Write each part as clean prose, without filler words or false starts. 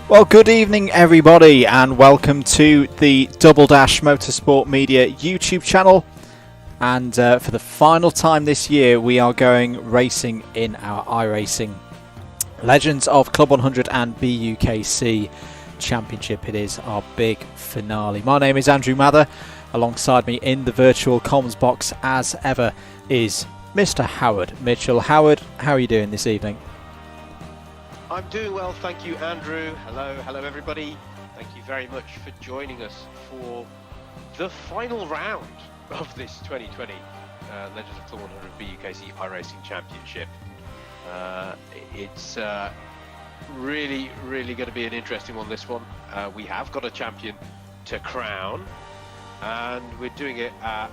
Well, good evening everybody and welcome to the Double Dash Motorsport Media YouTube channel. And for the final time this year we are going racing in our iRacing Legends of Club100 and BUKC Championship. It is our big finale. My name is Andrew Mather. Alongside me in the virtual comms box as ever is Mr. Howard Mitchell. Howard, how are you doing this evening? I'm doing well, thank you, Andrew. Hello everybody. Thank you very much for joining us for the final round of this 2020 Legends of Club100 BUKC iRacing Championship. It's really going to be an interesting one, this one. We have got a champion to crown, and we're doing it at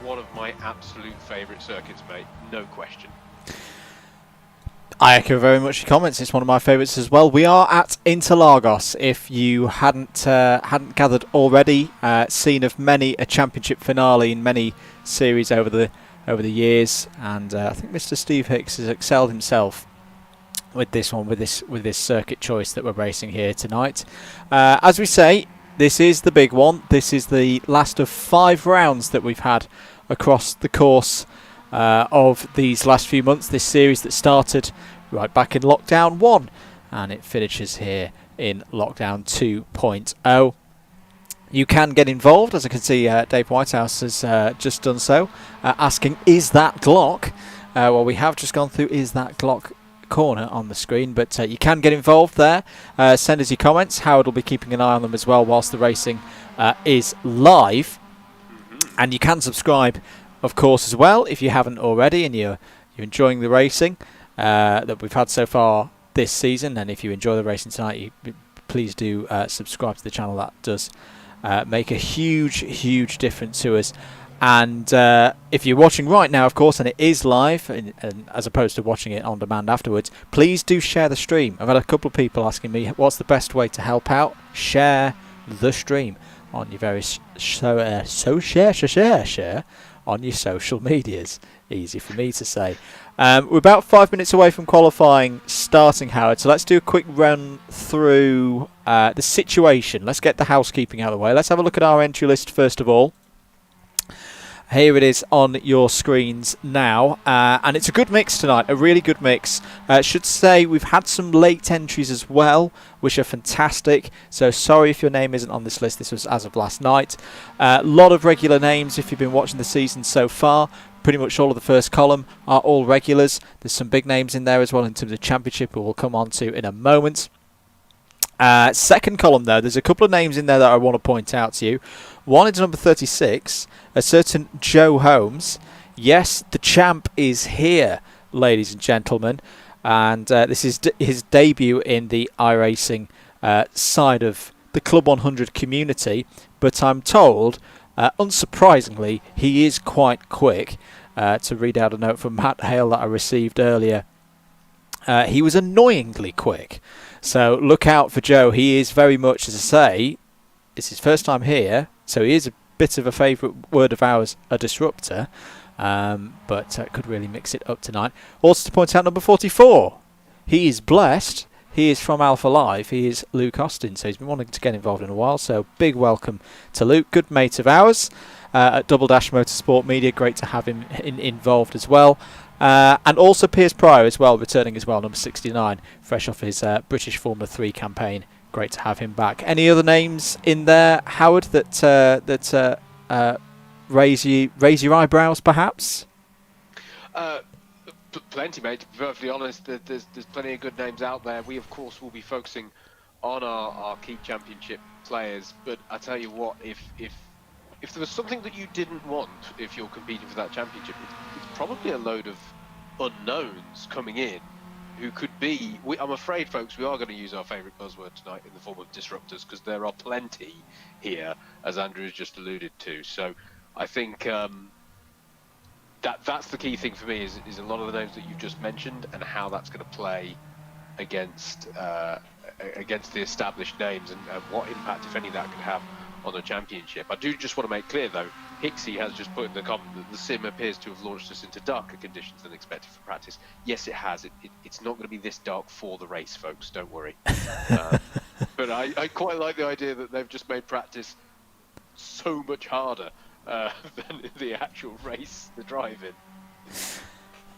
one of my absolute favourite circuits, mate, no question. I echo very much your comments. It's one of my favourites as well. We are at Interlagos. If you hadn't gathered already, scene of many a championship finale in many series over the years, and I think Mr. Steve Hicks has excelled himself with this one, with this circuit choice that we're racing here tonight. As we say, this is the big one. This is the last of 5 rounds that we've had across the course of these last few months. This series that started right back in lockdown 1 and it finishes here in lockdown 2.0. You can get involved, as I can see Dave Whitehouse has just done so, asking, is that Glock? Well, we have just gone through is that Glock corner on the screen, but you can get involved there. Send us your comments. Howard will be keeping an eye on them as well whilst the racing is live. And you can subscribe, of course, as well if you haven't already and you're enjoying the racing that we've had so far this season. And if you enjoy the racing tonight, please do subscribe to the channel. That does make a huge difference to us. And if you're watching right now, of course, and it is live, and as opposed to watching it on demand afterwards, please do share the stream. I've had a couple of people asking me what's the best way to help out. Share the stream on your various share on your social medias. Easy for me to say. We're about 5 minutes away from qualifying starting, Howard, so let's do a quick run through the situation. Let's get the housekeeping out of the way. Let's have a look at our entry list first of all. Here it is on your screens now, and it's a good mix tonight, a really good mix. Should say we've had some late entries as well, which are fantastic, so sorry if your name isn't on this list. This was as of last night. A lot of regular names if you've been watching the season so far. Pretty much all of the first column are all regulars. There's some big names in there as well in terms of championship, we'll come on to in a moment. Second column though, there's a couple of names in there that I want to point out to you. One is number 36, a certain Joe Holmes. Yes, the champ is here, ladies and gentlemen, and this is his debut in the iRacing side of the Club 100 community, but I'm told, unsurprisingly, he is quite quick. To read out a note from Matt Hale that I received earlier, he was annoyingly quick. So look out for Joe. He is very much, as I say, it's his first time here, so he is a bit of a favourite word of ours, a disruptor, but could really mix it up tonight. Also to point out number 44, he is blessed. He is from Alpha Live. He is Luke Austin, so he's been wanting to get involved in a while, so big welcome to Luke, good mate of ours at Double Dash Motorsport Media. Great to have him involved as well. And also Piers Pryor as well, returning as well, number 69, fresh off his British Formula 3 campaign. Great to have him back. Any other names in there, Howard, that raise your eyebrows, perhaps? Plenty, mate. To be perfectly honest, there's plenty of good names out there. We, of course, will be focusing on our key championship players. But I tell you what, if there was something that you didn't want if you're competing for that championship, it's probably a load of unknowns coming in who could be, I'm afraid, folks, we are going to use our favourite buzzword tonight in the form of disruptors, because there are plenty here, as Andrew has just alluded to. So I think that's the key thing for me, is a lot of the names that you've just mentioned and how that's going to play against the established names, and what impact, if any, that could have on the championship. I do just want to make clear, though, Hixie has just put in the comment that the sim appears to have launched us into darker conditions than expected for practice. Yes, it has. It's not going to be this dark for the race, folks. Don't worry. But I quite like the idea that they've just made practice so much harder than the actual race, the driving.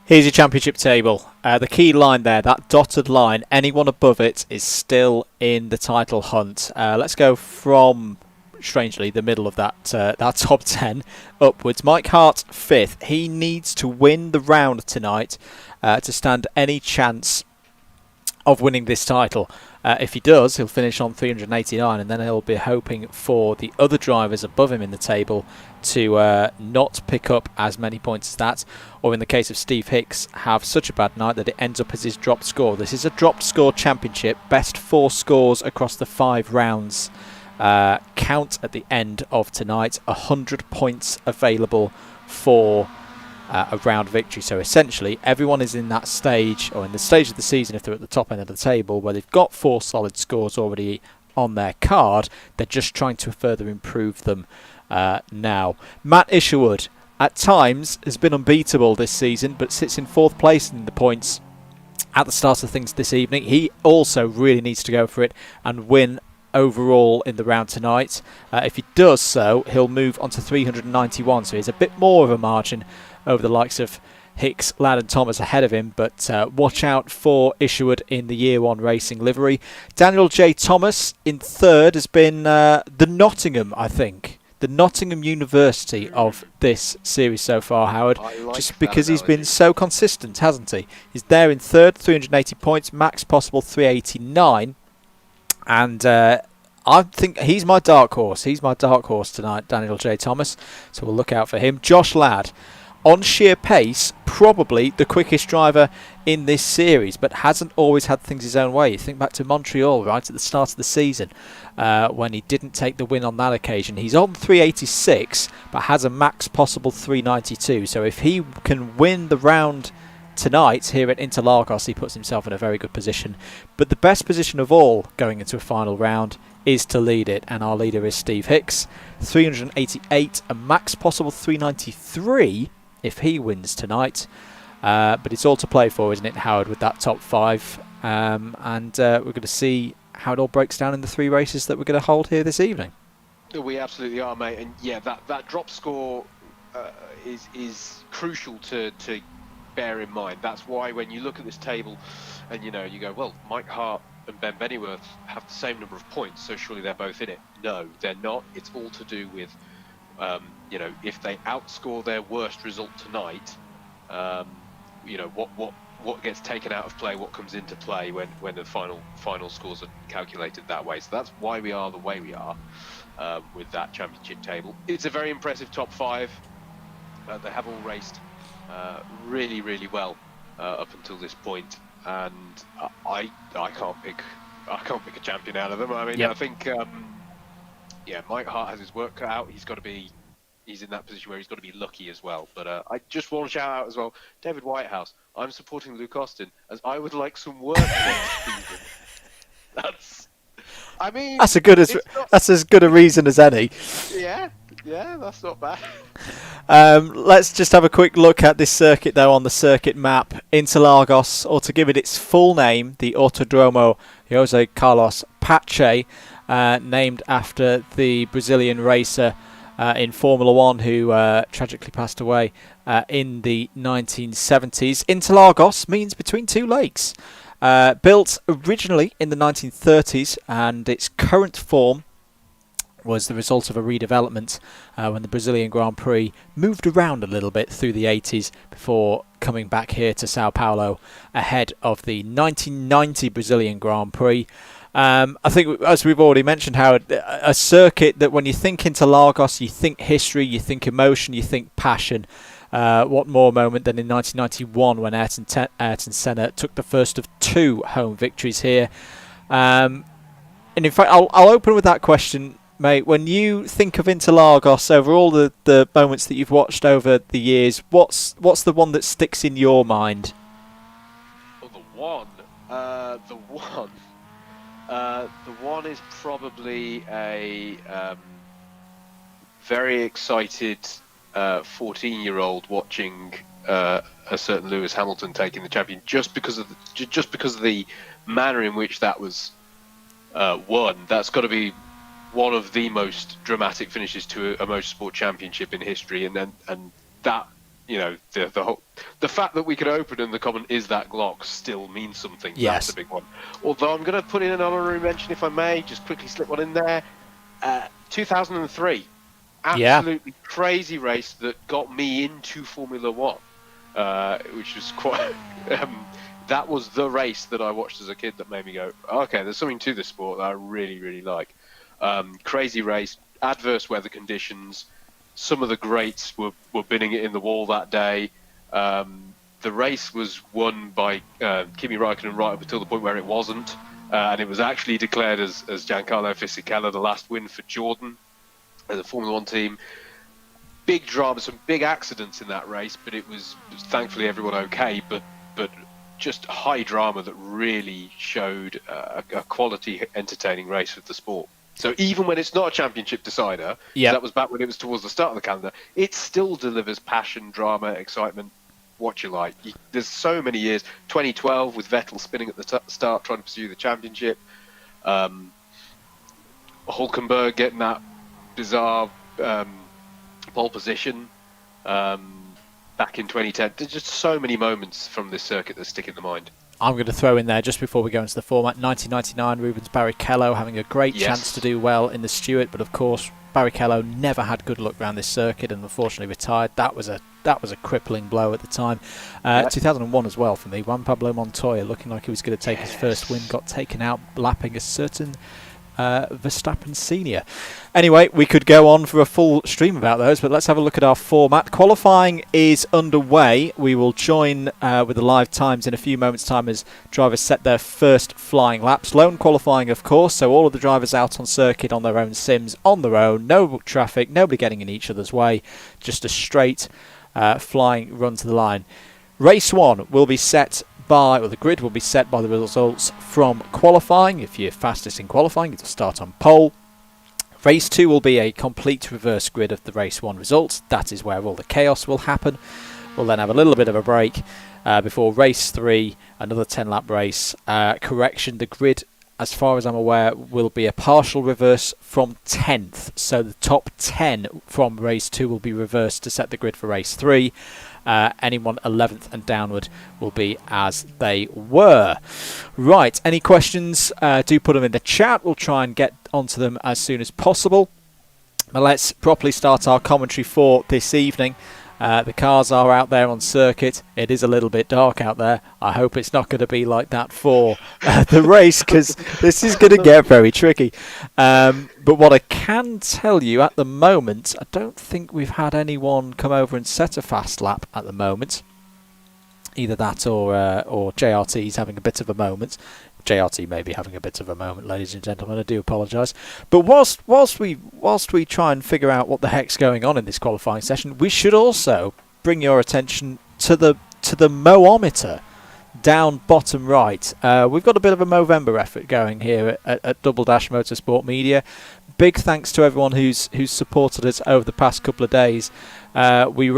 Here's your championship table. The key line there, that dotted line, anyone above it is still in the title hunt. Let's go from, strangely, the middle of that top 10 upwards. Mike Hart, 5th. He needs to win the round tonight to stand any chance of winning this title. If he does, he'll finish on 389, and then he'll be hoping for the other drivers above him in the table to not pick up as many points as that, or in the case of Steve Hicks, have such a bad night that it ends up as his dropped score. This is a dropped score championship. Best 4 scores across the 5 rounds count at the end of tonight. 100 points available for a round victory. So essentially everyone is in that stage, or in the stage of the season if they're at the top end of the table, where they've got 4 solid scores already on their card. They're just trying to further improve them now. Matt Isherwood at times has been unbeatable this season, but sits in 4th place in the points at the start of things this evening. He also really needs to go for it and win overall in the round tonight. If he does so, he'll move on to 391, so he's a bit more of a margin over the likes of Hicks, Ladd and Thomas ahead of him, but watch out for Isherwood in the Year 1 Racing livery. Daniel J. Thomas in 3rd has been the Nottingham, I think. The Nottingham University of this series so far, Howard, just because he's been so consistent, hasn't he? He's there in 3rd, 380 points, max possible 389, and I think he's my dark horse. He's my dark horse tonight, Daniel J. Thomas, so we'll look out for him. Josh Ladd, on sheer pace, probably the quickest driver in this series, but hasn't always had things his own way. You think back to Montreal right at the start of the season when he didn't take the win on that occasion. He's on 386, but has a max possible 392. So if he can win the round tonight here at Interlagos, he puts himself in a very good position. But the best position of all going into a final round is to lead it, and our leader is Steve Hicks. 388, a max possible 393 if he wins tonight. But it's all to play for, isn't it, Howard, with that top 5? And we're going to see how it all breaks down in the 3 races that we're going to hold here this evening. We absolutely are, mate. And yeah, that drop score is crucial to bear in mind. That's why when you look at this table and you go, well, Mike Hart and Ben Bennyworth have the same number of points, so surely they're both in it. No, they're not. It's all to do with if they outscore their worst result tonight, what gets taken out of play, what comes into play when the final scores are calculated that way. So that's why we are the way we are with that championship table. It's a very impressive top 5. They have all raced really, really well up until this point, and I can't pick a champion out of them. I mean, yep. I think Mike Hart has his work cut out. He's in that position where he's got to be lucky as well. But I just want to shout out as well, David Whitehouse. I'm supporting Luke Austin, as I would like some work next season. That's as good a reason as any. Yeah, that's not bad. Let's just have a quick look at this circuit, though, on the circuit map. Interlagos, or to give it its full name, the Autodromo Jose Carlos Pache, named after the Brazilian racer in Formula 1 who tragically passed away in the 1970s. Interlagos means between 2 lakes. Built originally in the 1930s, and its current form was the result of a redevelopment when the Brazilian Grand Prix moved around a little bit through the 80s before coming back here to Sao Paulo ahead of the 1990 Brazilian Grand Prix. I think, as we've already mentioned, Howard, a circuit that when you think Interlagos, you think history, you think emotion, you think passion. What more moment than in 1991 when Ayrton Senna took the first of 2 home victories here. And in fact, I'll open with that question, mate. When you think of Interlagos, over all the moments that you've watched over the years, what's the one that sticks in your mind? Well, the one is probably a very excited 14-year-old watching a certain Lewis Hamilton taking the champion just because of the manner in which that was won. That's got to be one of the most dramatic finishes to a motorsport championship in history, and that, you know, the fact that we could open in the common is that Glock still means something. Yes. That's a big one. Although I'm going to put in an honorary mention, if I may, just quickly slip one in there. 2003, absolutely crazy race that got me into Formula One, which was quite. That was the race that I watched as a kid that made me go, okay, there's something to this sport that I really, really like. Crazy race, adverse weather conditions. Some of the greats were binning it in the wall that day. The race was won by Kimi Räikkönen right up until the point where it wasn't. And it was actually declared as Giancarlo Fisichella the last win for Jordan as a Formula One team. Big drama, some big accidents in that race, but it was thankfully everyone okay. But just high drama that really showed a quality, entertaining race with the sport. So even when it's not a championship decider, that was back when it was towards the start of the calendar, it still delivers passion, drama, excitement, what you like. There's so many years. 2012 with Vettel spinning at the start trying to pursue the championship. Hulkenberg getting that bizarre pole position back in 2010. There's just so many moments from this circuit that stick in the mind. I'm going to throw in there, just before we go into the format, 1999, Rubens Barrichello having a great chance to do well in the Stewart, but of course Barrichello never had good luck around this circuit and unfortunately retired. That was a crippling blow at the time. 2001 as well for me. Juan Pablo Montoya looking like he was going to take his first win, got taken out lapping a certain Verstappen Senior. Anyway, we could go on for a full stream about those, but let's have a look at our format. Qualifying is underway. We will join with the live times in a few moments' time as drivers set their first flying laps. Lone qualifying, of course, so all of the drivers out on circuit on their own sims, on their own, no traffic, nobody getting in each other's way, just a straight flying run to the line. Race 1 will be set the grid will be set by the results from qualifying. If you're fastest in qualifying, it'll start on pole. Race 2 will be a complete reverse grid of the race 1 results. That is where all the chaos will happen. We'll then have a little bit of a break before race 3, another 10-lap race. Correction, the grid, as far as I'm aware, will be a partial reverse from 10th. So the top 10 from race 2 will be reversed to set the grid for race 3. Anyone 11th and downward will be as they were. Right, any questions, do put them in the chat. We'll try and get onto them as soon as possible. But let's properly start our commentary for this evening. The cars are out there on circuit. It is a little bit dark out there. I hope it's not going to be like that for the race, because this is going to get very tricky. But what I can tell you at the moment, I don't think we've had anyone come over and set a fast lap at the moment. Either that or JRT's having a bit of a moment. JRT may be having a bit of a moment, ladies and gentlemen. I do apologise. But whilst we try and figure out what the heck's going on in this qualifying session, we should also bring your attention to the Moometer down bottom right. We've got a bit of a Movember effort going here at Double Dash Motorsport Media. Big thanks to everyone who's supported us over the past couple of days. We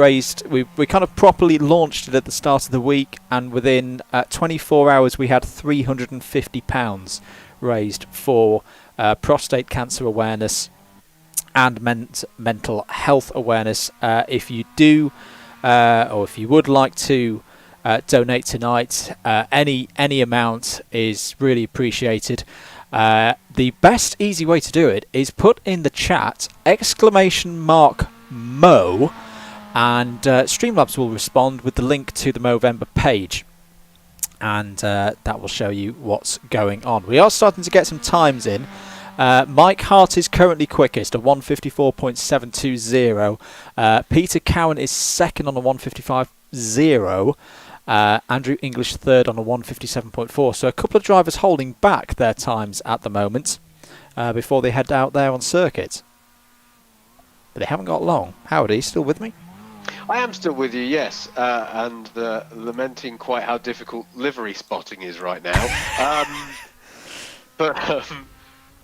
kind of properly launched it at the start of the week, and within 24 hours we had £350 raised for prostate cancer awareness and mental health awareness. If you do, or if you would like to donate tonight, any amount is really appreciated. The best easy way to do it is put in the chat !Mo, and Streamlabs will respond with the link to the Movember page, and that will show you what's going on. We are starting to get some times in. Mike Hart is currently quickest at 1:54.720. Peter Cowan is second on a 1:55.0. Andrew English third on a 1:57.4. So a couple of drivers holding back their times at the moment before they head out there on circuit. But they haven't got long. Howard, are you still with me? I am still with you, yes, and lamenting quite how difficult livery spotting is right now.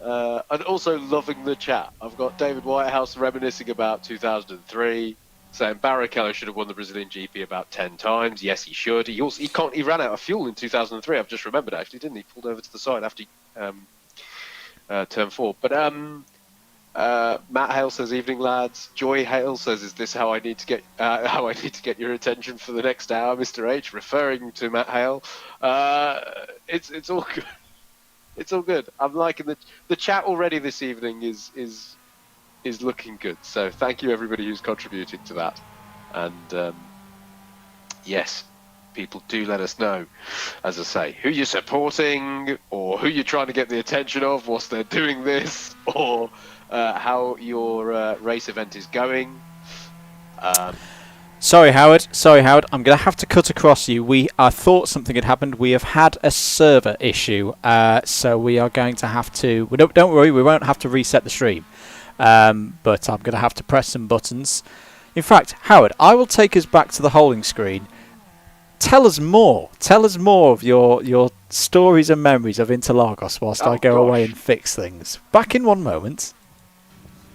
And also loving the chat. I've got David Whitehouse reminiscing about 2003, saying Barrichello should have won the Brazilian GP about 10 times. Yes, he should. He ran out of fuel in 2003. I've just remembered, actually, didn't he? Pulled over to the side after turn 4. But Matt Hale says, "Evening, lads." Joy Hale says, "Is this how I need to get your attention for the next hour, Mr. H?" Referring to Matt Hale. It's all good. It's all good. I'm liking the chat already this evening is looking good. So thank you everybody who's contributing to that. And yes, people do let us know, as I say, who you're supporting or who you're trying to get the attention of whilst they're doing this, or how your race event is going. Sorry, Howard. I'm going to have to cut across you. I thought something had happened. We have had a server issue, so we are going to have to. Don't worry, we won't have to reset the stream. But I'm going to have to press some buttons. In fact, Howard, I will take us back to the holding screen. Tell us more. Tell us more of your stories and memories of Interlagos whilst I go away and fix things. Back in one moment.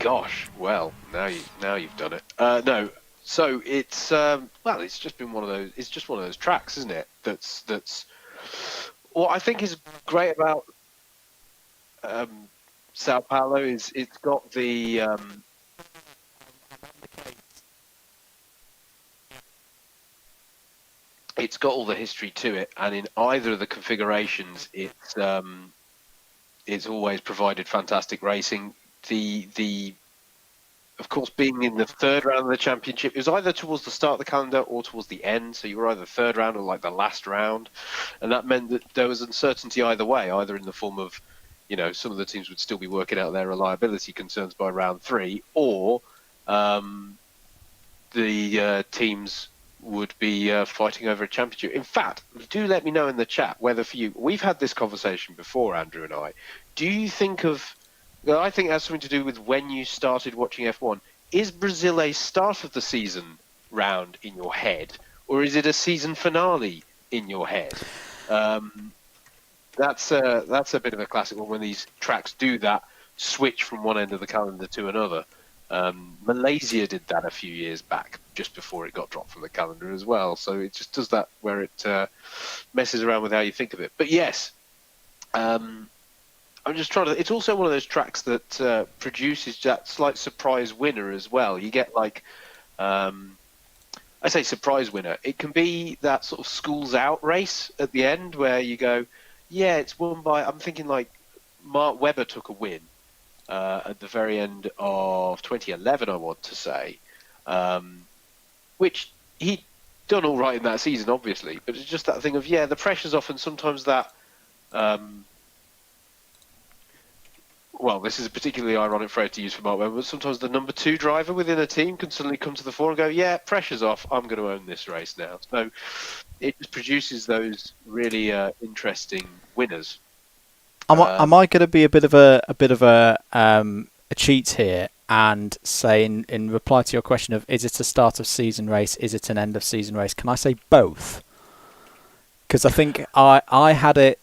Gosh, well, now you've done it. No. So it's it's just been one of those. It's just one of those tracks, isn't it? That's what I think is great about Sao Paulo is it's got the it's got all the history to it, and in either of the configurations, it's always provided fantastic racing. Of course, being in the third round of the championship, it was either towards the start of the calendar or towards the end. So you were either third round or like the last round. And that meant that there was uncertainty either way, either in the form of, some of the teams would still be working out their reliability concerns by round 3, or the teams would be fighting over a championship. In fact, do let me know in the chat whether for you, we've had this conversation before, Andrew and I. Do you think of... Well, I think it has something to do with when you started watching F1. Is Brazil a start of the season round in your head, or is it a season finale in your head? That's a bit of a classic one when these tracks do that switch from one end of the calendar to another. Malaysia did that a few years back, just before it got dropped from the calendar as well. So it just does that where it messes around with how you think of it. But yes. I'm just trying to... It's also one of those tracks that produces that slight surprise winner as well. You get like... I say surprise winner. It can be that sort of schools out race at the end where you go, yeah, it's won by... I'm thinking like Mark Webber took a win at the very end of 2011, I want to say. Which he'd done all right in that season, obviously. But it's just that thing of, the pressure's off, and sometimes that... well, this is a particularly ironic phrase to use for Mark Webber, but sometimes the number 2 driver within a team can suddenly come to the fore and go, yeah, pressure's off, I'm going to own this race now. So it just produces those really interesting winners. Am I going to be a bit of a cheat here and say in reply to your question of is it a start of season race, is it an end of season race? Can I say both? Because I think I had it.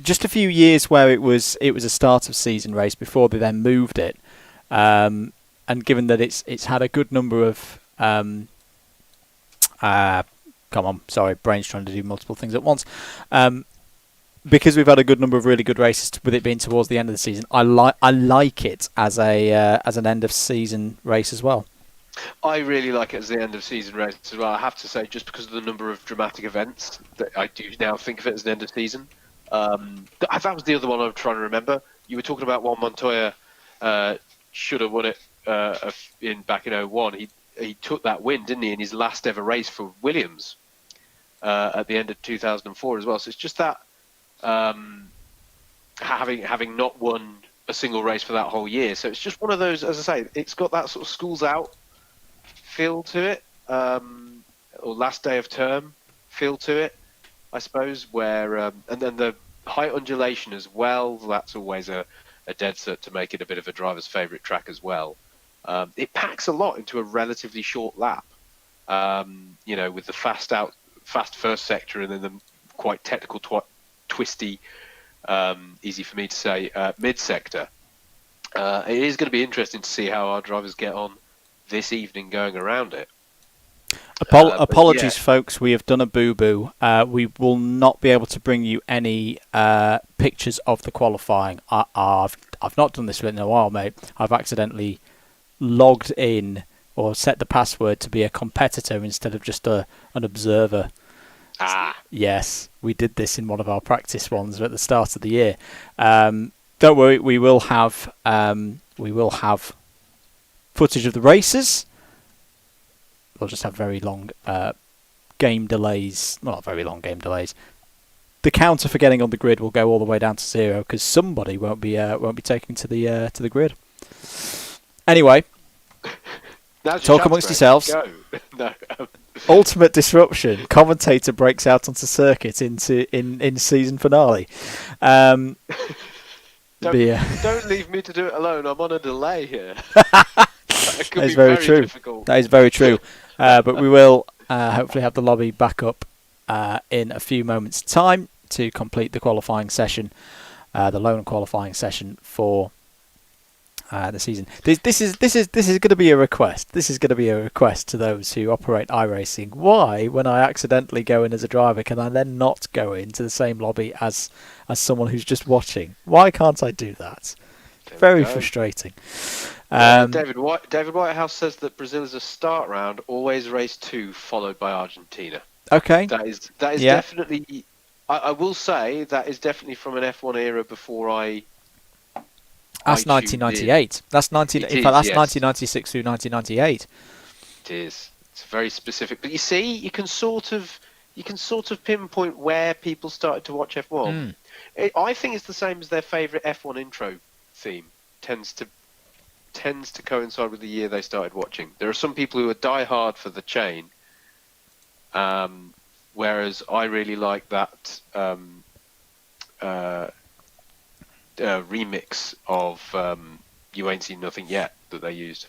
Just a few years where it was a start of season race before they then moved it, and given that it's had a good number of brain's trying to do multiple things at once, because we've had a good number of really good races with it being towards the end of the season, I like it as an end of season race as well. I really like it as the end of season race as well. I have to say, just because of the number of dramatic events, that I do now think of it as an end of season. That was the other one I'm trying to remember. You were talking about Juan Montoya should have won it back in 2001. He took that win, didn't he, in his last ever race for Williams at the end of 2004 as well. So it's just that having not won a single race for that whole year. So it's just one of those, as I say, it's got that sort of schools out feel to it, or last day of term feel to it, I suppose, where and then the high undulation as well, that's always a dead cert to make it a bit of a driver's favourite track as well. It packs a lot into a relatively short lap, with the fast first sector and then the quite technical twisty, easy for me to say, mid-sector. It is going to be interesting to see how our drivers get on this evening going around it. Apologies, folks. We have done a boo-boo. We will not be able to bring you any pictures of the qualifying. I've not done this in a while, mate. I've accidentally logged in or set the password to be a competitor instead of just an observer. Yes, we did this in one of our practice ones at the start of the year. Don't worry, we will have footage of the races. We'll just have very long game delays. Well, not very long game delays. The counter for getting on the grid will go all the way down to 0 because somebody won't be taking to the grid. Anyway, talk amongst yourselves. No. Ultimate disruption. Commentator breaks out onto circuit in season finale. Don't leave me to do it alone. I'm on a delay here. That is very true. Difficult. That is very true. But we will hopefully have the lobby back up in a few moments' time to complete the qualifying session, the lone qualifying session for the season. This is going to be a request. This is going to be a request to those who operate iRacing. Why, when I accidentally go in as a driver, can I then not go into the same lobby as someone who's just watching? Why can't I do that? Very frustrating. David Whitehouse says that Brazil is a start round, always race 2, followed by Argentina. Okay. That is definitely. I will say that is definitely from an F1 era before I. That's 1998. That's 1996 through 1998. It is. It's very specific, but you see, you can sort of pinpoint where people started to watch F1. I think it's the same as their favourite F1 intro theme. Tends to coincide with the year they started watching. There are some people who are die-hard for the chain, whereas I really like that remix of You Ain't Seen Nothing Yet that they used.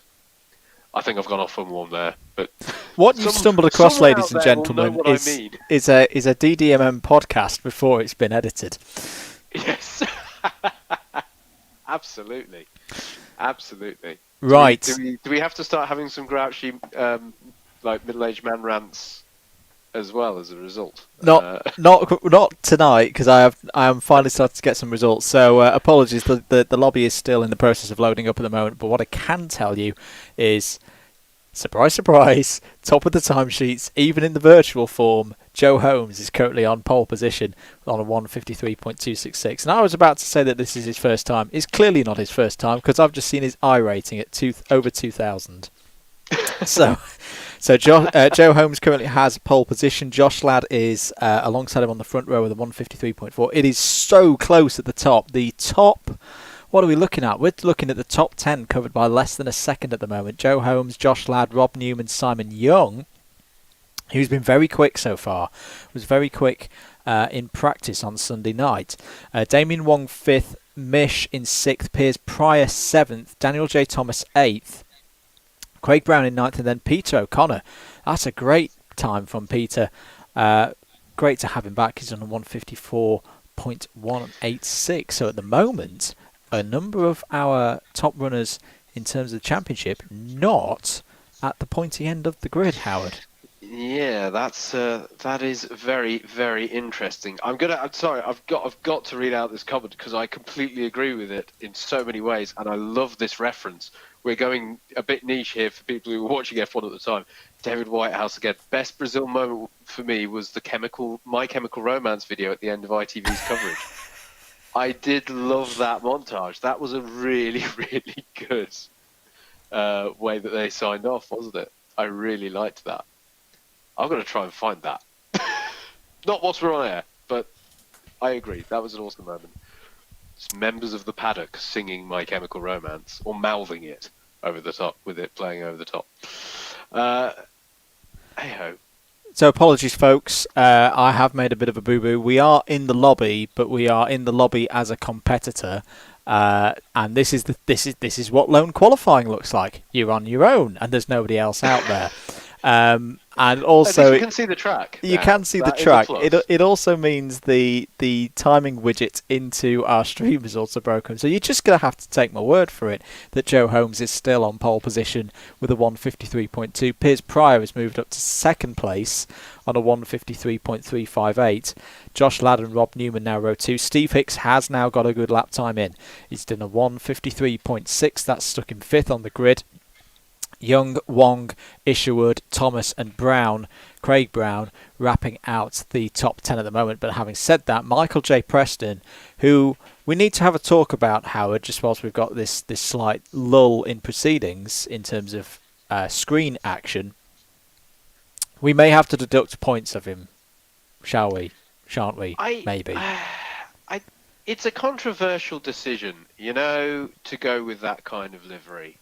I think I've gone off on one there. But what you've stumbled across, ladies and gentlemen, is a DDMM podcast before it's been edited. Yes. Absolutely. Right. Do we have to start having some grouchy, like middle-aged man rants as well as a result? Not tonight, because I am finally starting to get some results. So apologies, the lobby is still in the process of loading up at the moment. But what I can tell you is, surprise, surprise, top of the timesheets, even in the virtual form, Joe Holmes is currently on pole position on a 153.266. And I was about to say that this is his first time. It's clearly not his first time, because I've just seen his iRating at over 2,000. So Joe Holmes currently has pole position. Josh Ladd is alongside him on the front row with a 153.4. It is so close at the top. The top, what are we looking at? We're looking at the top 10 covered by less than a second at the moment. Joe Holmes, Josh Ladd, Rob Newman, Simon Young, who's been very quick so far, was very quick in practice on Sunday night. Damien Wong 5th, Mish in 6th, Piers Pryor 7th, Daniel J. Thomas 8th, Craig Brown in 9th, and then Peter O'Connor. That's a great time from Peter. Great to have him back. He's on a 154.186. So at the moment, a number of our top runners in terms of the championship not at the pointy end of the grid, Howard. Yeah, that is very, very interesting. I'm sorry, I've got to read out this comment because I completely agree with it in so many ways, and I love this reference. We're going a bit niche here for people who were watching F1 at the time. David Whitehouse again. Best Brazil moment for me was the My Chemical Romance video at the end of ITV's coverage. I did love that montage. That was a really, really good way that they signed off, wasn't it? I really liked that. I'm going to try and find that. Not whilst we're on air, but I agree. That was an awesome moment. It's members of the paddock singing My Chemical Romance, or mouthing it over the top, with it playing over the top. Hey-ho. So apologies, folks. I have made a bit of a boo-boo. We are in the lobby, but we are in the lobby as a competitor. And this is what lone qualifying looks like. You're on your own, and there's nobody else out there. And At least also, we can see the track. you now. can see the That is a track. plus. It also means the timing widget into our stream is also broken. So you're just going to have to take my word for it that Joe Holmes is still on pole position with a 153.2. Piers Pryor has moved up to second place on a 153.358. Josh Ladd and Rob Newman now row 2. Steve Hicks has now got a good lap time in. He's done a 153.6. That's stuck him 5th on the grid. Young, Wong, Isherwood, Thomas and Brown, Craig Brown, wrapping out the top 10 at the moment. But having said that, Michael J. Preston, who we need to have a talk about, Howard, just whilst we've got this slight lull in proceedings in terms of screen action. We may have to deduct points of him, shall we? Shan't we? Maybe. It's a controversial decision, to go with that kind of livery.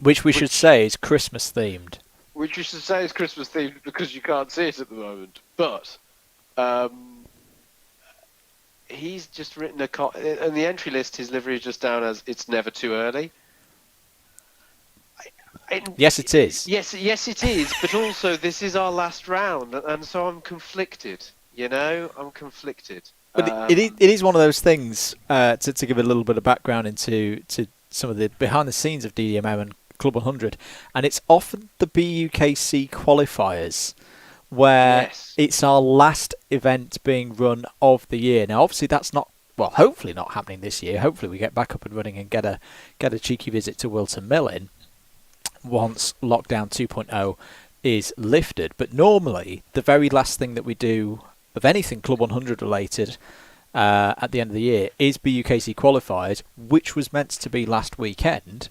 Which we should say is Christmas themed. Which you should say is Christmas themed because you can't see it at the moment. But he's just written in the entry list. His livery is just down as "It's never too early." Yes, it is. Yes, it is. But also, this is our last round, and so I'm conflicted. I'm conflicted. But it is one of those things. To give a little bit of background into some of the behind the scenes of DDMM and Club 100, and it's often the BUKC qualifiers where it's our last event being run of the year. Now, obviously, that's not hopefully not happening this year. Hopefully, we get back up and running and get a cheeky visit to Wilton Millen once lockdown 2.0 is lifted. But normally, the very last thing that we do of anything Club 100 related at the end of the year is BUKC qualifiers, which was meant to be last weekend.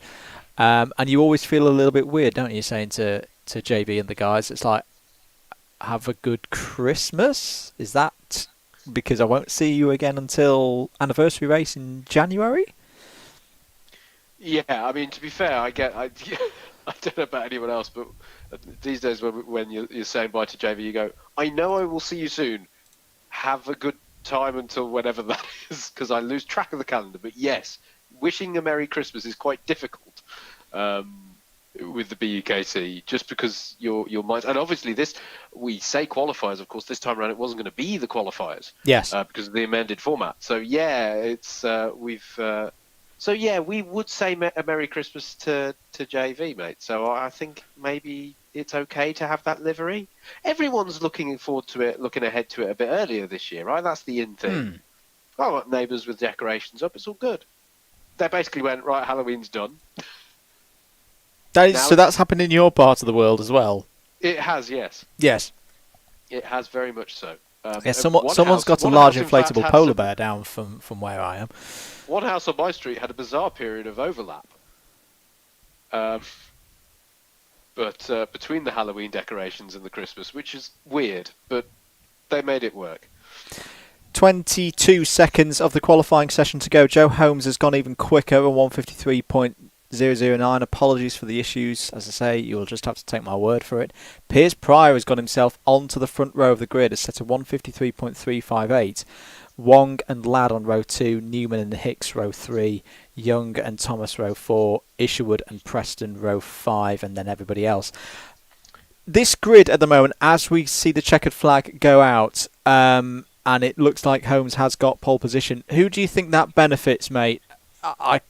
And you always feel a little bit weird, don't you, saying to JB and the guys, it's like, have a good Christmas? Is that because I won't see you again until anniversary race in January? Yeah, I mean, to be fair, I don't know about anyone else, but these days when you're saying bye to JV, you go, I know I will see you soon. Have a good time until whenever that is, because I lose track of the calendar. But yes, wishing a Merry Christmas is quite difficult with the BUKC, just because your mind. And obviously, we say qualifiers. Of course, this time around it wasn't going to be the qualifiers. Yes, because of the amended format. So yeah, it's we would say a Merry Christmas to JV, mate. So I think maybe it's okay to have that livery. Everyone's looking forward to it, looking ahead to it a bit earlier this year, right? That's the in thing. I want neighbours with decorations up. It's all good. They basically went, right, Halloween's done. So that's happened in your part of the world as well? It has, yes. Yes. It has very much so. Someone's got a large inflatable polar bear down from where I am. One house on my street had a bizarre period of overlap. But between the Halloween decorations and the Christmas, which is weird, but they made it work. 22 seconds of the qualifying session to go. Joe Holmes has gone even quicker, a 153.009. Apologies for the issues. As I say, you'll just have to take my word for it. Piers Pryor has got himself onto the front row of the grid, has set a 153.358. Wong and Ladd on row 2, Newman and Hicks row 3, Young and Thomas row 4, Isherwood and Preston row 5, and then everybody else. This grid at the moment, as we see the checkered flag go out, and it looks like Holmes has got pole position, who do you think that benefits, mate? I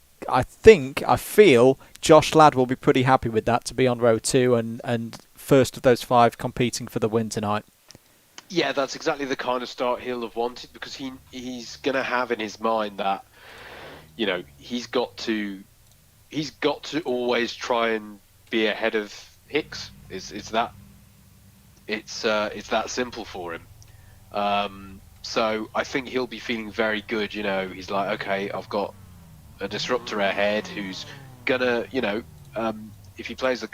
feel Josh Ladd will be pretty happy with that, to be on row 2 and first of those 5 competing for the win tonight. Yeah, that's exactly the kind of start he'll have wanted, because he's going to have in his mind that, he's got to always try and be ahead of Hicks. It's that simple for him. So I think he'll be feeling very good. He's like, okay, I've got a disruptor ahead who's gonna, if he plays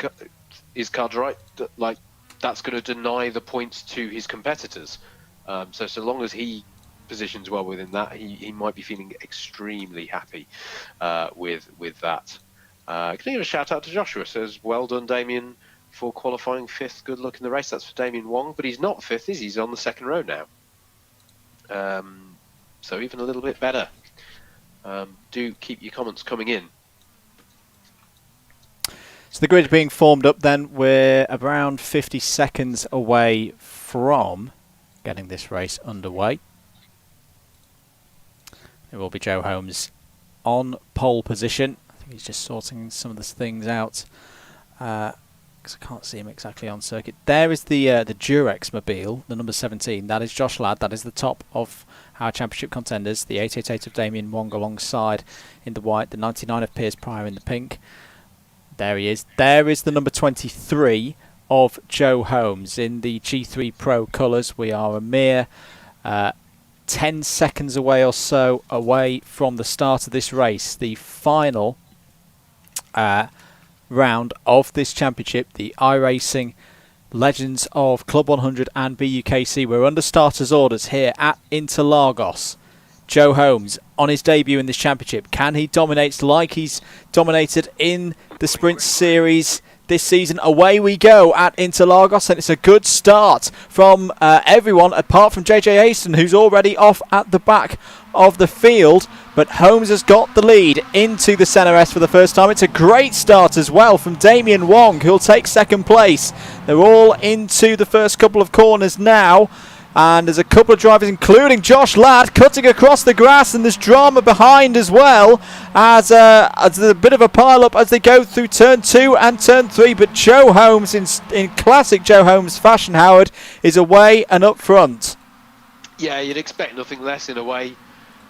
his cards right, like, that's going to deny the points to his competitors. So long as he positions well within that, he might be feeling extremely happy with that. Can I give a shout out to Joshua? Says, well done, Damien, for qualifying 5th. Good luck in the race. That's for Damien Wong, but he's not 5th, is he? He's on the 2nd row now. So even a little bit better. Do keep your comments coming in. So the grid being formed up then, we're around 50 seconds away from getting this race underway. It will be Joe Holmes on pole position. I think he's just sorting some of the things out because I can't see him exactly on circuit. There is the Durex mobile, the number 17. That is Josh Ladd. That is the top of our championship contenders. The 888 of Damien Wong alongside in the white. The 99 of Piers Pryor in the pink. There he is. There is the number 23 of Joe Holmes in the G3 Pro colours. We are a mere 10 seconds away or so away from the start of this race. The final round of this championship, the iRacing Legends of Club100 and BUKC. We're under starters orders here at Interlagos. Joe Holmes on his debut in this championship. Can he dominate like he's dominated in the Sprint Series this season? Away we go at Interlagos, and it's a good start from everyone apart from JJ Haston, who's already off at the back of the field. But Holmes has got the lead into the Senna S for the first time. It's a great start as well from Damien Wong, who'll take second place. They're all into the first couple of corners now. And there's a couple of drivers, including Josh Ladd, cutting across the grass, and there's drama behind as well, as a bit of a pile-up as they go through turn 2 and turn 3. But Joe Holmes, in classic Joe Holmes fashion, Howard, is away and up front. Yeah, you'd expect nothing less in a way,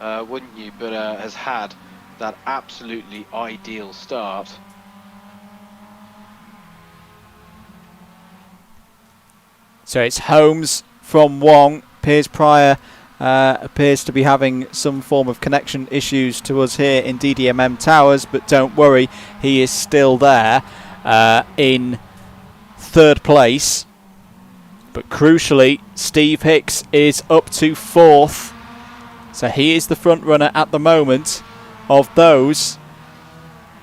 wouldn't you? But has had that absolutely ideal start. So it's Holmes from Wong. Piers Pryor appears to be having some form of connection issues to us here in DDMM Towers, but don't worry, he is still there in third place. But crucially, Steve Hicks is up to fourth, so he is the front runner at the moment of those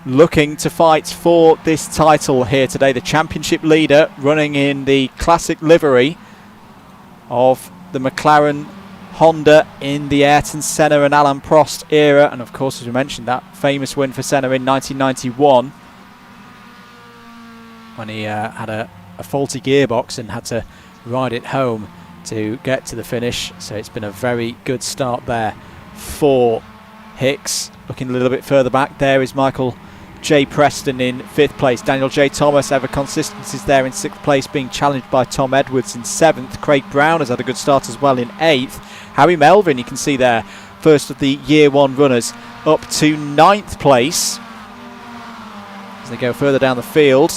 looking to fight for this title here today. The championship leader running in the classic livery of the McLaren Honda in the Ayrton Senna and Alain Prost era, and of course, as we mentioned, that famous win for Senna in 1991 when he had a faulty gearbox and had to ride it home to get to the finish. So it's been a very good start there for Hicks. Looking a little bit further back, there is Michael J. Preston in 5th place. Daniel J. Thomas, ever consistencies there in 6th place, being challenged by Tom Edwards in 7th. Craig Brown has had a good start as well in 8th. Harry Melvin, you can see there, first of the year 1 runners, up to 9th place as they go further down the field.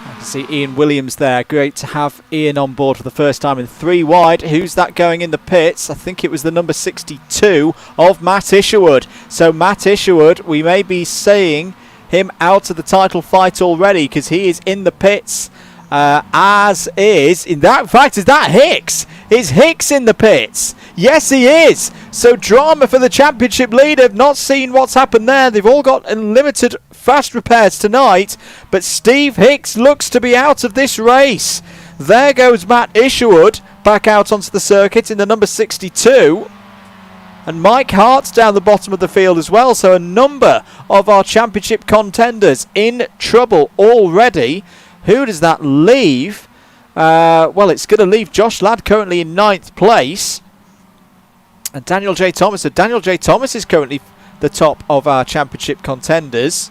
I can see Ian Williams there. Great to have Ian on board for the first time in 3 wide. Who's that going in the pits? I think it was the number 62 of Matt Isherwood. So Matt Isherwood, we may be seeing him out of the title fight already, because he is in the pits, as is, in fact, is that Hicks? Is Hicks in the pits? Yes, he is. So drama for the championship leader. Not seen what's happened there. They've all got unlimited fast repairs tonight, but Steve Hicks looks to be out of this race. There goes Matt Isherwood back out onto the circuit in the number 62. And Mike Hart's down the bottom of the field as well. So a number of our championship contenders in trouble already. Who does that leave? Well, it's going to leave Josh Ladd currently in 9th place. And Daniel J. Thomas. So Daniel J. Thomas is currently the top of our championship contenders.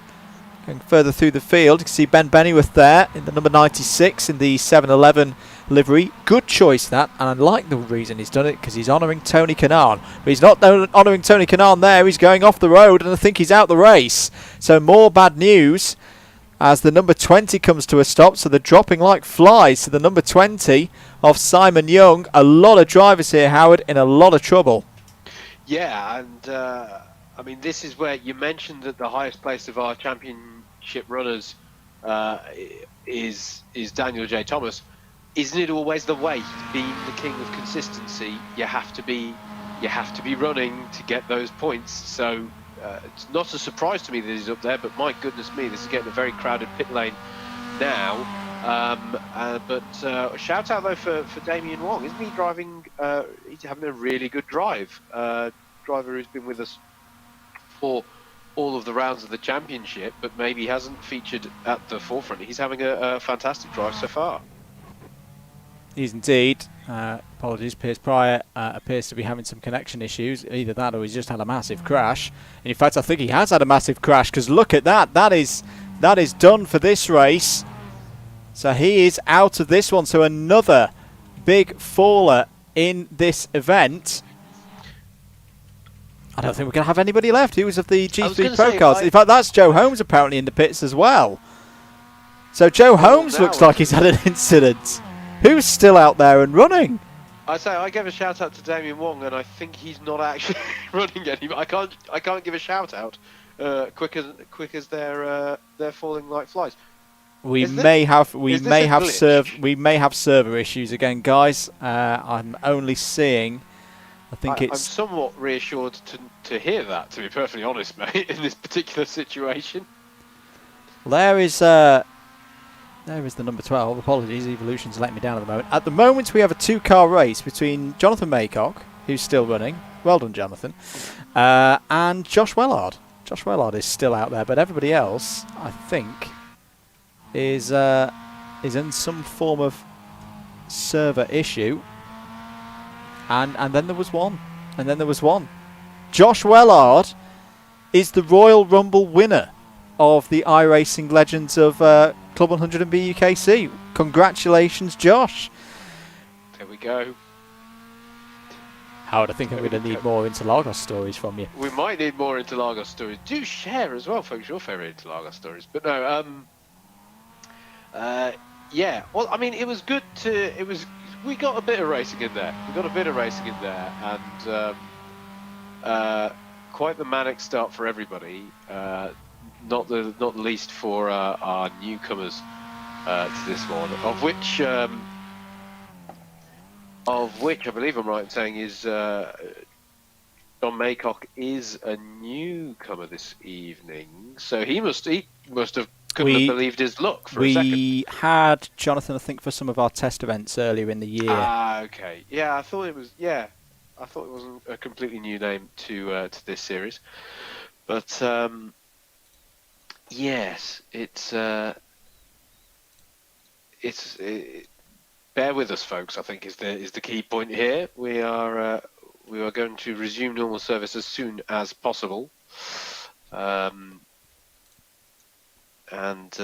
Going further through the field, you can see Ben Bennyworth there in the number 96 in the 711 livery. Good choice that, and I like the reason he's done it, because he's honouring Tony Kanaan. But he's not honouring Tony Kanaan there, he's going off the road, and I think he's out the race. So more bad news as the number 20 comes to a stop, so they're dropping like flies to the number 20 of Simon Young. A lot of drivers here, Howard, in a lot of trouble. Yeah, and I mean, this is where you mentioned that the highest place of our championship runners is Daniel J. Thomas. Isn't it always the way? Being the king of consistency, you have to be running to get those points. So it's not a surprise to me that he's up there. But my goodness me, this is getting a very crowded pit lane now. But shout out though for Damien Wong. Isn't he driving? He's having a really good drive. Driver who's been with us for all of the rounds of the championship, but maybe hasn't featured at the forefront. He's having a fantastic drive so far. He's indeed. Apologies, Piers Pryor appears to be having some connection issues. Either that or he's just had a massive crash. And in fact, I think he has had a massive crash, because look at that. That is done for this race. So he is out of this one. So another big faller in this event. I don't think we're going to have anybody left. He was of the G3 Pro cars. In fact, that's Joe Holmes apparently in the pits as well. So Joe Holmes looks like he's had an incident. Who's still out there and running? I gave a shout out to Damien Wong, and I think he's not actually running anymore. I can't give a shout out quick as they're falling like flies. We may have server issues again, guys. I'm only seeing. I'm somewhat reassured to hear that, to be perfectly honest, mate, in this particular situation. There is the number 12. Apologies, Evolution's let me down at the moment. At the moment, we have a two-car race between Jonathan Maycock, who's still running. Well done, Jonathan. And Josh Wellard. Josh Wellard is still out there, but everybody else, I think, is in some form of server issue. And then there was one. Josh Wellard is the Royal Rumble winner of the iRacing Legends of Club100 and BUKC. Congratulations, Josh. There we go. Howard, I think I'm going to need more Interlagos stories from you. We might need more Interlagos stories. Do share as well, folks, your favourite Interlagos stories. But no, yeah. Well, I mean, it was good we got a bit of racing in there. And quite the manic start for everybody. Not the least for our newcomers to this one, of which I believe I'm right in saying is John Maycock is a newcomer this evening. So he must have couldn't have believed his luck for a second. We had Jonathan, I think, for some of our test events earlier in the year. Okay. Yeah, I thought it was. Yeah, I thought it wasn't a completely new name to this series, but yes, bear with us, folks. I think is the key point here. We are going to resume normal service as soon as possible. And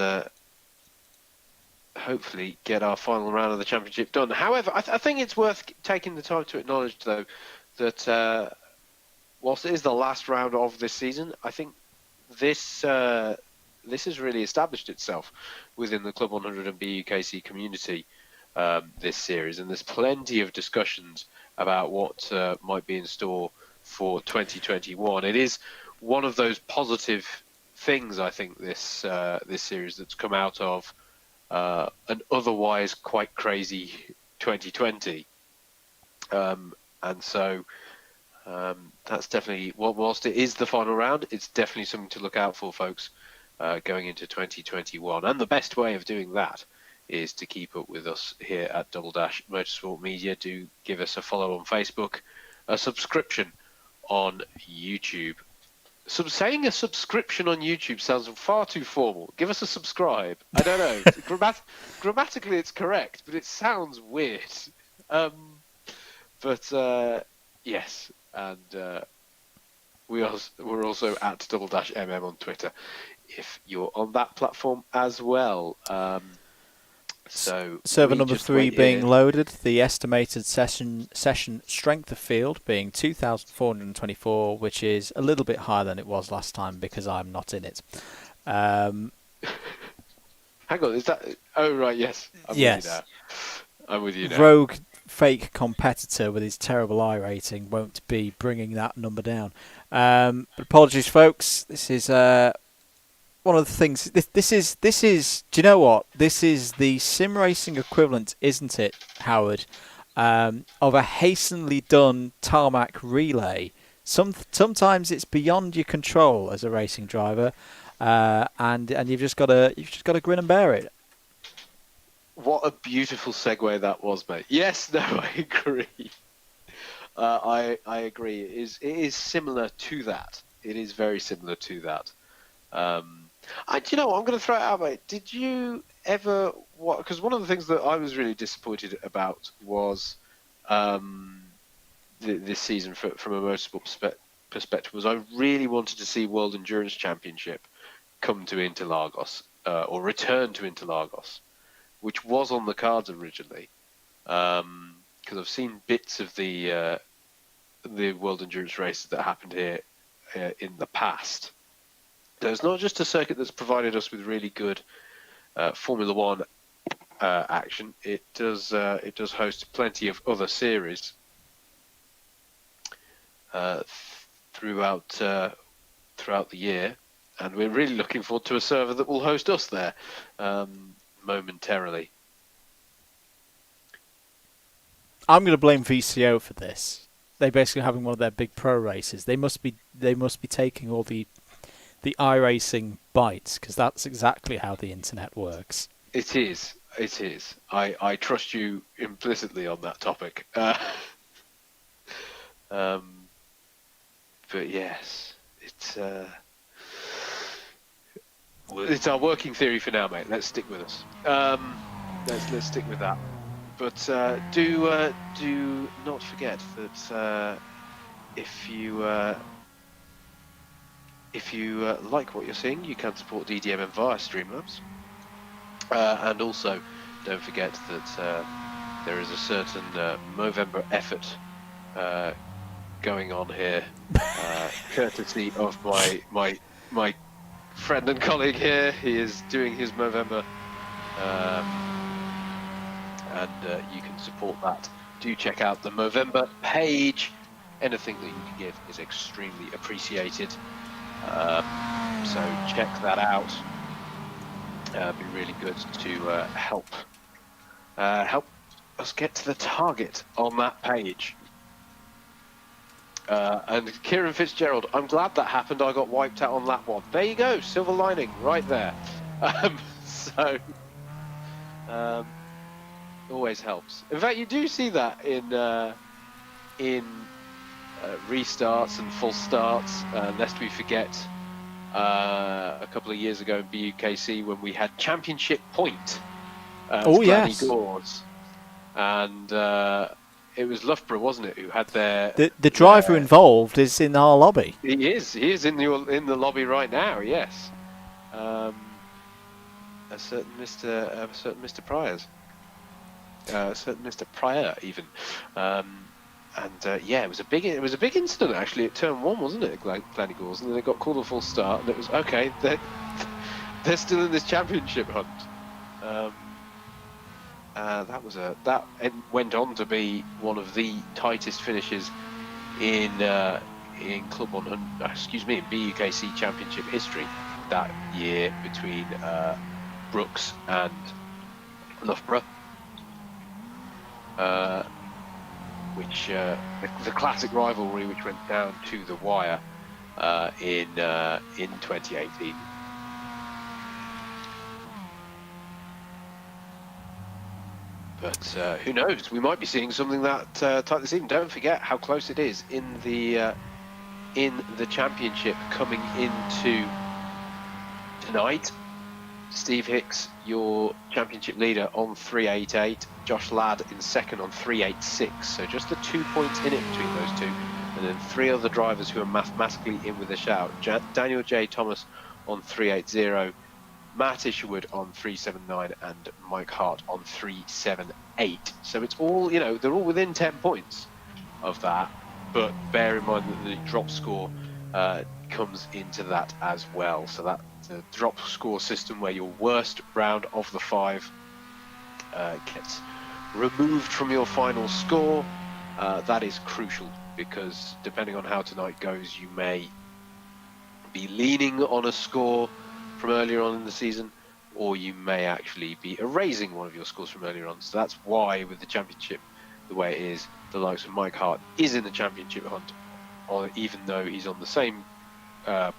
hopefully get our final round of the championship done. However, I think it's worth taking the time to acknowledge, though, that whilst it is the last round of this season, I think this has really established itself within the Club100 and BUKC community, this series, and there's plenty of discussions about what might be in store for 2021. It is one of those positive things, I think, this series that's come out of an otherwise quite crazy 2020, and so that's definitely, whilst it is the final round, it's definitely something to look out for, folks, going into 2021. And the best way of doing that is to keep up with us here at Double Dash Motorsport Media. Do give us a follow on Facebook, a subscription on YouTube. Saying a subscription on YouTube sounds far too formal. Give us a subscribe. I don't know. Grammatically, it's correct, but it sounds weird. Yes, and we're also at Double Dash MM on Twitter, if you're on that platform as well. So server number 3 being loaded. The estimated session strength of field being 2,424, which is a little bit higher than it was last time because I'm not in it. Hang on, is that? Oh right, yes. I'm with you now. Rogue fake competitor with his terrible iRating won't be bringing that number down. But apologies, folks. This is one of the things. This is. Do you know what? This is the sim racing equivalent, isn't it, Howard? Of a hastily done tarmac relay. Sometimes it's beyond your control as a racing driver, and you've just got to grin and bear it. What a beautiful segue that was, mate. Yes, no, I agree. I agree. It is similar to that. It is very similar to that. You know what, I'm going to throw it out, mate. Did you ever... Because one of the things that I was really disappointed about was this season from a motorsport perspective was I really wanted to see World Endurance Championship come to Interlagos, or return to Interlagos, which was on the cards originally. Because I've seen bits of the World Endurance races that happened here in the past. So it's not just a circuit that's provided us with really good Formula One action. It does host plenty of other series throughout the year, and we're really looking forward to a server that will host us there momentarily. I'm going to blame VCO for this. They basically having one of their big pro races. They must be taking all the iRacing bites, because that's exactly how the internet works. It is. I trust you implicitly on that topic. But yes, it's our working theory for now, mate. Let's stick with us. Let's stick with that. But do not forget that if you like what you're seeing, you can support DDMM via Streamlabs. And also, don't forget that there is a certain Movember effort going on here, courtesy of my friend and colleague here. He is doing his Movember, and you can support that. Do check out the Movember page. Anything that you can give is extremely appreciated. So check that out. Be really good to help us get to the target on that page. And Kieran Fitzgerald, I'm glad that happened. I got wiped out on lap 1. There you go, silver lining right there. Always helps. In fact, you do see that in restarts and full starts. Lest we forget, a couple of years ago in BUKC when we had championship point. Yes. Gores. And it was Loughborough, wasn't it, who had their... The driver involved is in our lobby. He is in the lobby right now, yes. A certain Mr. Pryor's. A certain Mr. Pryor, even. Yeah, it was a big incident actually at turn 1, wasn't it, at Glenigors, and then they got called a full start, and it was okay. They're still in this championship hunt. That went on to be one of the tightest finishes in Club 100. In BUKC Championship history that year between Brooks and Loughborough. Which the classic rivalry, which went down to the wire in 2018. But who knows? We might be seeing something that tight this evening. Don't forget how close it is in the championship coming into tonight. Steve Hicks, your championship leader, on 388. Josh Ladd in second on 386. So just the 2 points in it between those two. And then 3 other drivers who are mathematically in with a shout. Daniel J. Thomas on 380. Matt Isherwood on 379. And Mike Hart on 378. So it's all, they're all within 10 points of that. But bear in mind that the drop score comes into that as well. So that the drop score system where your worst round of the 5 gets removed from your final score. That is crucial, because depending on how tonight goes, you may be leaning on a score from earlier on in the season, or you may actually be erasing one of your scores from earlier on. So that's why with the championship the way it is, the likes of Mike Hart is in the championship hunt, or even though he's on the same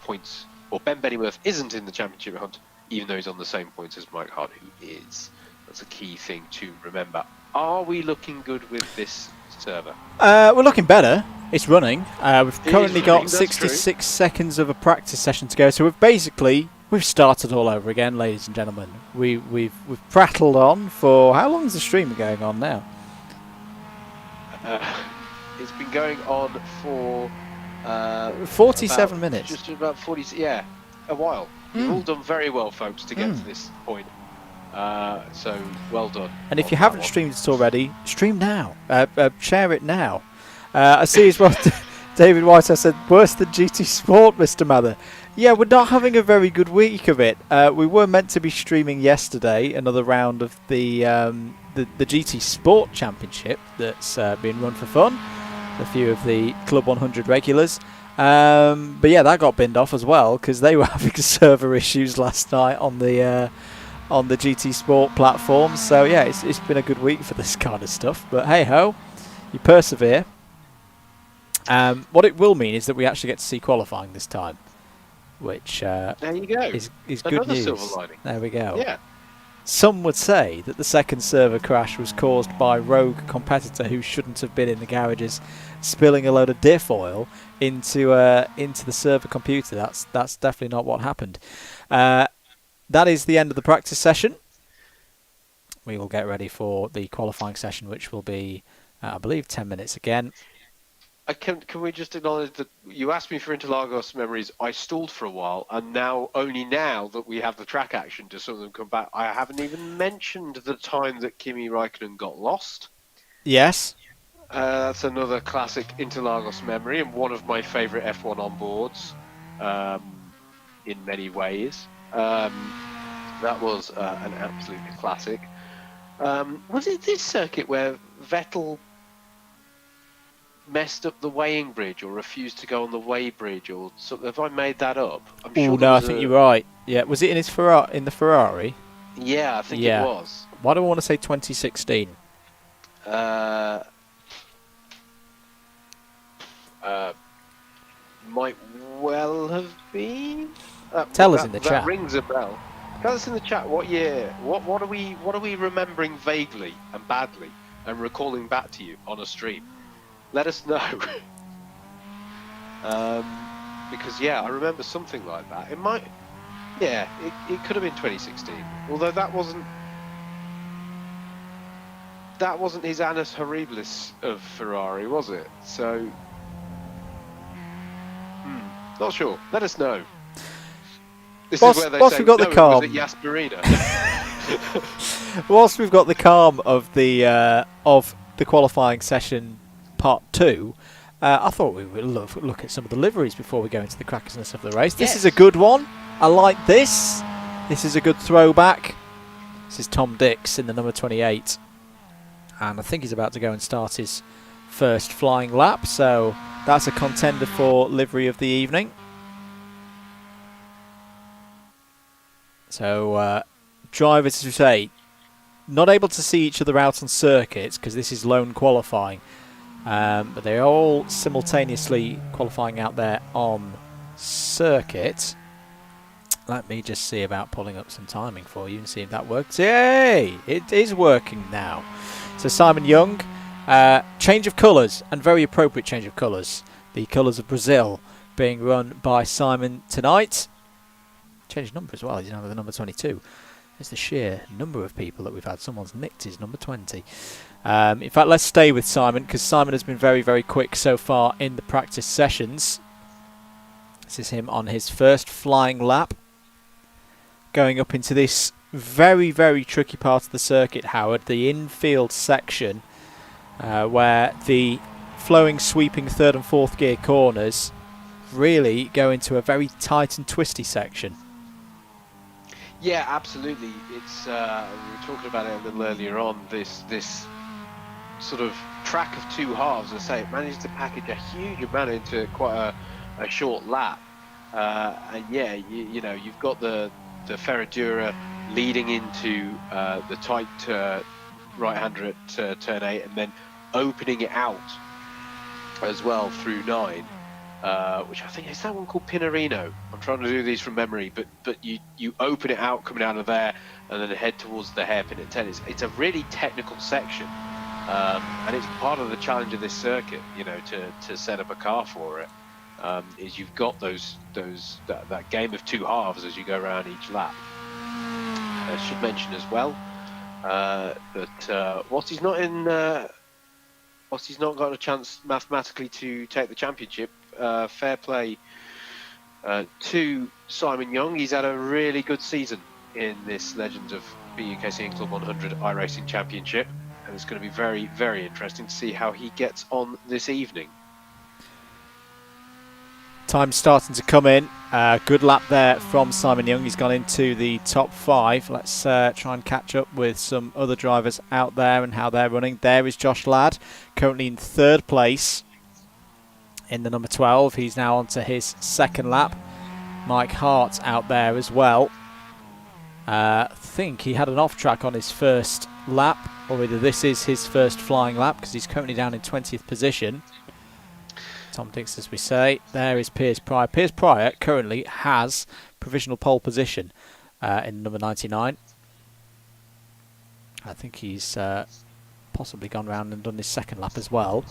points, or Ben Bennyworth isn't in the championship hunt, even though he's on the same points as Mike Hart, who is. That's a key thing to remember. Are we looking good with this server? We're looking better. It's running. We've currently got running, that's 66 seconds of a practice session to go, so we've started all over again, ladies and gentlemen. We've prattled on for how long is the stream going on now? It's been going on for 47 minutes. Just about 40. Yeah, a while. You've all done very well, folks, to get to this point. So well done. And if you haven't streamed it already, stream now. Share it now. I see as well. David White has said, worse than GT Sport, Mr. Mather. Yeah, we're not having a very good week of it. We were meant to be streaming yesterday another round of the GT Sport Championship that's being run for fun. A few of the Club 100 regulars. But yeah, that got binned off as well because they were having server issues last night on the GT Sport platform. So yeah, it's been a good week for this kind of stuff. But hey ho, you persevere. What it will mean is that we actually get to see qualifying this time, which there you go. is Another good news. silver lining. There we go. Yeah. Some would say that the second server crash was caused by a rogue competitor who shouldn't have been in the garages, spilling a load of diff oil into the server computer. That's definitely not what happened. That is the end of the practice session. We will get ready for the qualifying session, which will be, I believe, 10 minutes again. Can we just acknowledge that you asked me for Interlagos memories? I stalled for a while, and only now that we have the track action, do some of them come back? I haven't even mentioned the time that Kimi Räikkönen got lost. Yes. That's another classic Interlagos memory, and one of my favourite F1 onboards, in many ways. That was an absolute classic. Was it this circuit where Vettel messed up the weighing bridge or refused to go on the weigh bridge or something? Have I made that up? Oh no, I think you're right. Yeah, was it in the Ferrari? Yeah, I think it was. Why do I want to say 2016? Might well have been. Tell us in the chat. That rings a bell. Tell us in the chat what year. What are we remembering vaguely and badly and recalling back to you on a stream? Let us know. Because yeah, I remember something like that. It might. Yeah, it could have been 2016. Although that wasn't his annus horribilis of Ferrari, was it? So, not sure. Let us know. This is where they say, we've got the calm. Was it Jasperina? Whilst we've got the calm of the qualifying session part 2, I thought we would look at some of the liveries before we go into the crackersness of the race. This is a good one. I like this. This is a good throwback. This is Tom Dix in the number 28. And I think he's about to go and start his first flying lap. So that's a contender for livery of the evening. So drivers, as we say, not able to see each other out on circuits because this is lone qualifying. But they're all simultaneously qualifying out there on circuit. Let me just see about pulling up some timing for you and see if that works. Yay! It is working now. So Simon Young, change of colours, and very appropriate change of colours. The colours of Brazil being run by Simon tonight. Change of number as well, he's now with the number 22. There's the sheer number of people that we've had. Someone's nicked his number 20. In fact, let's stay with Simon, because Simon has been very, very quick so far in the practice sessions. This is him on his first flying lap. Going up into this very, very tricky part of the circuit, Howard, the infield section, where the flowing, sweeping third and fourth gear corners really go into a very tight and twisty section. Yeah, absolutely. It's we were talking about it a little earlier on. This sort of track of two halves. As I say, it managed to package a huge amount into quite a short lap. And yeah, you know, you've got the Ferradura leading into the tight right-hander at turn 8, and then opening it out as well through 9. Which I think is that one called Pinarino. I'm trying to do these from memory, but you open it out coming out of there and then head towards the hairpin at 10. It's a really technical section, And it's part of the challenge of this circuit, you know, to set up a car for it. Is you've got that game of two halves as you go around each lap. I should mention as well that whilst he's not got a chance mathematically to take the championship, fair play to Simon Young. He's had a really good season in this Legends of BUKC and Club100 iRacing Championship, and it's going to be very, very interesting to see how he gets on this evening. Time starting to come in. Good lap there from Simon Young. He's gone into the top 5. Let's try and catch up with some other drivers out there and how they're running. There is Josh Ladd, currently in 3rd place in the number 12. He's now on to his 2nd lap. Mike Hart out there as well. I think he had an off track on his first lap, or either this is his first flying lap, because he's currently down in 20th position. Tom Dix, as we say. There is Piers Pryor. Piers Pryor currently has provisional pole position in number 99. I think he's possibly gone round and done his 2nd lap as well,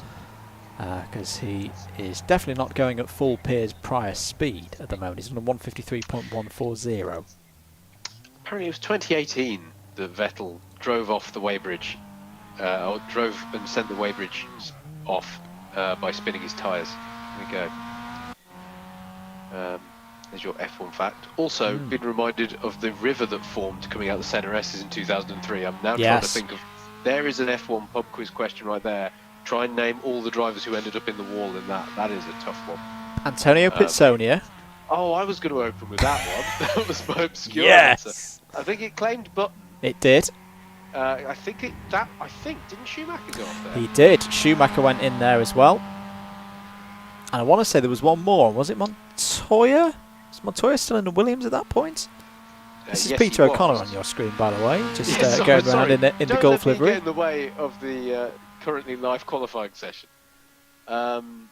because he is definitely not going at full Piers Pryor speed at the moment. He's on a 153.140. Apparently it was 2018 that Vettel drove off the weighbridge, or drove and sent the weighbridge off by spinning his tyres. There we go. There's your F1 fact. Also, been reminded of the river that formed coming out the Senna S's in 2003. I'm now trying to think of... There is an F1 pub quiz question right there. Try and name all the drivers who ended up in the wall in that. That is a tough one. Antonio Pizzonia. Oh, I was going to open with that one. That was my obscure answer. I think it claimed Button. It did. I think didn't Schumacher go off there? He did. Schumacher went in there as well. And I want to say there was one more. Was it Montoya? Was Montoya still in the Williams at that point? This is yes, Peter O'Connor on your screen, by the way. Just going around in the Gulf livery. Don't get in the way of the currently live qualifying session. I'm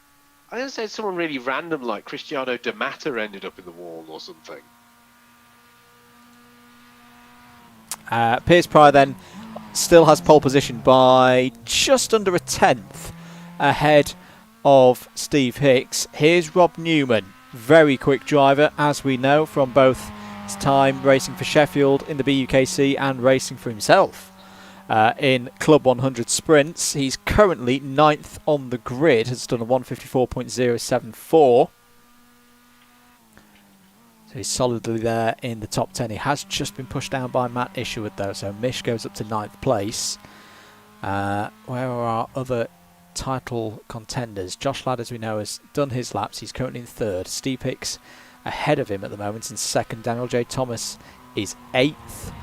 going to say someone really random like Cristiano De Matta ended up in the wall or something. Piers Pryor then still has pole position by just under a 10th ahead of Steve Hicks. Here's Rob Newman, very quick driver, as we know from both his time racing for Sheffield in the BUKC and racing for himself in Club 100 sprints. He's currently 9th on the grid, has done a 154.074. So he's solidly there in the top 10. He has just been pushed down by Matt Isherwood though, so Mish goes up to 9th place. Where are our other title contenders? Josh Ladd, as we know, has done his laps. He's currently in 3rd. Steve Hicks ahead of him at the moment in 2nd. Daniel J. Thomas is 8th.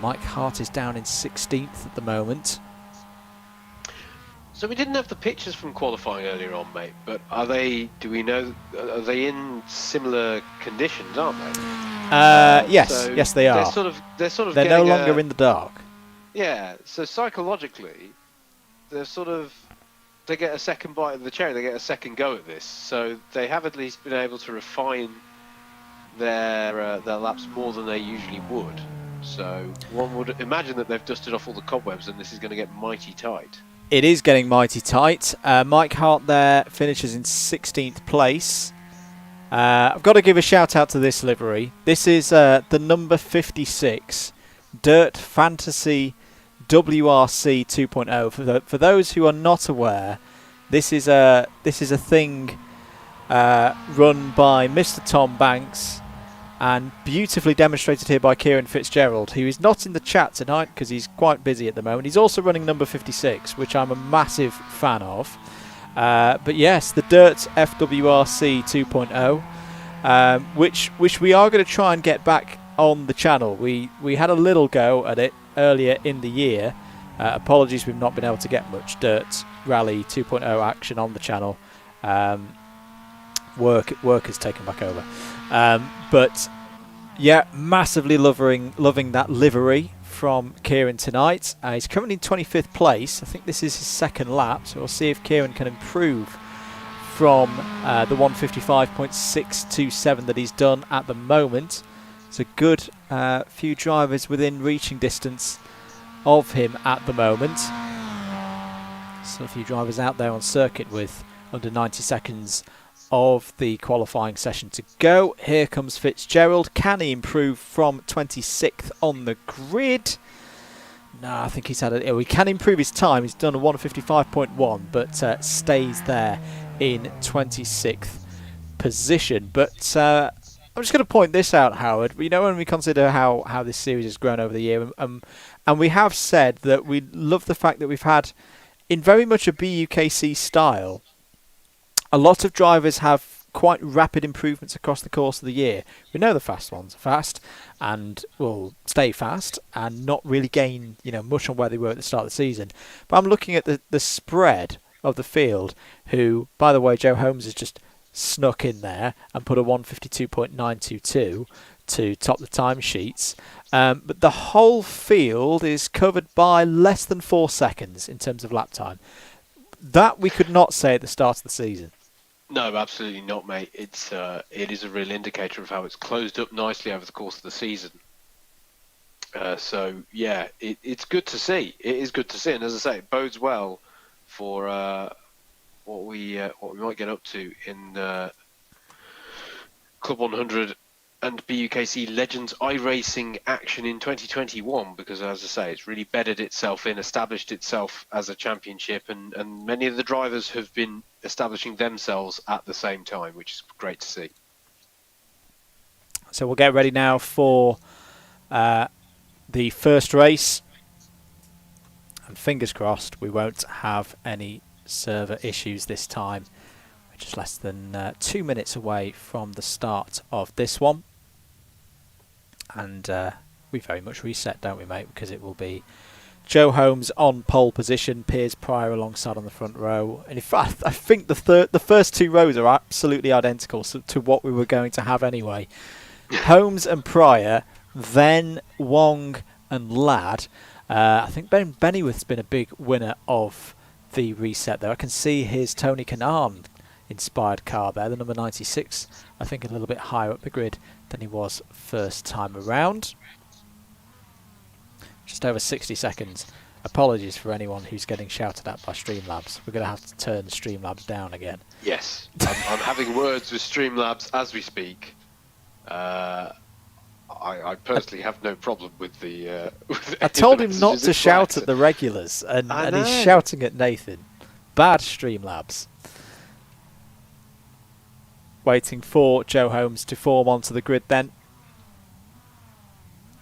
Mike Hart is down in 16th at the moment. So we didn't have the pictures from qualifying earlier on, mate, but are they in similar conditions, aren't they? Yes, so yes they are. They're no longer in the dark. Yeah, so psychologically, they get a second bite of the cherry, they get a second go at this, so they have at least been able to refine their laps more than they usually would. So one would imagine that they've dusted off all the cobwebs and this is going to get mighty tight. It is getting mighty tight. Mike Hart there finishes in 16th place. I've got to give a shout out to this livery. This is the number 56 Dirt Fantasy WRC 2.0. For those who are not aware, this is a thing run by Mr. Tom Banks and beautifully demonstrated here by Kieran Fitzgerald, who is not in the chat tonight because he's quite busy at the moment. He's also running number 56, which I'm a massive fan of. But yes, the Dirt FWRC 2.0, which we are going to try and get back on the channel. We had a little go at it earlier in the year. Apologies, we've not been able to get much Dirt Rally 2.0 action on the channel. Work has taken back over. But yeah, massively loving that livery from Kieran tonight. He's currently in 25th place. I think this is his 2nd lap, so we'll see if Kieran can improve from the 155.627 that he's done at the moment. It's a good few drivers within reaching distance of him at the moment. Still a few drivers out there on circuit with under 90 seconds of the qualifying session to go. Here comes Fitzgerald. Can he improve from 26th on the grid? No, I think he's had he can improve his time. He's done a 1:55.1, but stays there in 26th position. But I'm just going to point this out, Howard. You know, when we consider how this series has grown over the year, and we have said that we love the fact that we've had, in very much a BUKC style, a lot of drivers have quite rapid improvements across the course of the year. We know the fast ones are fast and will stay fast and not really gain, much on where they were at the start of the season. But I'm looking at the spread of the field, who, by the way, Joe Holmes has just snuck in there and put a 1:52.922 to top the timesheets. But the whole field is covered by less than 4 seconds in terms of lap time. That we could not say at the start of the season. No, absolutely not, mate. It is a real indicator of how it's closed up nicely over the course of the season. So yeah, it's good to see. It is good to see, and as I say, it bodes well for what we might get up to in Club 100 and BUKC Legends iRacing action in 2021, because as I say, it's really bedded itself in, established itself as a championship, and many of the drivers have been establishing themselves at the same time, which is great to see. So we'll get ready now for the first race, and fingers crossed we won't have any server issues this time. We're just less than 2 minutes away from the start of this one. And we very much reset, don't we, mate? Because it will be Joe Holmes on pole position, Piers Pryor alongside on the front row. And in fact, I think the first 2 rows are absolutely identical to what we were going to have anyway. Holmes and Pryor, then Wong and Ladd. I think Ben Bennyworth's been a big winner of the reset there. I can see his Tony Kanaan inspired car there, the number 96, I think a little bit higher up the grid than he was first time around. Just over 60 seconds. Apologies for anyone who's getting shouted at by Streamlabs. We're going to have to turn Streamlabs down again. Yes, I'm having words with Streamlabs as we speak. I personally have no problem with the... I told him not to shout at the regulars, and he's shouting at Nathan. Bad Streamlabs. Waiting for Joe Holmes to form onto the grid then.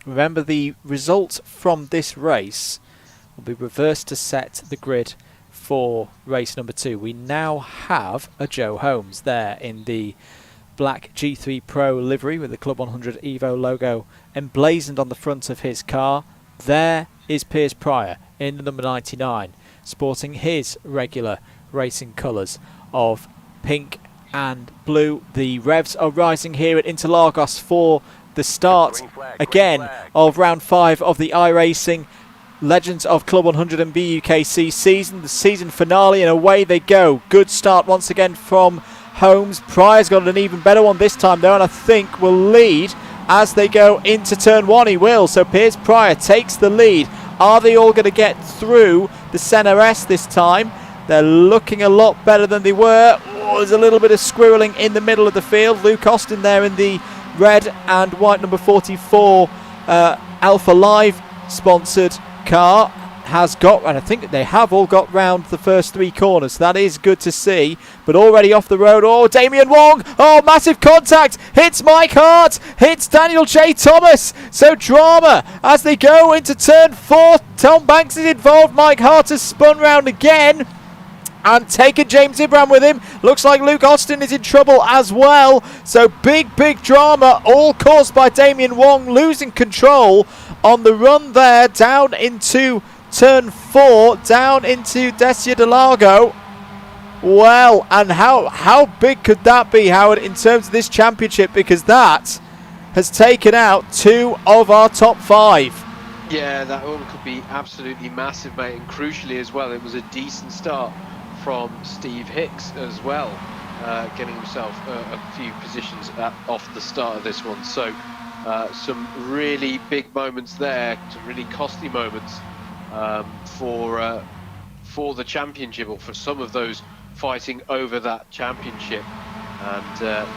Remember, the result from this race will be reversed to set the grid for race number 2. We now have a Joe Holmes there in the black G3 Pro livery with the Club 100 Evo logo emblazoned on the front of his car. There is Piers Pryor in the number 99, sporting his regular racing colours of pink and blue. The revs are rising here at Interlagos for the start again of round 5 of the iRacing Legends of Club 100 and BUKC season, the season finale, and away they go. Good start once again from Holmes. Pryor's got an even better one this time though, and I think will lead as they go into turn 1. He will. So Piers Pryor takes the lead. Are they all going to get through the Senna S this time? They're looking a lot better than they were. Oh, there's a little bit of squirreling in the middle of the field. Luke Austin there in the red and white number 44 Alpha Live sponsored car has got, and I think they have all got round the first 3 corners. That is good to see, but already off the road. Oh, Damien Wong. Oh, massive contact. Hits Mike Hart. Hits Daniel J. Thomas. So drama as they go into turn 4. Tom Banks is involved. Mike Hart has spun round again and taken James Ibram with him. Looks like Luke Austin is in trouble as well. So big drama, all caused by Damien Wong losing control on the run there down into turn 4, down into Desia de Largo. Well, and how big could that be, Howard, in terms of this championship? Because that has taken out 2 of our top 5. Yeah, that one could be absolutely massive, mate. And crucially as well, it was a decent start from Steve Hicks as well, getting himself a few positions off the start of this one. So some really big moments there, some really costly moments for the championship, or for some of those fighting over that championship. And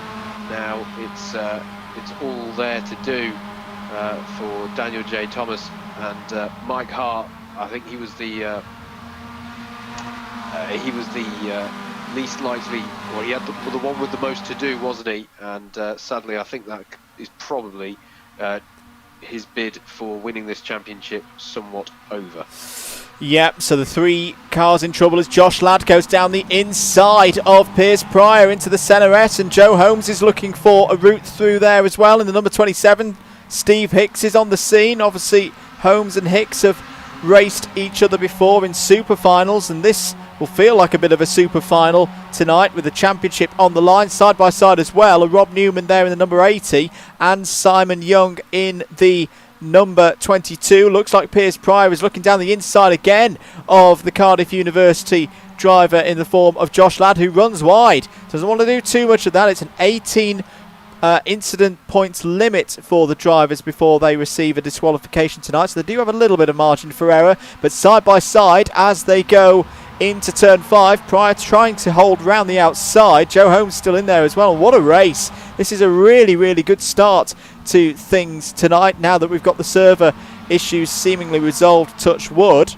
now it's all there to do for Daniel J. Thomas and Mike Hart. I think he was the least likely, or he had the one with the most to do, wasn't he? And sadly, I think that is probably his bid for winning this championship somewhat over. Yep, so the three cars in trouble as Josh Ladd goes down the inside of Piers Pryor into the Senna S, and Joe Holmes is looking for a route through there as well. In the number 27, Steve Hicks is on the scene. Obviously, Holmes and Hicks have raced each other before in super finals, and this will feel like a bit of a super final tonight with the championship on the line, side by side as well. A Rob Newman there in the number 80 and Simon Young in the number 22. Looks like Piers Pryor is looking down the inside again of the Cardiff University driver in the form of Josh Ladd, who runs wide. Doesn't want to do too much of that. It's an 18 incident points limit for the drivers before they receive a disqualification tonight, so they do have a little bit of margin for error. But side by side as they go into turn 5, Pryor trying to hold round the outside. Joe Holmes still in there as well. What a race. This is a really, really good start to things tonight, now that we've got the server issues seemingly resolved, touch wood.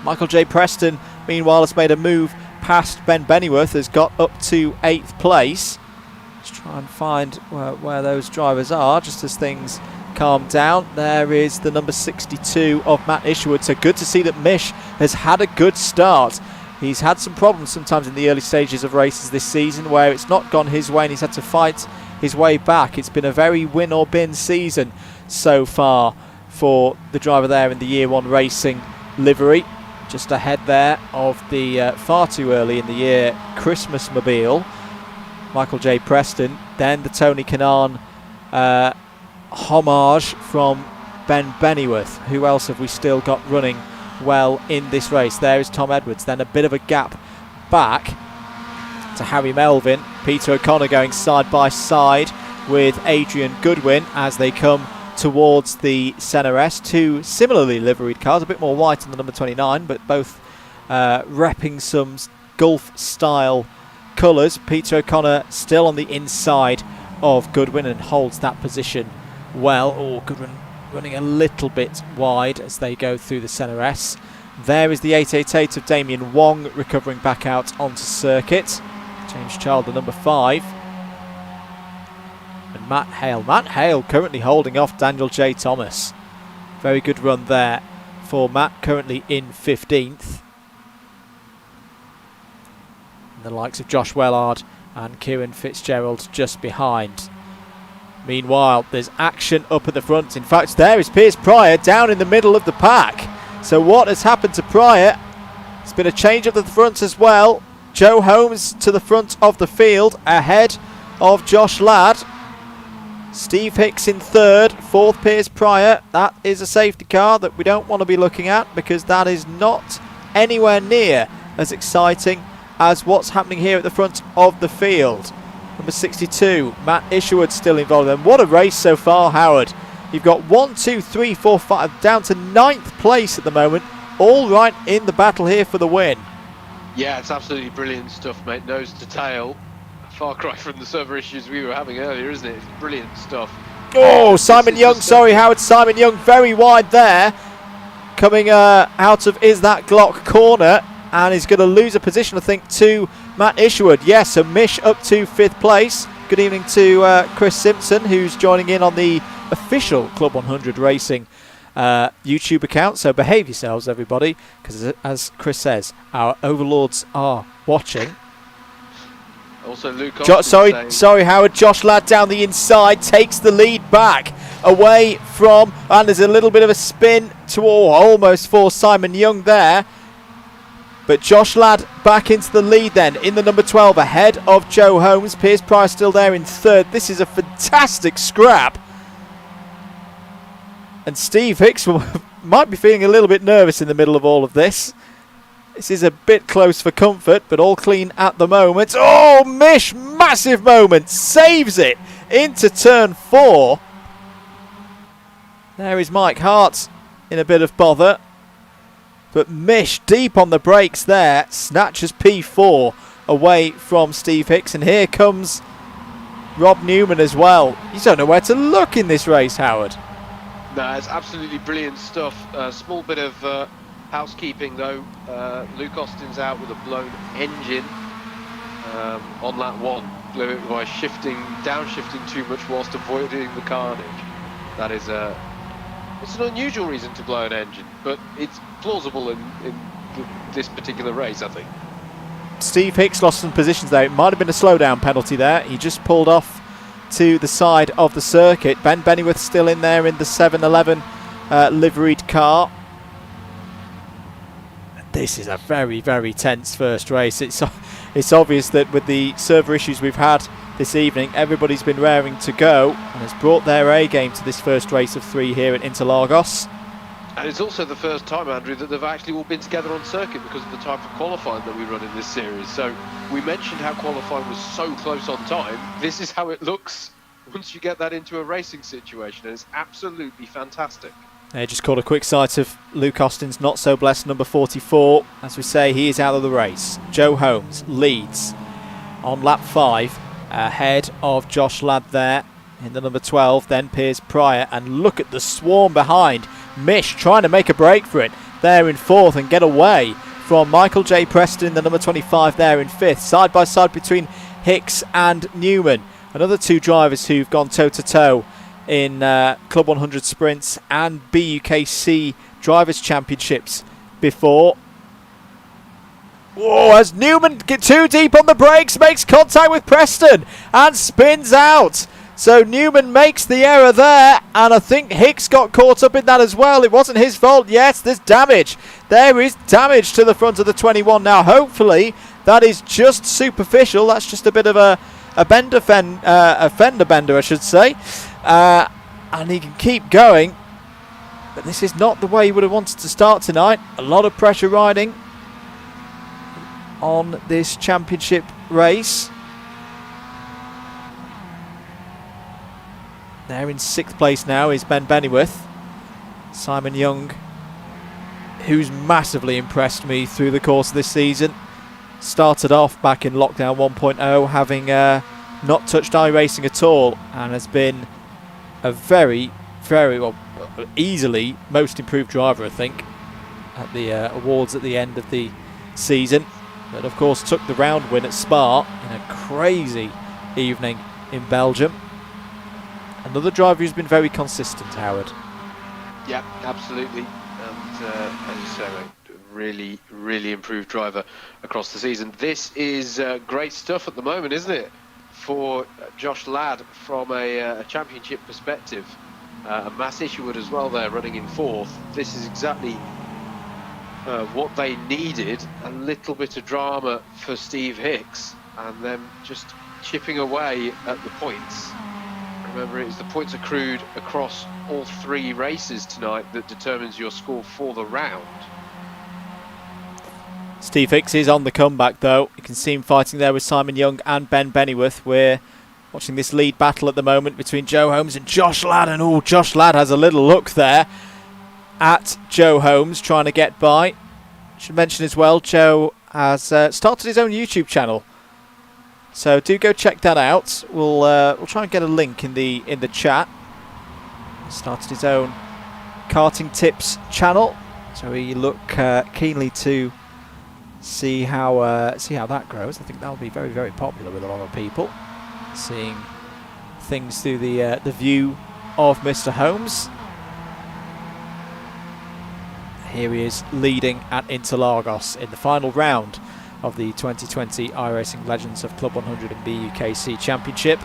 Michael J. Preston, meanwhile, has made a move past Ben Bennyworth, has got up to 8th place. Let's try and find where those drivers are, just as things calm down. There is the number 62 of Matt Isherwood. So good to see that Mish has had a good start. He's had some problems sometimes in the early stages of races this season where it's not gone his way and he's had to fight his way back. It's been a very win or bin season so far for the driver there in the Year 1 Racing livery. Just ahead there of the far too early in the year Christmas mobile, Michael J. Preston. Then the Tony Kanaan homage from Ben Bennyworth. Who else have we still got running well in this race? There is Tom Edwards. Then a bit of a gap back to Harry Melvin. Peter O'Connor going side by side with Adrian Goodwin as they come towards the Senna S. Two similarly liveried cars, a bit more white on the number 29, but both repping some Gulf style colours. Peter O'Connor still on the inside of Goodwin and holds that position well. Oh, Goodwin running a little bit wide as they go through the Senna S. There is the 888 of Damien Wong recovering back out onto circuit. James Child, the number 5. And Matt Hale. Matt Hale currently holding off Daniel J. Thomas. Very good run there for Matt, currently in 15th. And the likes of Josh Wellard and Kieran Fitzgerald just behind. Meanwhile, there's action up at the front. In fact, there is Piers Pryor down in the middle of the pack. So what has happened to Pryor? It's been a change up at the front as well. Joe Holmes to the front of the field, ahead of Josh Ladd. Steve Hicks in 3rd, 4th Piers Pryor. That is a safety car that we don't want to be looking at, because that is not anywhere near as exciting as what's happening here at the front of the field. Number 62, Matt Isherwood still involved. And what a race so far, Howard. You've got 1, 2, 3, 4, 5, down to 9th place at the moment. All right in the battle here for the win. Yeah, it's absolutely brilliant stuff, mate. Nose to tail. Far cry from the server issues we were having earlier, isn't it? It's brilliant stuff. Oh, Simon Young, sorry Howard, Simon Young very wide there. Coming out of Is That Glock corner, and he's going to lose a position, I think, to Matt Isherwood. Yes, so Mish up to 5th place. Good evening to Chris Simpson, who's joining in on the official Club 100 Racing YouTube account. So behave yourselves, everybody, because as Chris says, our overlords are watching. Also, Luke. Sorry, Howard. Josh Ladd down the inside takes the lead back away from, and there's a little bit of a spin to almost for Simon Young there. But Josh Ladd back into the lead then in the number 12 ahead of Joe Holmes. Piers Pryor still there in 3rd. This is a fantastic scrap. And Steve Hicks might be feeling a little bit nervous in the middle of all of this. This is a bit close for comfort, but all clean at the moment. Oh, Mish, massive moment. Saves it into turn 4. There is Mike Hart in a bit of bother. but Mish deep on the brakes there, snatches P4 away from Steve Hicks, and here comes Rob Newman as well. You don't know where to look in this race, Howard. No, it's absolutely brilliant stuff. Small bit of housekeeping though. Luke Austin's out with a blown engine on lap 1. Blew it by downshifting too much whilst avoiding the carnage. That is it's an unusual reason to blow an engine, but it's plausible in this particular race, I think. Steve Hicks lost some positions there. It might have been a slowdown penalty there. He just pulled off to the side of the circuit. Ben Bennyworth still in there in the 711 liveried car. This is a very, very tense first race. It's obvious that with the server issues we've had this evening, everybody's been raring to go and has brought their A game to this first race of 3 here at Interlagos. And it's also the first time, Andrew, that they've actually all been together on circuit because of the type of qualifying that we run in this series. So we mentioned how qualifying was so close on time. This is how it looks once you get that into a racing situation, and it's absolutely fantastic. They just caught a quick sight of Luke Austin's not so blessed number 44. As we say, he is out of the race. Joe Holmes leads on lap 5 ahead of Josh Ladd there in the number 12, then Piers Pryor, and look at the swarm behind. Mish trying to make a break for it there in 4th and get away from Michael J. Preston, the number 25 there in 5th, side by side between Hicks and Newman. Another 2 drivers who've gone toe-to-toe in Club 100 sprints and BUKC Drivers' Championships before. Whoa, as Newman gets too deep on the brakes, makes contact with Preston and spins out. So Newman makes the error there, and I think Hicks got caught up in that as well. It wasn't his fault. Yes, there's damage. There is damage to the front of the 21 now. Hopefully that is just superficial. That's just a bit of a fender bender, I should say. And he can keep going. But this is not the way he would have wanted to start tonight. A lot of pressure riding on this championship race. There in 6th place now is Ben Bennyworth. Simon Young, who's massively impressed me through the course of this season. Started off back in Lockdown 1.0 having not touched iRacing at all, and has been a very, very, well, easily most improved driver, I think, at the awards at the end of the season. But of course took the round win at Spa in a crazy evening in Belgium. Another driver who's been very consistent, Howard. Yeah, absolutely. And as you say, really, really improved driver across the season. This is great stuff at the moment, isn't it? For Josh Ladd from a championship perspective. Matt Isherwood as well there, running in 4th. This is exactly what they needed. A little bit of drama for Steve Hicks, and them just chipping away at the points. Remember, it's the points accrued across all 3 races tonight that determines your score for the round. Steve Hicks is on the comeback though. You can see him fighting there with Simon Young and Ben Bennyworth. We're watching this lead battle at the moment between Joe Holmes and Josh Ladd. And Josh Ladd has a little look there at Joe Holmes, trying to get by. Should mention as well, Joe has started his own YouTube channel. So do go check that out. We'll try and get a link in the chat. Started his own karting tips channel, so we look keenly to see how that grows. I think that'll be very, very popular with a lot of people, seeing things through the view of Mr. Holmes. Here he is leading at Interlagos in the final round of the 2020 iRacing Legends of Club100 and BUKC Championship.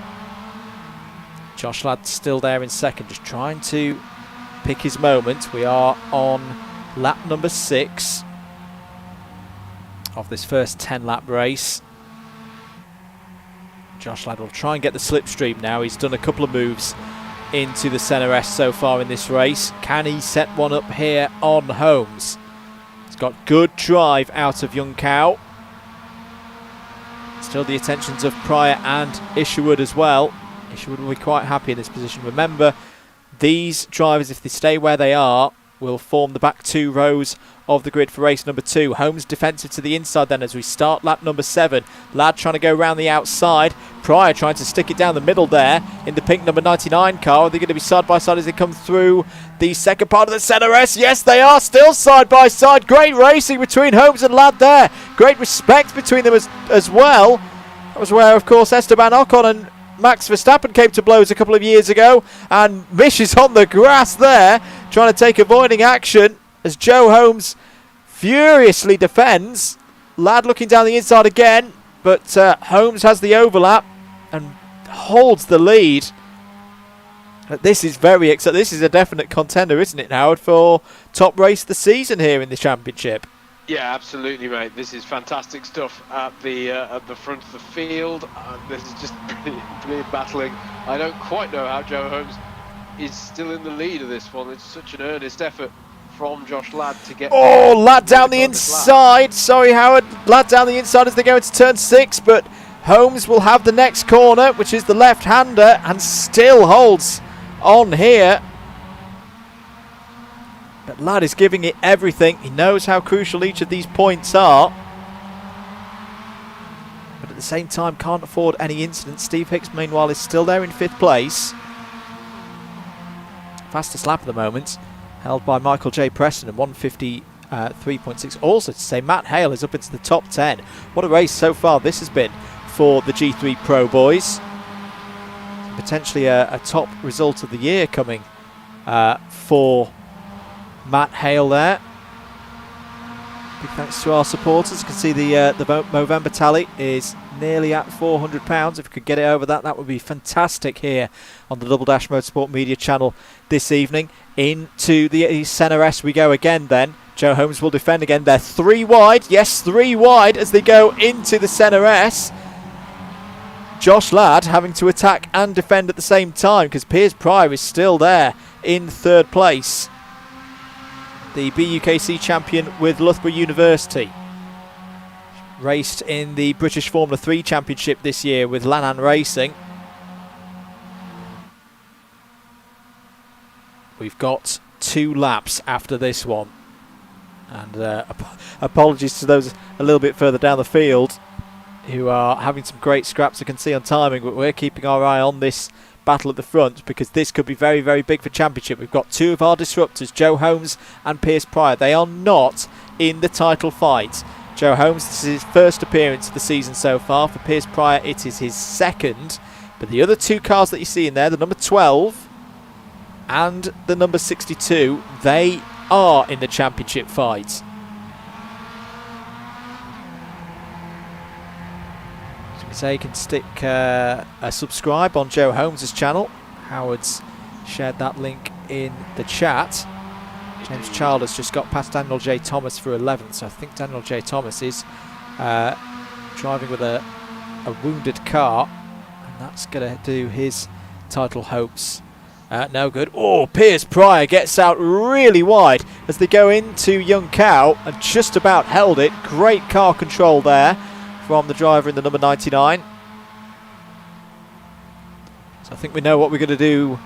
Josh Ladd still there in 2nd, just trying to pick his moment. We are on lap number 6 of this first 10-lap race. Josh Ladd will try and get the slipstream now. He's done a couple of moves into the Senna S so far in this race. Can he set one up here on Holmes? He's got good drive out of Young Cow. Still the attentions of Pryor and Isherwood as well. Isherwood will be quite happy in this position. Remember, these drivers, if they stay where they are, will form the back 2 rows of the grid for race number 2. Holmes defensive to the inside then as we start lap number 7. Ladd trying to go around the outside. Pryor trying to stick it down the middle there in the pink number 99 car. Are they going to be side by side as they come through the second part of the centre S? Yes, they are still side by side. Great racing between Holmes and Ladd there. Great respect between them as well. That was where, of course, Esteban Ocon and Max Verstappen came to blows a couple of years ago. And Mish is on the grass there, trying to take avoiding action as Joe Holmes furiously defends. Ladd looking down the inside again, but Holmes has the overlap and holds the lead. This is very exciting. This is a definite contender, isn't it, Howard, for top race of the season here in the championship? Yeah, absolutely, mate. This is fantastic stuff at the front of the field. This is just brilliant battling. I don't quite know how Joe Holmes is still in the lead of this one. It's such an earnest effort from Josh Ladd to get... Oh, Ladd down the inside. Sorry, Howard. Ladd down the inside as they go into turn 6, but Holmes will have the next corner, which is the left-hander, and still holds on here. But Ladd is giving it everything. He knows how crucial each of these points are. But at the same time, can't afford any incidents. Steve Hicks, meanwhile, is still there in 5th place. Fastest lap at the moment, held by Michael J. Preston at 153.6. Also to say, Matt Hale is up into the top 10. What a race so far this has been for the G3 Pro boys. Potentially a top result of the year coming for Matt Hale there. Big thanks to our supporters. You can see the Movember tally is nearly at £400. If we could get it over that, that would be fantastic here on the Double Dash Motorsport Media channel this evening. Into the centre S we go again then. Joe Holmes will defend again. They're 3 wide. Yes, 3 wide as they go into the centre S. Josh Ladd having to attack and defend at the same time because Piers Pryor is still there in 3rd place. The BUKC champion with Loughborough University. Raced in the British Formula 3 Championship this year with Lannan Racing. We've got 2 laps after this one. And apologies to those a little bit further down the field who are having some great scraps I can see on timing, but we're keeping our eye on this battle at the front because this could be very, very big for championship. We've got 2 of our disruptors, Joe Holmes and Piers Pryor. They are not in the title fight. Joe Holmes, this is his first appearance of the season so far. For Piers Pryor, it is his second. But the other 2 cars that you see in there, the number 12 and the number 62, they are in the championship fight. So you can stick a subscribe on Joe Holmes' channel. Howard's shared that link in the chat. James Child has just got past Daniel J. Thomas for 11th, so I think Daniel J. Thomas is driving with a wounded car, and that's going to do his title hopes no good. Oh, Piers Pryor gets out really wide as they go into Young Cow and just about held it. Great car control there from the driver in the number 99. So I think we know what we're going to do,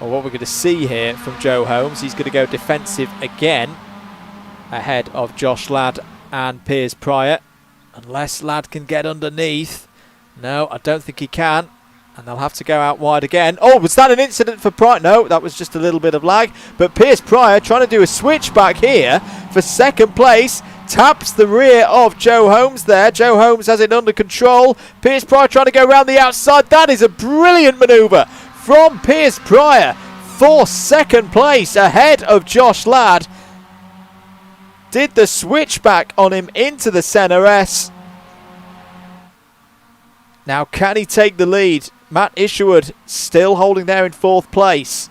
or what we're going to see here from Joe Holmes. He's going to go defensive again ahead of Josh Ladd and Piers Pryor, unless Ladd can get underneath. No, I don't think he can, and they'll have to go out wide again. Oh, was that an incident for Pryor? No, that was just a little bit of lag, but Piers Pryor trying to do a switch back here for 2nd place. Taps the rear of Joe Holmes there. Joe Holmes has it under control. Piers Pryor trying to go around the outside. That is a brilliant manoeuvre from Piers Pryor for 2nd place ahead of Josh Ladd. Did the switchback on him into the centre S. Now can he take the lead? Matt Isherwood still holding there in 4th place.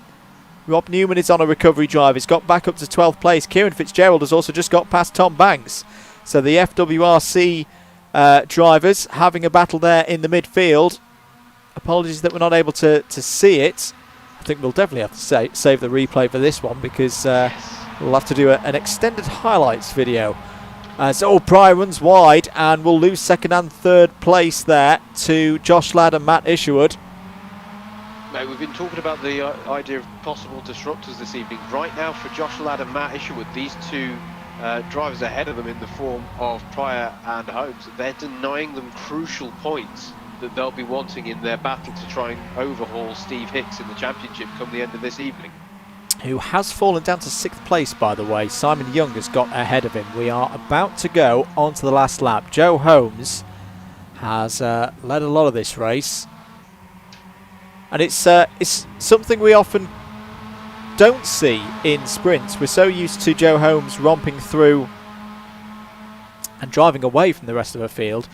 Rob Newman is on a recovery drive. He's got back up to 12th place. Kieran Fitzgerald has also just got past Tom Banks. So the FWRC drivers having a battle there in the midfield. Apologies that we're not able to see it. I think we'll definitely have to save the replay for this one because we'll have to do an extended highlights video. So Pryor runs wide and will lose 2nd and 3rd place there to Josh Ladd and Matt Isherwood. Mate, we've been talking about the idea of possible disruptors this evening. Right now, for Josh Ladd and Matt Isherwood, these two drivers ahead of them in the form of Pryor and Holmes, they're denying them crucial points that they'll be wanting in their battle to try and overhaul Steve Hicks in the championship come the end of this evening. Who has fallen down to 6th place, by the way. Simon Young has got ahead of him. We are about to go on to the last lap. Joe Holmes has led a lot of this race. And it's something we often don't see in sprints. We're so used to Joe Holmes romping through and driving away from the rest of the field.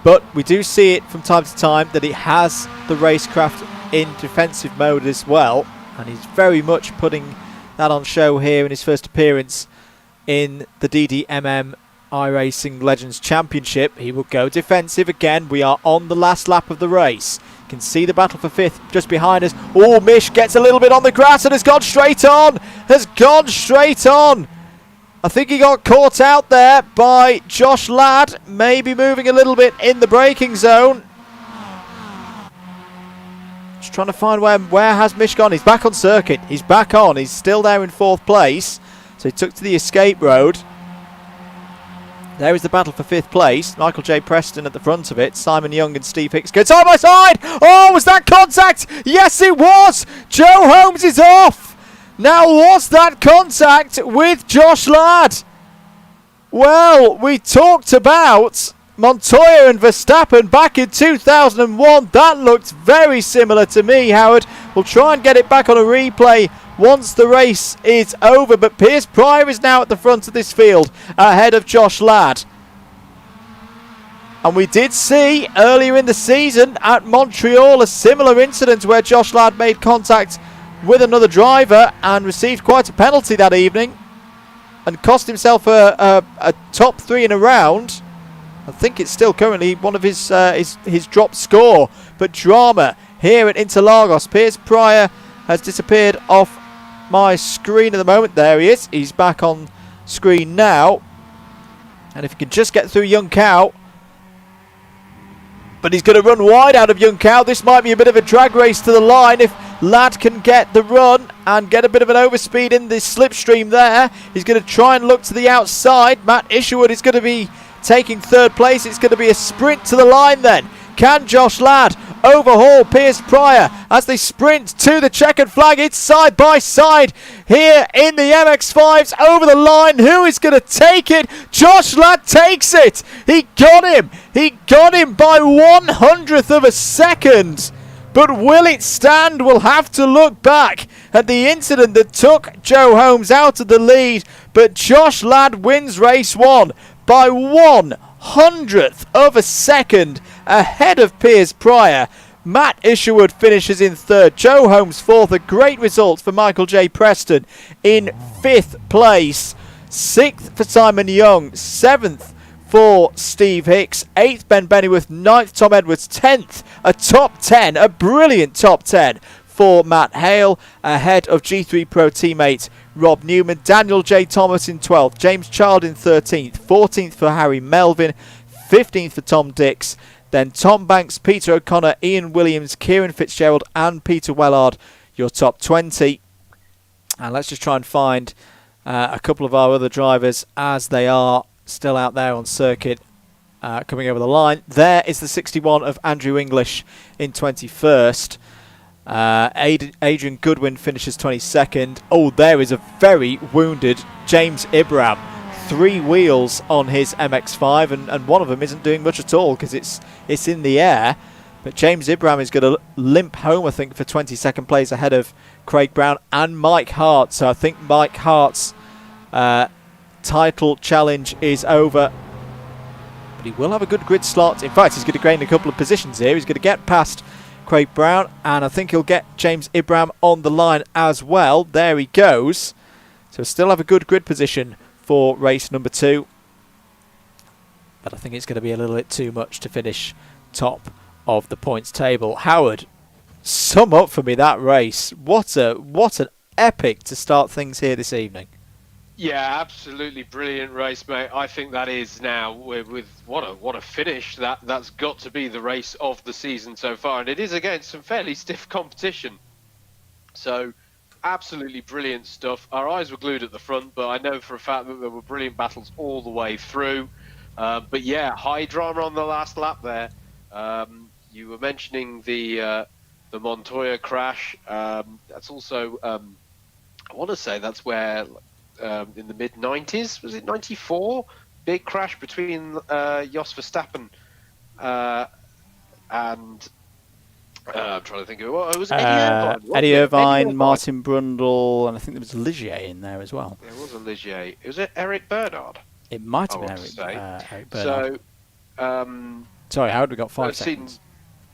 But we do see it from time to time that he has the racecraft in defensive mode as well. And he's very much putting that on show here in his first appearance in the DDMM iRacing Legends Championship. He will go defensive again. We are on the last lap of the race. You can see the battle for 5th just behind us. Oh, Mish gets a little bit on the grass and has gone straight on. Has gone straight on. I think he got caught out there by Josh Ladd. Maybe moving a little bit in the braking zone. Just trying to find where has Mish gone. He's back on circuit. He's back on. He's still there in 4th place. So he took to the escape road. There is the battle for 5th place. Michael J. Preston at the front of it. Simon Young and Steve Hicks go side by side. Oh, was that contact? Yes, it was. Joe Holmes is off. Now, was that contact with Josh Ladd? Well, we talked about Montoya and Verstappen back in 2001. That looked very similar to me, Howard. We'll try and get it back on a replay once the race is over, but Pierce Pryor is now at the front of this field ahead of Josh Ladd. And we did see earlier in the season at Montreal a similar incident where Josh Ladd made contact with another driver and received quite a penalty that evening and cost himself a top 3 in a round. I think it's still currently one of his drop score, but drama here at Interlagos. Pierce Pryor has disappeared off my screen at the moment. There he is. He's back on screen now. And if he can just get through Young Cow. But he's going to run wide out of Young Cow. This might be a bit of a drag race to the line if Ladd can get the run and get a bit of an overspeed in this slipstream there. He's going to try and look to the outside. Matt Isherwood is going to be taking 3rd place. It's going to be a sprint to the line then. Can Josh Ladd overhaul Pierce Pryor as they sprint to the checkered flag? It's side by side here in the MX-5s over the line. Who is going to take it? Josh Ladd takes it. He got him. He got him by 1/100th of a second. But will it stand? We'll have to look back at the incident that took Joe Holmes out of the lead. But Josh Ladd wins race 1 by 1/100th of a second ahead of Pierce Pryor. Matt Isherwood finishes in 3rd. Joe Holmes 4th. A great result for Michael J. Preston in 5th place. 6th for Simon Young. 7th for Steve Hicks. 8th Ben Bennyworth. 9th Tom Edwards. 10th a top 10. A brilliant top 10 for Matt Hale ahead of G3 Pro teammate Rob Newman. Daniel J. Thomas in 12th. James Child in 13th. 14th for Harry Melvin. 15th for Tom Dix. Then Tom Banks, Peter O'Connor, Ian Williams, Kieran Fitzgerald and Peter Wellard, your top 20. And let's just try and find a couple of our other drivers as they are still out there on circuit coming over the line. There is the 61 of Andrew English in 21st. Adrian Goodwin finishes 22nd. Oh, there is a very wounded James Ibram. 3 wheels on his MX-5 and one of them isn't doing much at all because it's in the air. But James Ibram is going to limp home, I think, for 22nd place ahead of Craig Brown and Mike Hart. So I think Mike Hart's title challenge is over. But he will have a good grid slot. In fact, he's going to gain a couple of positions here. He's going to get past Craig Brown and I think he'll get James Ibram on the line as well. There he goes. So still have a good grid position for race number 2. But I think it's going to be a little bit too much to finish top of the points table. Howard, sum up for me that race. What an epic to start things here this evening. Yeah, absolutely brilliant race, mate. I think that is now with what a finish. That's got to be the race of the season so far, and it is against some fairly stiff competition. So, absolutely brilliant stuff. Our eyes were glued at the front, but I know for a fact that there were brilliant battles all the way through. But yeah, high drama on the last lap there. You were mentioning the Montoya crash. That's also I want to say that's where in the mid 90s, was it 94? Big crash between Jos Verstappen and I'm trying to think of it. Well, it was Eddie Irvine, wasn't Eddie it? Irvine, Martin Brundle, and I think there was Ligier in there as well. It was a Ligier. Was it Eric Bernard? It might have been Eric Bernard. So, sorry, Howard, we got 5 seconds.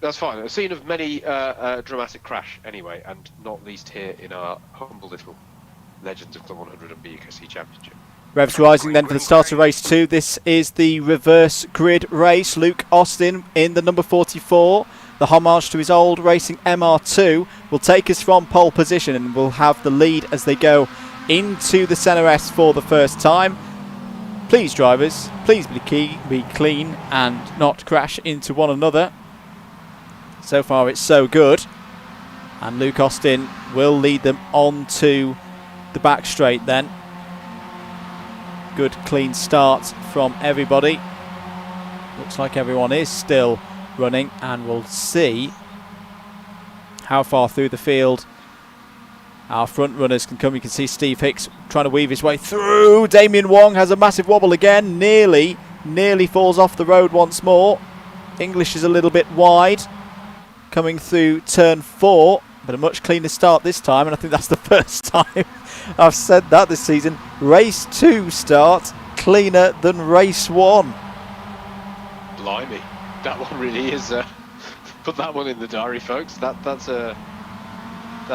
That's fine. A scene of many dramatic crash, anyway, and not least here in our humble little Legends of Club100 and BUKC Championship. Revs rising then for the start of race 2. This is the reverse grid race. Luke Austin in the number 44. The homage to his old racing MR2 will take us from pole position and will have the lead as they go into the Senna S for the first time. Please, drivers, please be clean and not crash into one another. So far it's so good. And Luke Austin will lead them on to the back straight then. Good clean start from everybody. Looks like everyone is still running, and we'll see how far through the field our front runners can come. You can see Steve Hicks trying to weave his way through. Damien Wong has a massive wobble again, nearly falls off the road once more. English is a little bit wide coming through turn 4, but a much cleaner start this time, and I think that's the first time I've said that this season. Race 2 start cleaner than race 1. Blimey, that one really is. Put that one in the diary, folks. That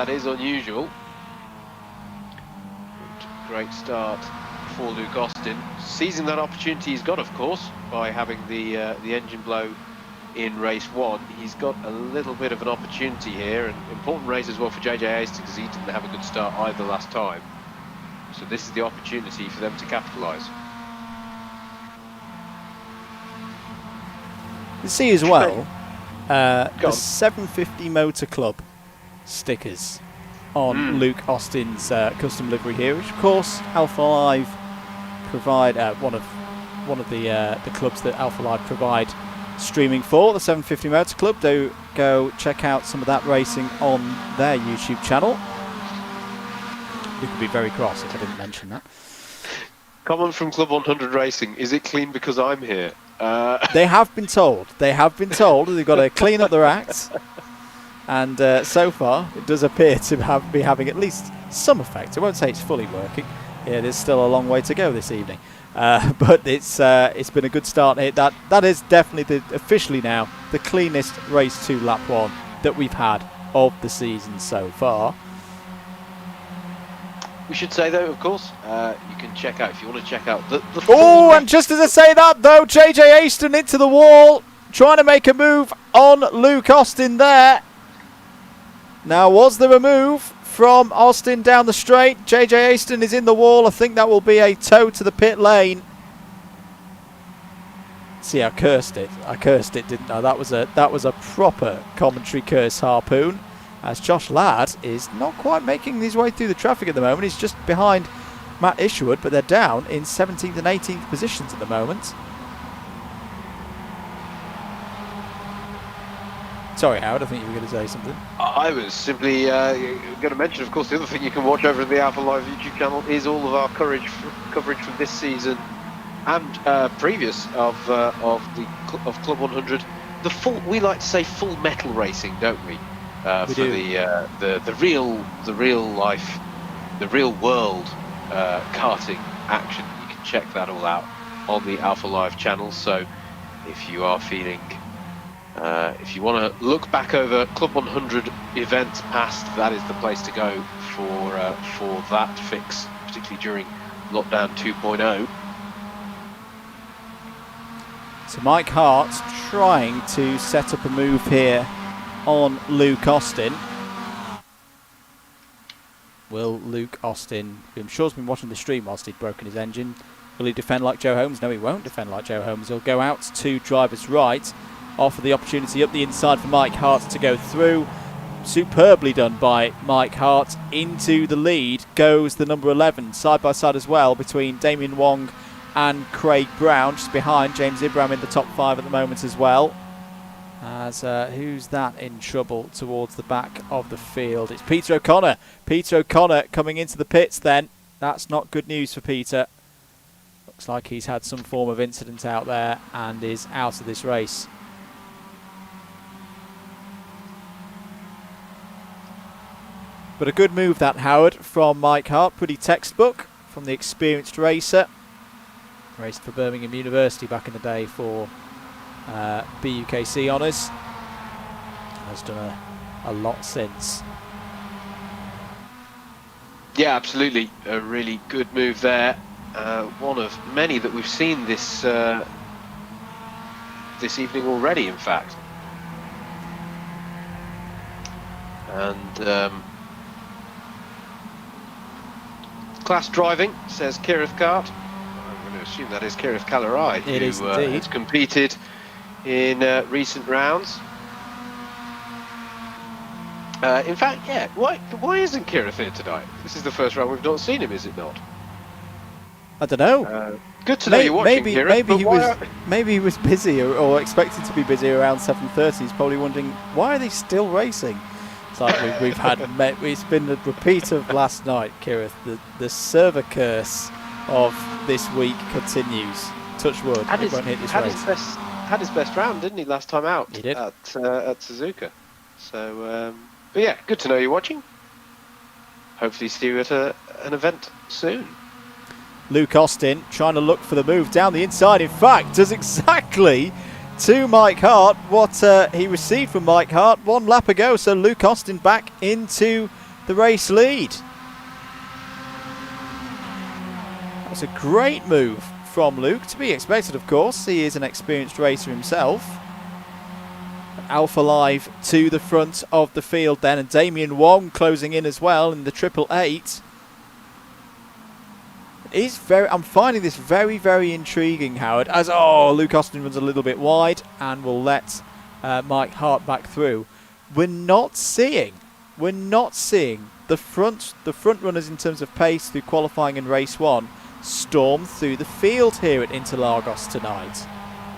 is unusual. Great start for Luke Austin, seizing that opportunity he's got, of course, by having the engine blow in race 1. He's got a little bit of an opportunity here, and important race as well for JJ Hastings, because he didn't have a good start either last time. So this is the opportunity for them to capitalise. You see as well the 750 Motor Club stickers on Luke Austin's custom livery here, which of course Alpha Live provide one of the clubs that Alpha Live provide streaming for, the 750 Motor Club. Do go check out some of that racing on their YouTube channel. You could be very cross if I didn't mention that. Comment from Club100 Racing: is it clean because I'm here? They have been told. They've got to clean up their acts, and so far it does appear to be having at least some effect. I won't say it's fully working. Yeah, there's still a long way to go this evening, but it's been a good start. That is definitely officially now the cleanest race 2 lap 1 that we've had of the season so far. We should say, though, of course, you can check out, if you want to check out the oh, and just as I say that, though, JJ Aston into the wall, trying to make a move on Luke Austin there. Now, was there a move from Austin down the straight? JJ Aston is in the wall. I think that will be a tow to the pit lane. See, I cursed it, didn't I? That was a proper commentary curse harpoon, as Josh Ladd is not quite making his way through the traffic at the moment. He's just behind Matt Isherwood, but they're down in 17th and 18th positions at the moment. Sorry, Howard, I think you were going to say something. I was simply going to mention, of course, the other thing you can watch over the Alpha Live YouTube channel is all of our coverage from this season and previous of Club100. The full, we like to say full metal racing, don't we? For the real life, the real world karting action. You can check that all out on the Alpha Live channel. So if you are feeling, if you want to look back over Club100 events past, that is the place to go for that fix, particularly during lockdown 2.0. So Mike Hart trying to set up a move here on Luke Austin. Will Luke Austin, who I'm sure has been watching the stream whilst he'd broken his engine, will he defend like Joe Holmes? No, he won't defend like Joe Holmes. He'll go out to driver's right, offer the opportunity up the inside for Mike Hart to go through. Superbly done by Mike Hart. Into the lead goes the number 11, side by side as well between Damien Wong and Craig Brown, just behind James Ibram in the top 5 at the moment as well. As who's that in trouble towards the back of the field? It's Peter O'Connor. Peter O'Connor coming into the pits then. That's not good news for Peter. Looks like he's had some form of incident out there and is out of this race. But a good move that, Howard, from Mike Hart. Pretty textbook from the experienced racer. Raced for Birmingham University back in the day for BUKC honours. Has done a lot since. Yeah, absolutely. A really good move there. One of many that we've seen this this evening already, in fact. And class driving, says Kirith Kart. I'm going to assume that is Kirith Kalarai, who has competed in recent rounds. In fact, yeah, why isn't Kirith here tonight? This is the first round we've not seen him, is it not? I don't know. Good to know you're watching, Kirith. Maybe he was busy or expected to be busy around 7:30. He's probably wondering, why are they still racing? It's like we've had it's been a repeat of last night, Kirith. The server curse of this week continues. Touch wood, it won't hit this race. Had his best round, didn't he, last time out? He did. At Suzuka. So, but yeah, good to know you're watching. Hopefully see you at an event soon. Luke Austin trying to look for the move down the inside. In fact, does exactly to Mike Hart what he received from Mike Hart 1 lap ago. So Luke Austin back into the race lead. That was a great move from Luke, to be expected, of course. He is an experienced racer himself. Alpha Live to the front of the field then, and Damien Wong closing in as well in the 888. I'm finding this very, very intriguing, Howard, as Luke Austin runs a little bit wide and will let Mike Hart back through. We're not seeing the front runners in terms of pace through qualifying in race 1 storm through the field here at Interlagos tonight.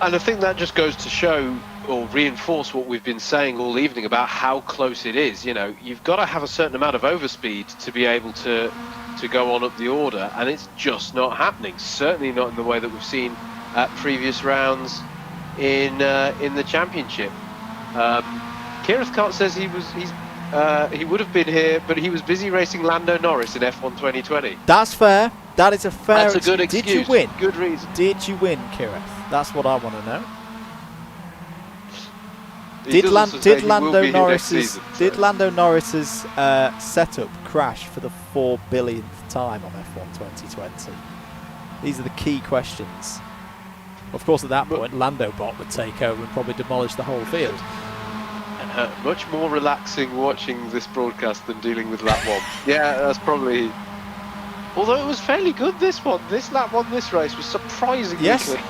And I think that just goes to show or reinforce what we've been saying all evening about how close it is. You know, you've got to have a certain amount of overspeed to be able to go on up the order, and it's just not happening. Certainly not in the way that we've seen at previous rounds in the championship. Kirith Kart says he would have been here, but he was busy racing Lando Norris in F1 2020. That's fair. That is a fair. That's a good excuse. Did you win? Good reason. Did you win, Kirith? That's what I want to know. Did Lando Norris's setup crash for the 4 billionth time on F1 2020? These are the key questions. Of course, at that point, Lando Bot would take over and probably demolish the whole field. Much more relaxing watching this broadcast than dealing with lap 1. Yeah, that's probably. Although it was fairly good, this one. This lap 1, this race was surprisingly quick.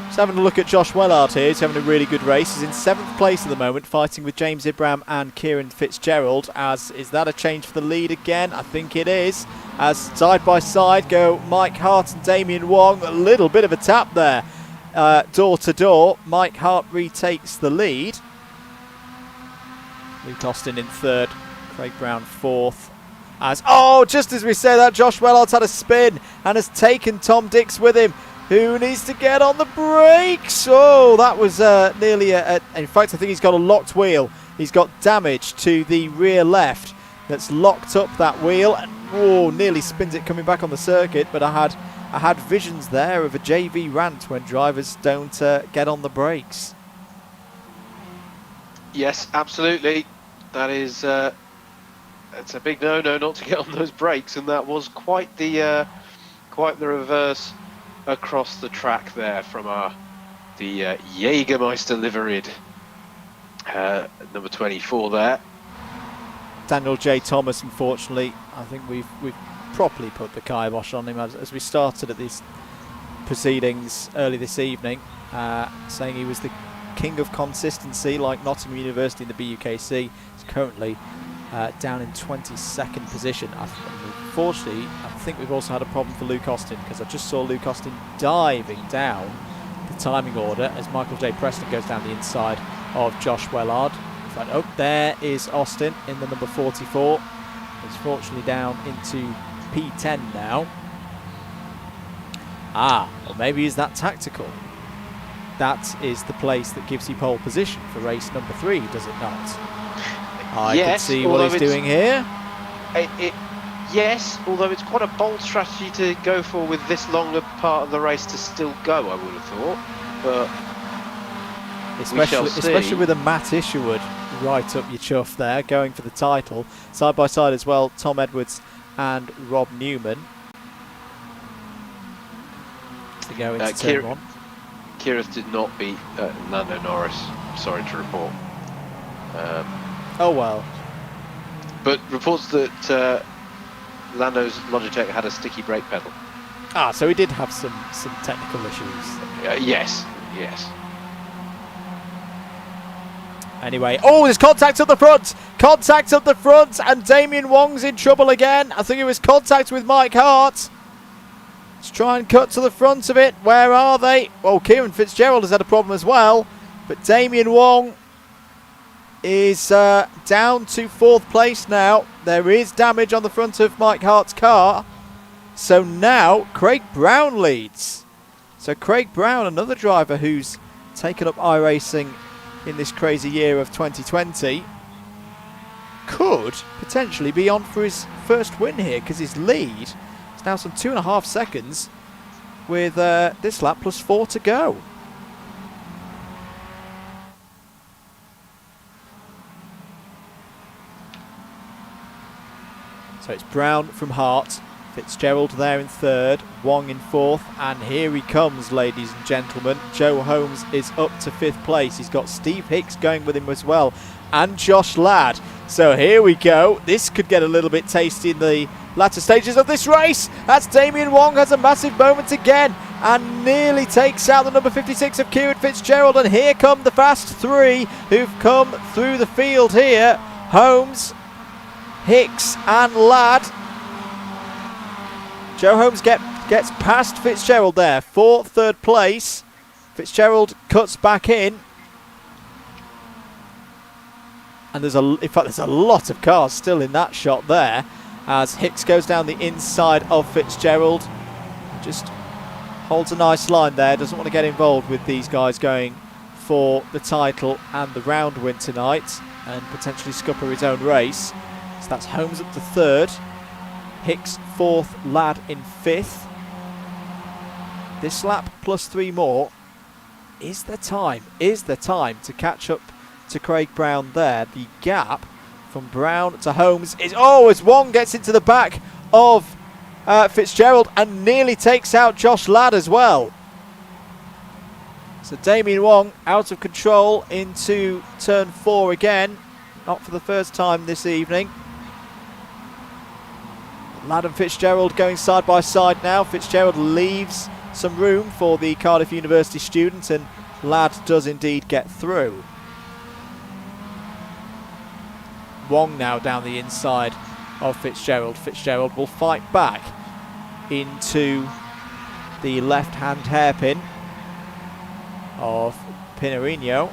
Just having a look at Josh Wellard here. He's having a really good race. He's in 7th place at the moment, fighting with James Ibram and Kieran Fitzgerald. Is that a change for the lead again? I think it is. As side by side go Mike Hart and Damien Wong. A little bit of a tap there. Door to door. Mike Hart retakes the lead. Luke Austin in 3rd. Craig Brown 4th. Just as we say that, Josh Wellard's had a spin and has taken Tom Dix with him, who needs to get on the brakes. That was nearly in fact, I think he's got a locked wheel. He's got damage to the rear left that's locked up that wheel, and nearly spins it coming back on the circuit. But I had visions there of a JV rant when drivers don't get on the brakes. Yes, absolutely. That is it's a big no-no not to get on those brakes, and that was quite the reverse across the track there from the Jägermeister liveried number 24 there. Daniel J. Thomas, unfortunately, I think we've properly put the kibosh on him as we started at these proceedings early this evening, saying he was the king of consistency, like Nottingham University in the BUKC. He's currently down in 22nd position. Unfortunately, I think we've also had a problem for Luke Austin, because I just saw Luke Austin diving down the timing order as Michael J. Preston goes down the inside of Josh Wellard. In fact, oh, there is Austin in the number 44. He's fortunately down into P10 now. Or maybe is that tactical? That is the place that gives you pole position for race number 3, does it not? I can see what he's doing here. Yes, although it's quite a bold strategy to go for with this longer part of the race to still go, I would have thought. But especially with a Matt Isherwood right up your chuff there, going for the title. Side by side as well, Tom Edwards and Rob Newman. To go into turn 1. Kirith did not beat Lando Norris, sorry to report. Oh well. But reports that Lando's Logitech had a sticky brake pedal. So he did have some technical issues. Yes. Anyway, there's contact at the front! Contact at the front, and Damien Wong's in trouble again. I think it was contact with Mike Hart. Let's try and cut to the front of it. Where are they? Well, Kieran Fitzgerald has had a problem as well, but Damien Wong is down to 4th place now. There is damage on the front of Mike Hart's car. So now Craig Brown leads. So Craig Brown, another driver who's taken up iRacing in this crazy year of 2020, could potentially be on for his first win here, because his lead is now some 2.5 seconds with this lap plus 4 to go. So it's Brown from Hart, Fitzgerald there in 3rd, Wong in 4th, and here he comes, ladies and gentlemen. Joe Holmes is up to 5th place. He's got Steve Hicks going with him as well, and Josh Ladd. So here we go. This could get a little bit tasty in the latter stages of this race. That's Damien Wong has a massive moment again and nearly takes out the number 56 of Kieran Fitzgerald. And here come the fast 3 who've come through the field here. Holmes, Hicks and Ladd. Joe Holmes gets past Fitzgerald there for 3rd place. Fitzgerald cuts back in. And there's a lot of cars still in that shot there, as Hicks goes down the inside of Fitzgerald. Just holds a nice line there, doesn't want to get involved with these guys going for the title and the round win tonight, and potentially scupper his own race. So that's Holmes up to 3rd, Hicks 4th, Ladd in 5th. This lap plus 3 more is the time to catch up to Craig Brown there. The gap from Brown to Holmes is, as Wong gets into the back of Fitzgerald and nearly takes out Josh Ladd as well. So Damien Wong out of control into turn 4 again, not for the first time this evening. Ladd and Fitzgerald going side by side now. Fitzgerald leaves some room for the Cardiff University student, and Ladd does indeed get through. Wong now down the inside of Fitzgerald. Fitzgerald will fight back into the left-hand hairpin of Pinarino.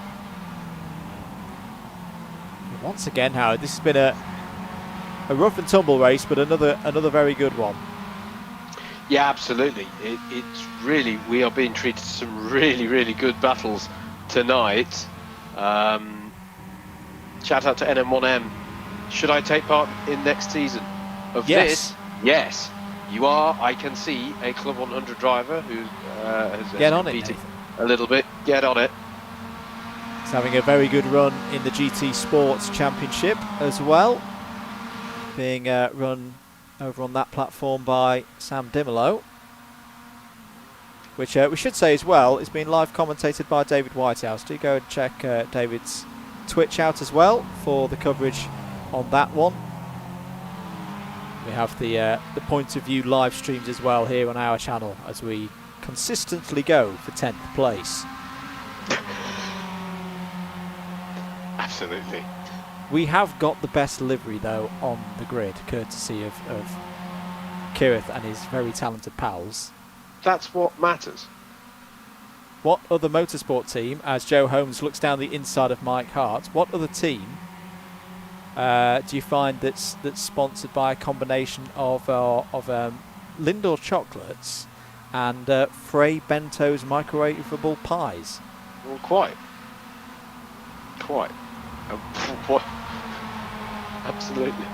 Once again, Howard, this has been a rough and tumble race, but another very good one. Yeah, absolutely. It's really, we are being treated to some really good battles tonight. Shout out to NM1M. Should I take part in next season of this? Yes, you are. I can see a Club 100 driver who has competed a little bit. Get on it. He's having a very good run in the GT Sports Championship as well, being run over on that platform by Sam Dimolo, which we should say as well is being live commentated by David Whitehouse. Do go and check David's Twitch out as well for the coverage on that one. We have the point of view live streams as well here on our channel as we consistently go for 10th place. Absolutely. We have got the best livery though on the grid, courtesy of Kirith and his very talented pals. That's what matters. What other motorsport team, as Joe Holmes looks down the inside of Mike Hart, what other team do you find that's sponsored by a combination of Lindor chocolates and Frey Bento's microwavable pies? Well, quite. What? Absolutely.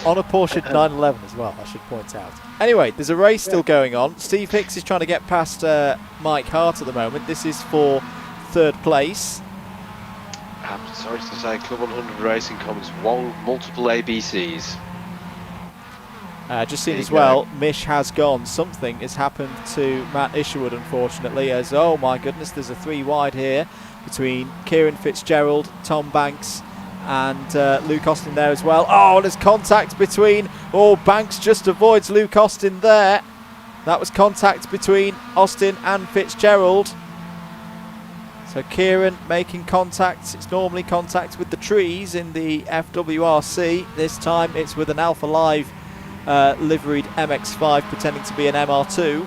On a Porsche 911 as well, I should point out. Anyway, there's a race still going on. Steve Hicks is trying to get past Mike Hart at the moment. This is for 3rd place. I'm sorry to say, Club100 Racing comments won multiple ABCs. Just seen as well, Mish has gone. Something has happened to Matt Isherwood, unfortunately, as, oh my goodness, there's a 3 wide here between Kieran Fitzgerald, Tom Banks and Luke Austin there as well. Oh, there's contact between... Oh, Banks just avoids Luke Austin there. That was contact between Austin and Fitzgerald. So Kieran making contact. It's normally contact with the trees in the FWRC. This time it's with an Alpha Live liveried MX-5 pretending to be an MR2.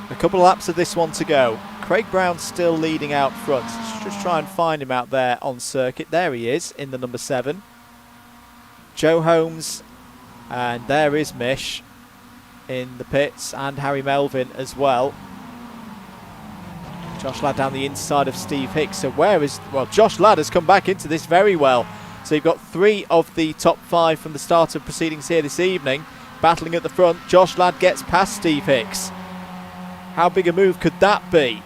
A couple of laps of this one to go. Craig Brown still leading out front. Let's just try and find him out there on circuit. There he is in the number 7. Joe Holmes, and there is Mish in the pits, and Harry Melvin as well. Josh Ladd down the inside of Steve Hicks. So where is... Well, Josh Ladd has come back into this very well. So you've got 3 of the top 5 from the start of proceedings here this evening. Battling at the front. Josh Ladd gets past Steve Hicks. How big a move could that be?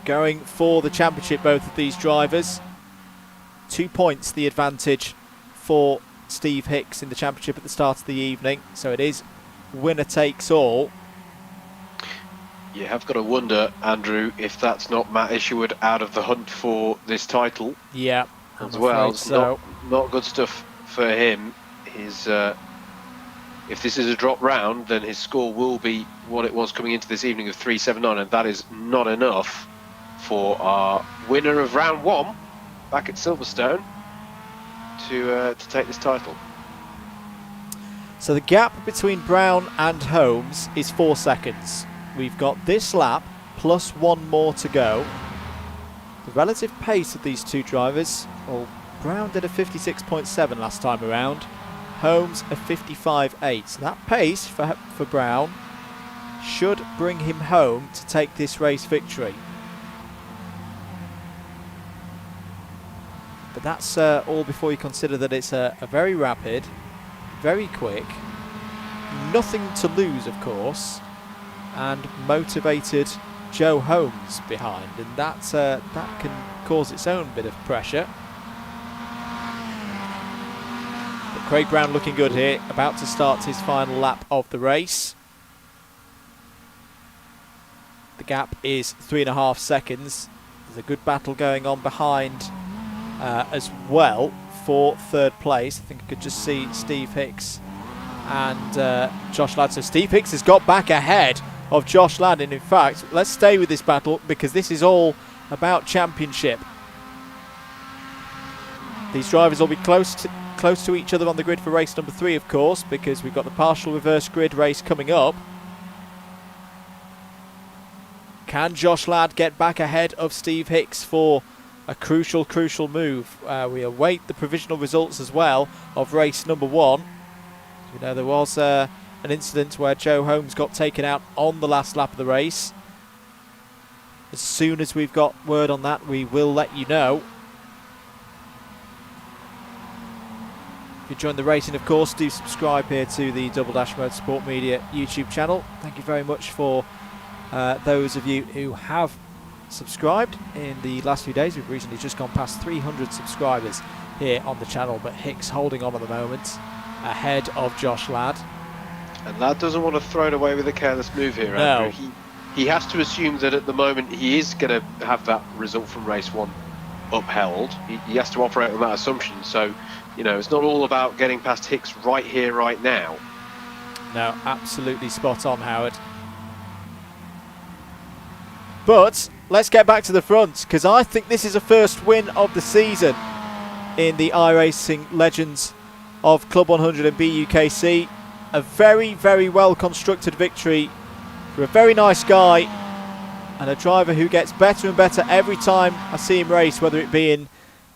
Going for the championship, both of these drivers. 2 points the advantage for Steve Hicks in the championship at the start of the evening. So it is winner takes all. You have got to wonder, Andrew, if that's not Matt Isherwood out of the hunt for this title. Yeah, as well. So. Not good stuff for him. His if this is a drop round, then his score will be what it was coming into this evening of 379, and that is not enough for our winner of round 1 back at Silverstone to take this title. So the gap between Brown and Holmes is 4 seconds. We've got this lap plus 1 more to go. The relative pace of these two drivers, well, Brown did a 56.7 last time around, Holmes a 55.8. So that pace for Brown should bring him home to take this race victory. But that's all before you consider that it's a very rapid, very quick, nothing to lose of course, and motivated Joe Holmes behind, and that can cause its own bit of pressure. But Craig Brown looking good here, about to start his final lap of the race. The gap is 3.5 seconds. There's a good battle going on behind as well for 3rd place. I think I could just see Steve Hicks and Josh Ladd. So Steve Hicks has got back ahead of Josh Ladd, and in fact, let's stay with this battle because this is all about championship. These drivers will be close to each other on the grid for race number 3, of course, because we've got the partial reverse grid race coming up. Can Josh Ladd get back ahead of Steve Hicks for a crucial move? We await the provisional results as well of race number 1. You know, there was an incident where Joe Holmes got taken out on the last lap of the race. As soon as we've got word on that, we will let you know. If you join the racing, of course, do subscribe here to the Double Dash Motorsport Media YouTube channel. Thank you very much for those of you who have subscribed in the last few days. We've recently just gone past 300 subscribers here on the channel, but Hicks holding on at the moment, ahead of Josh Ladd. And Ladd doesn't want to throw it away with a careless move here, Andrew. No. He has to assume that at the moment he is going to have that result from race 1 upheld. He has to operate on that assumption. So, you know, it's not all about getting past Hicks right here, right now. No, absolutely spot on, Howard. But let's get back to the front, because I think this is a first win of the season in the iRacing Legends of Club 100 and BUKC. A very, very well constructed victory for a very nice guy and a driver who gets better and better every time I see him race, whether it be in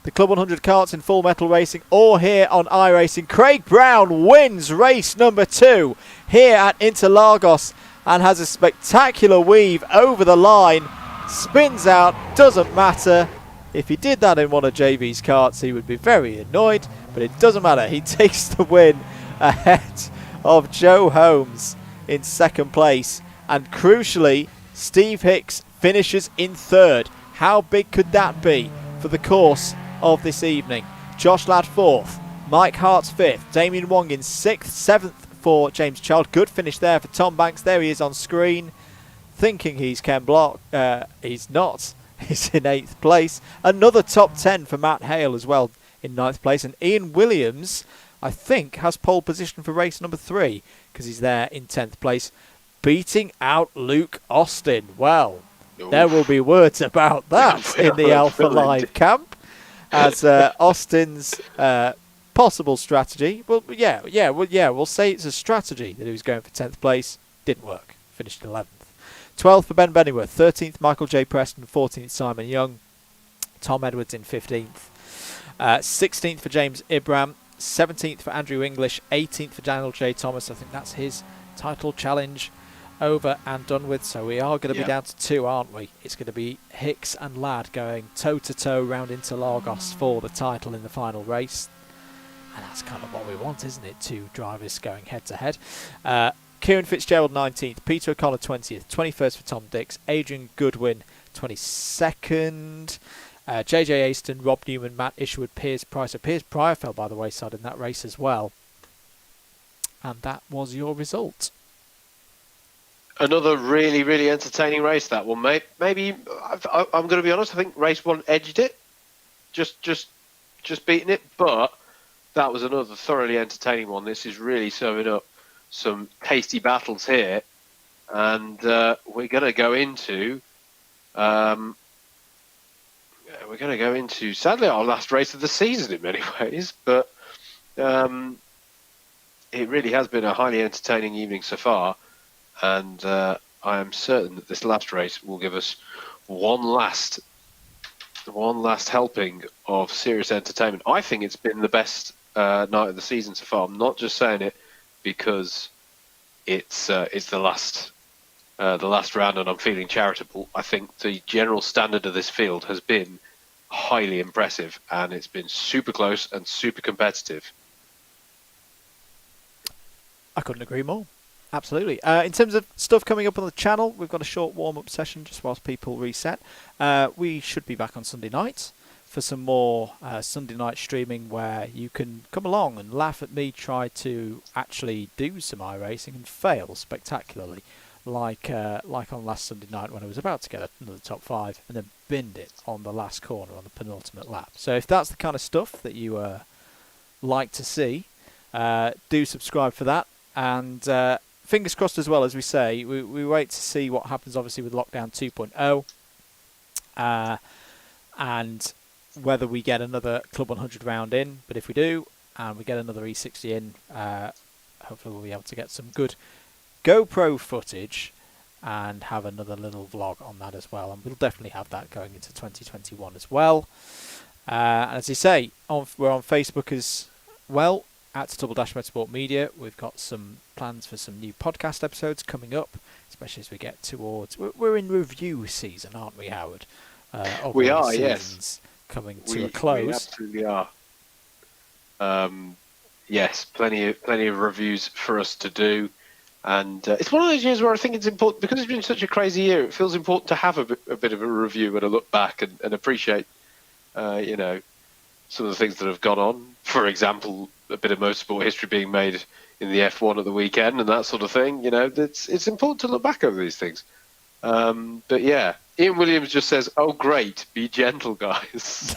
the Club 100 karts in Full Metal Racing or here on iRacing. Craig Brown wins race number 2 here at Interlagos and has a spectacular weave over the line. Spins out, doesn't matter. If he did that in one of JB's karts, he would be very annoyed, but it doesn't matter. He takes the win ahead of Joe Holmes in second place. And crucially, Steve Hicks finishes in third. How big could that be for the course of this evening? Josh Ladd fourth, Mike Hart's fifth, Damien Wong in sixth, seventh for James Child. Good finish there for Tom Banks. There he is on screen, thinking he's Ken Block. He's not. He's in 8th place. Another top 10 for Matt Hale as well in 9th place. And Ian Williams, I think, has pole position for race number 3 because he's there in 10th place, beating out Luke Austin. Well, there will be words about that in the Alpha Live camp as Austin's possible strategy. Well, we'll say it's a strategy that he was going for 10th place. Didn't work. Finished 11th. 12th for Ben Bennyworth, 13th Michael J. Preston, 14th Simon Young, Tom Edwards in 15th, 16th for James Ibram, 17th for Andrew English, 18th for Daniel J. Thomas. I think that's his title challenge over and done with. So we are going to be down to 2, aren't we? It's going to be Hicks and Ladd going toe-to-toe round Interlagos for the title in the final race. And that's kind of what we want, isn't it? 2 drivers going head-to-head. Kieran Fitzgerald 19th, Peter O'Connor 20th, 21st for Tom Dix, Adrian Goodwin 22nd, JJ Aston, Rob Newman, Matt Isherwood, Piers Price. So Piers Pryor fell by the wayside in that race as well. And that was your result. Another really, really entertaining race, that one, mate. Maybe, I'm going to be honest, I think race 1 edged it. Just beating it. But that was another thoroughly entertaining one. This is really serving up some tasty battles here, and we're going to go into sadly our last race of the season in many ways, but it really has been a highly entertaining evening so far, and I am certain that this last race will give us one last helping of serious entertainment. I think it's been the best night of the season so far. I'm not just saying it because it's the last round and I'm feeling charitable. I think the general standard of this field has been highly impressive, and it's been super close and super competitive. I couldn't agree more. Absolutely. In terms of stuff coming up on the channel, we've got a short warm-up session just whilst people reset. We should be back on Sunday night for some more Sunday night streaming where you can come along and laugh at me try to actually do some iRacing and fail spectacularly, like on last Sunday night when I was about to get another top 5 and then binned it on the last corner on the penultimate lap. So if that's the kind of stuff that you like to see, do subscribe for that. And fingers crossed as well, as we say, we wait to see what happens obviously with Lockdown 2.0 and whether we get another Club 100 round in. But if we do, and we get another E60 in, hopefully we'll be able to get some good GoPro footage and have another little vlog on that as well. And we'll definitely have that going into 2021 as well. And as you say, we're on Facebook as well, at Double Dash Motorsport Media. We've got some plans for some new podcast episodes coming up, especially as we get towards... We're in review season, aren't we, Howard? We are, yes. Coming to a close. We absolutely are. Yes, plenty of reviews for us to do. And it's one of those years where I think it's important, because it's been such a crazy year, it feels important to have a bit of a review and a look back and appreciate, some of the things that have gone on. For example, a bit of motorsport history being made in the F1 at the weekend and that sort of thing. It's important to look back over these things. But yeah, Ian Williams just says, "Oh, great, be gentle, guys."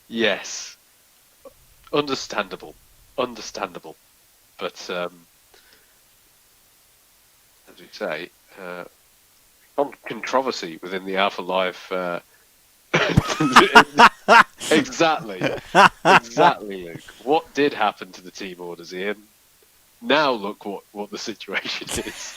Yes, understandable, but as we say, controversy within the Alpha Life. Exactly, Luke. What did happen to the team orders, Ian? Now look what the situation is.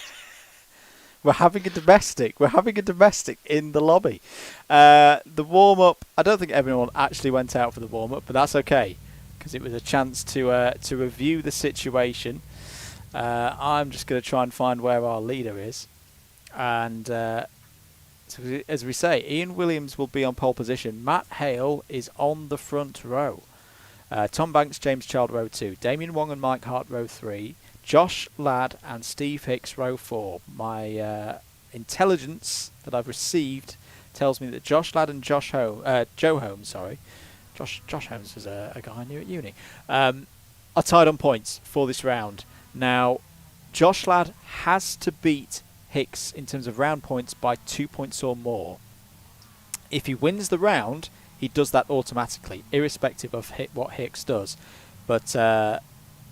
We're having a domestic. We're having a domestic in the lobby. The warm-up, I don't think everyone actually went out for the warm-up, but that's okay, because it was a chance to review the situation. I'm just going to try and find where our leader is. And so as we say, Ian Williams will be on pole position. Matt Hale is on the front row. Tom Banks, James Child, row 2. Damien Wong and Mike Hart, row 3. Josh Ladd and Steve Hicks, row 4. My intelligence that I've received tells me that Josh Ladd and Joe Holmes, Josh Holmes was a guy I knew at uni, are tied on points for this round. Now, Josh Ladd has to beat Hicks in terms of round points by 2 points or more. If he wins the round, he does that automatically, irrespective of what Hicks does. But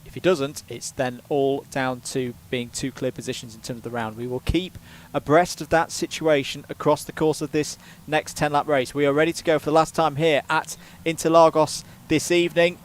if he doesn't, it's then all down to being 2 clear positions in terms of the round. We will keep abreast of that situation across the course of this next 10-lap race. We are ready to go for the last time here at Interlagos this evening.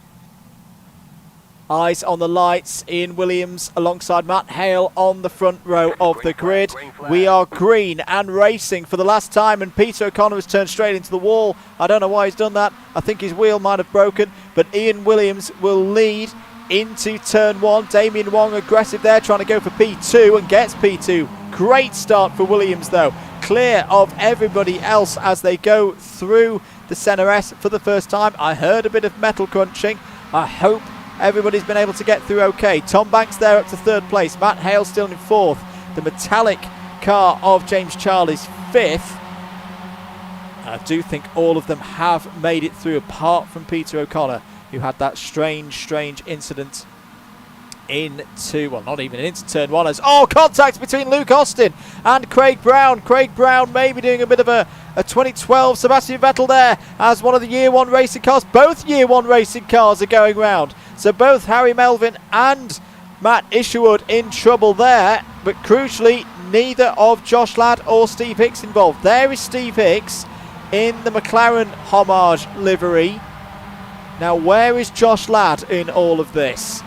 Eyes on the lights. Ian Williams alongside Matt Hale on the front row of the grid. We are green and racing for the last time, and Peter O'Connor has turned straight into the wall. I don't know why he's done that. I think his wheel might have broken, but Ian Williams will lead into turn 1. Damien Wong aggressive there, trying to go for P2 and gets P2. Great start for Williams though. Clear of everybody else as they go through the Senna S for the first time. I heard a bit of metal crunching. I hope everybody's been able to get through okay. Tom Banks there up to 3rd place. Matt Hale still in 4th. The metallic car of James Child is 5th. I do think all of them have made it through, apart from Peter O'Connor, who had that strange incident into, well, not even into turn 1 as, contact between Luke Austin and Craig Brown. Craig Brown maybe doing a bit of a 2012 Sebastian Vettel there as one of the Year 1 racing cars. Both Year 1 racing cars are going round. So both Harry Melvin and Matt Isherwood in trouble there, but crucially neither of Josh Ladd or Steve Hicks involved. There is Steve Hicks in the McLaren homage livery. Now where is Josh Ladd in all of this?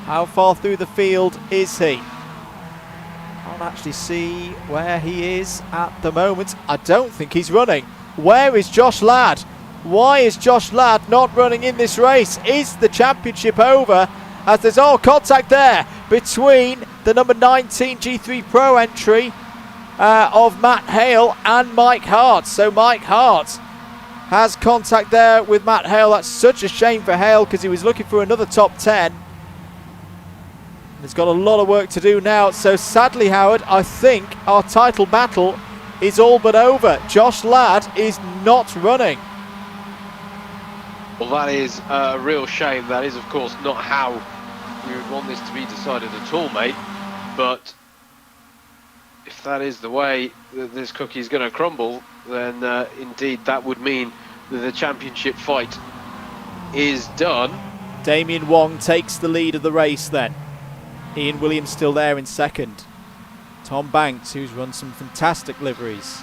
How far through the field is he? Can't actually see where he is at the moment. I don't think he's running. Where is Josh Ladd? Why is Josh Ladd not running in this race? Is the championship over? As there's contact there between the number 19 G3 Pro entry of Matt Hale and Mike Hart. So Mike Hart has contact there with Matt Hale. That's such a shame for Hale because he was looking for another top 10. He's got a lot of work to do now. So sadly, Howard, I think our title battle is all but over. Josh Ladd is not running. Well, that is a real shame. That is, of course, not how we would want this to be decided at all, mate. But if that is the way that this cookie is going to crumble, then indeed that would mean that the championship fight is done. Damien Wong takes the lead of the race then. Ian Williams still there in 2nd. Tom Banks, who's run some fantastic liveries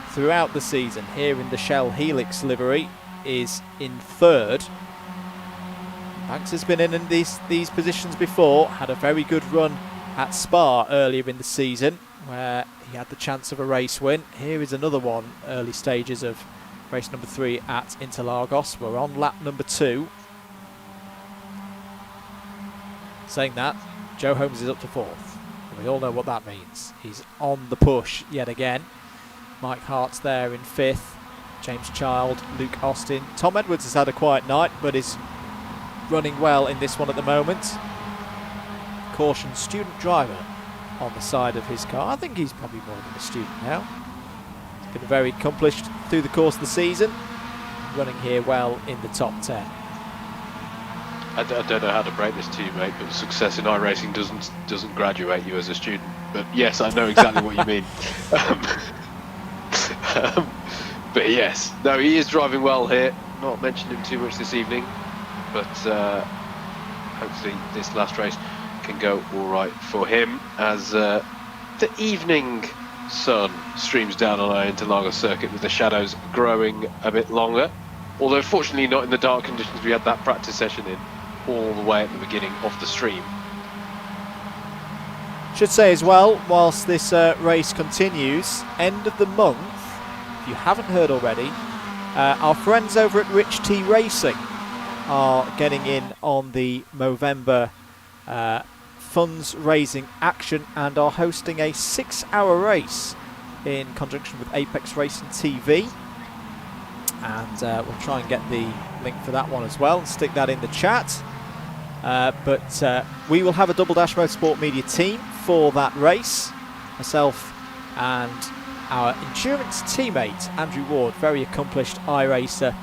throughout the season, here in the Shell Helix livery, is in 3rd. Banks has been in these positions before, had a very good run at Spa earlier in the season where he had the chance of a race win. Here is another one, early stages of race number 3 at Interlagos. We're on lap number 2. Saying that, Joe Holmes is up to 4th. And we all know what that means. He's on the push yet again. Mike Hart's there in 5th. James Child, Luke Austin. Tom Edwards has had a quiet night, but is running well in this one at the moment. Caution, student driver on the side of his car. I think he's probably more than a student now. He's been very accomplished through the course of the season, running here well in the top 10. I don't know how to break this to you, mate, but success in iRacing doesn't graduate you as a student. But yes, I know exactly what you mean. But yes, no, he is driving well here. Not mentioned him too much this evening, but hopefully this last race can go all right for him as the evening sun streams down on our Interlagos circuit with the shadows growing a bit longer. Although fortunately not in the dark conditions we had that practice session in all the way at the beginning of the stream. Should say as well, whilst this race continues, end of the month, if you haven't heard already, our friends over at Rich T Racing are getting in on the Movember funds raising action and are hosting a 6-hour race in conjunction with Apex Racing TV. And we'll try and get the link for that one as well and stick that in the chat. But we will have a Double Dash Motorsport Media team for that race. Myself and our endurance teammate Andrew Ward, very accomplished iRacer.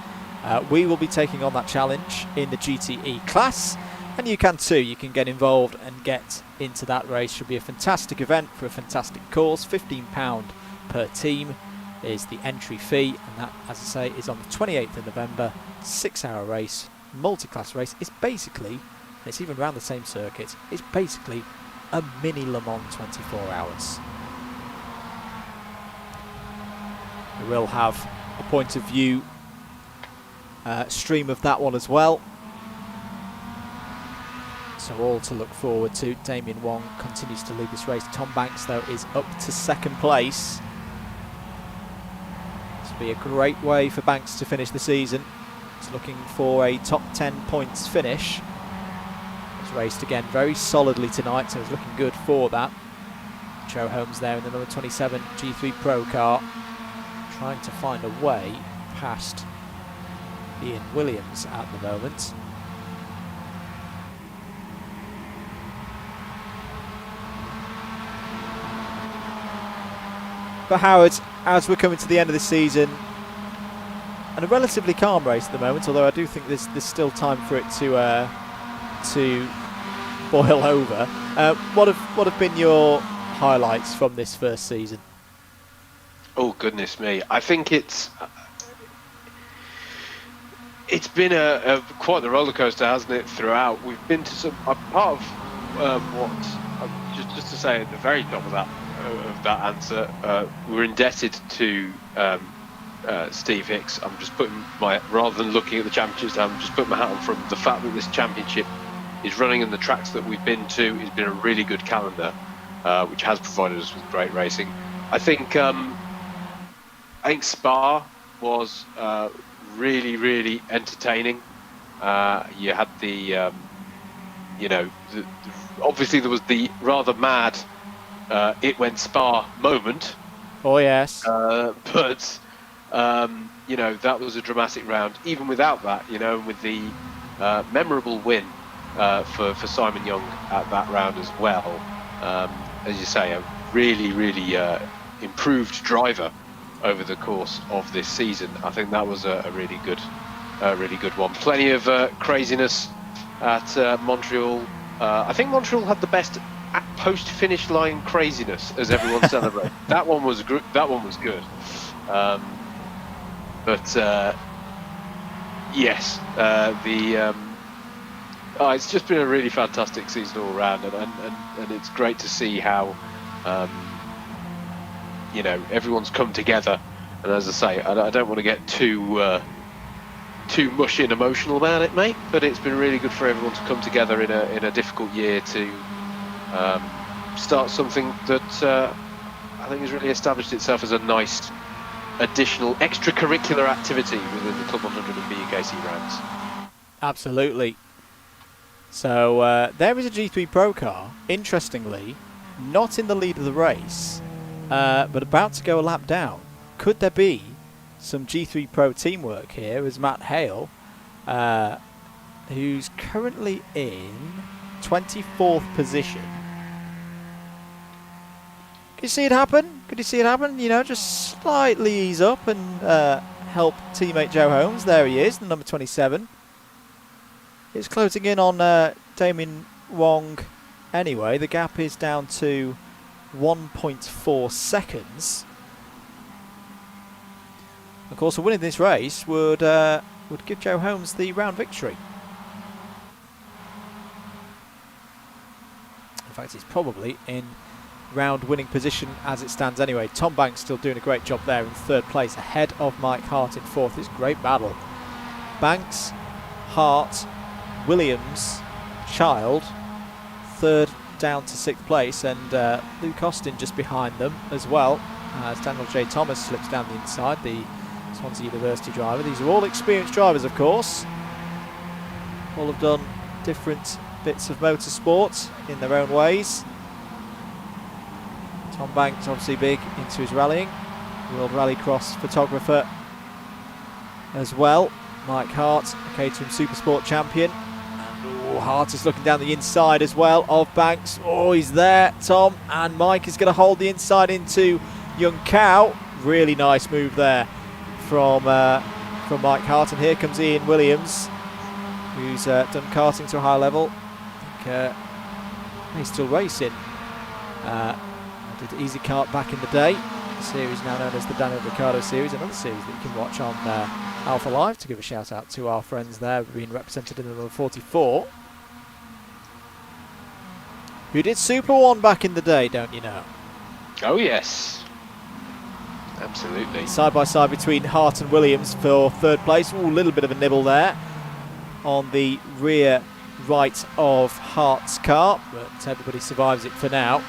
We will be taking on that challenge in the GTE class, and you can too. You can get involved and get into that race. Should be a fantastic event for a fantastic cause. £15 per team is the entry fee, and that, as I say, is on the 28th of November. 6-hour race, multi-class race. It's basically, it's even around the same circuit, it's basically a mini Le Mans 24 hours. We will have a point of view stream of that one as well. So all to look forward to. Damien Wong continues to lead this race. Tom Banks, though, is up to second place. This will be a great way for Banks to finish the season. He's looking for a top 10 points finish. He's raced again very solidly tonight, so he's looking good for that. Joe Holmes there in the number 27 G3 Pro car, trying to find a way past Ian Williams at the moment. But Howard, as we're coming to the end of the season, and a relatively calm race at the moment, although I do think there's still time for it to boil over. What have been your highlights from this first season? Oh goodness me! I think it's been a quite the roller coaster, hasn't it? Throughout, we've been to some part of just to say at the very top of that answer, we're indebted to Steve Hicks. I'm just putting rather than looking at the championships, I'm just putting my hat on from the fact that this championship is running in the tracks that we've been to. It's been a really good calendar, which has provided us with great racing. I think Spa was really, really entertaining. You had obviously there was the rather mad it went Spa moment. Oh yes. But that was a dramatic round. Even without that, with the memorable win for Simon Young at that round as well. As you say, a really, really improved driver over the course of this season. I think that was a really good one. Plenty of craziness at Montreal. I think Montreal had the best post-finish line craziness as everyone celebrated. That one was good. Yes, it's just been a really fantastic season all around, and it's great to see how everyone's come together. And as I say, I don't want to get too mushy and emotional about it, mate, but it's been really good for everyone to come together in a difficult year to start something that I think has really established itself as a nice additional extracurricular activity within the Club 100 and BUKC ranks. Absolutely. So there is a G3 Pro car, interestingly, not in the lead of the race, but about to go a lap down. Could there be some G3 Pro teamwork here as Matt Hale, who's currently in 24th position. Could you see it happen? Just slightly ease up and help teammate Joe Holmes. There he is, the number 27. It's closing in on Damien Wong anyway. The gap is down to 1.4 seconds. Of course, winning this race would give Joe Holmes the round victory. In fact, he's probably in round winning position as it stands anyway. Tom Banks still doing a great job there in third place, ahead of Mike Hart in fourth. It's a great battle. Banks, Hart, Williams, Child, third down to sixth place, and Luke Austin just behind them as well, as Daniel J. Thomas slips down the inside, the Swansea University driver. These are all experienced drivers, of course. All have done different bits of motorsport in their own ways. Tom Banks obviously big into his rallying, World Rallycross photographer as well. Mike Hart, a Caterham Supersport champion. And Hart is looking down the inside as well of Banks. Oh, he's there, Tom, and Mike is going to hold the inside into Young Cow. Really nice move there from Mike Hart. And here comes Ian Williams, who's done karting to a high level. I think he's still racing. Did the Easy Kart back in the day. The series now known as the Daniel Ricciardo series, another series that you can watch on Alpha Live. To give a shout out to our friends there, being represented in the number 44, who did Super 1 back in the day, don't you know? Oh yes, absolutely. Side by side between Hart and Williams for third place. Ooh, a little bit of a nibble there on the rear right of Hart's car, but everybody survives it for now.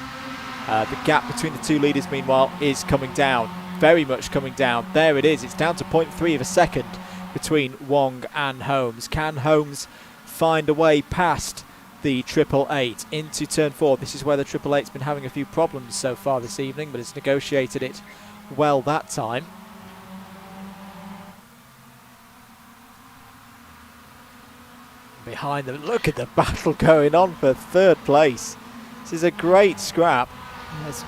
The gap between the two leaders, meanwhile, is coming down, very much coming down. There it is, it's down to 0.3 of a second between Wong and Holmes. Can Holmes find a way past the 888 into turn 4? This is where the 888's been having a few problems so far this evening, but it's negotiated it well that time. Behind them, look at the battle going on for third place. This is a great scrap. There's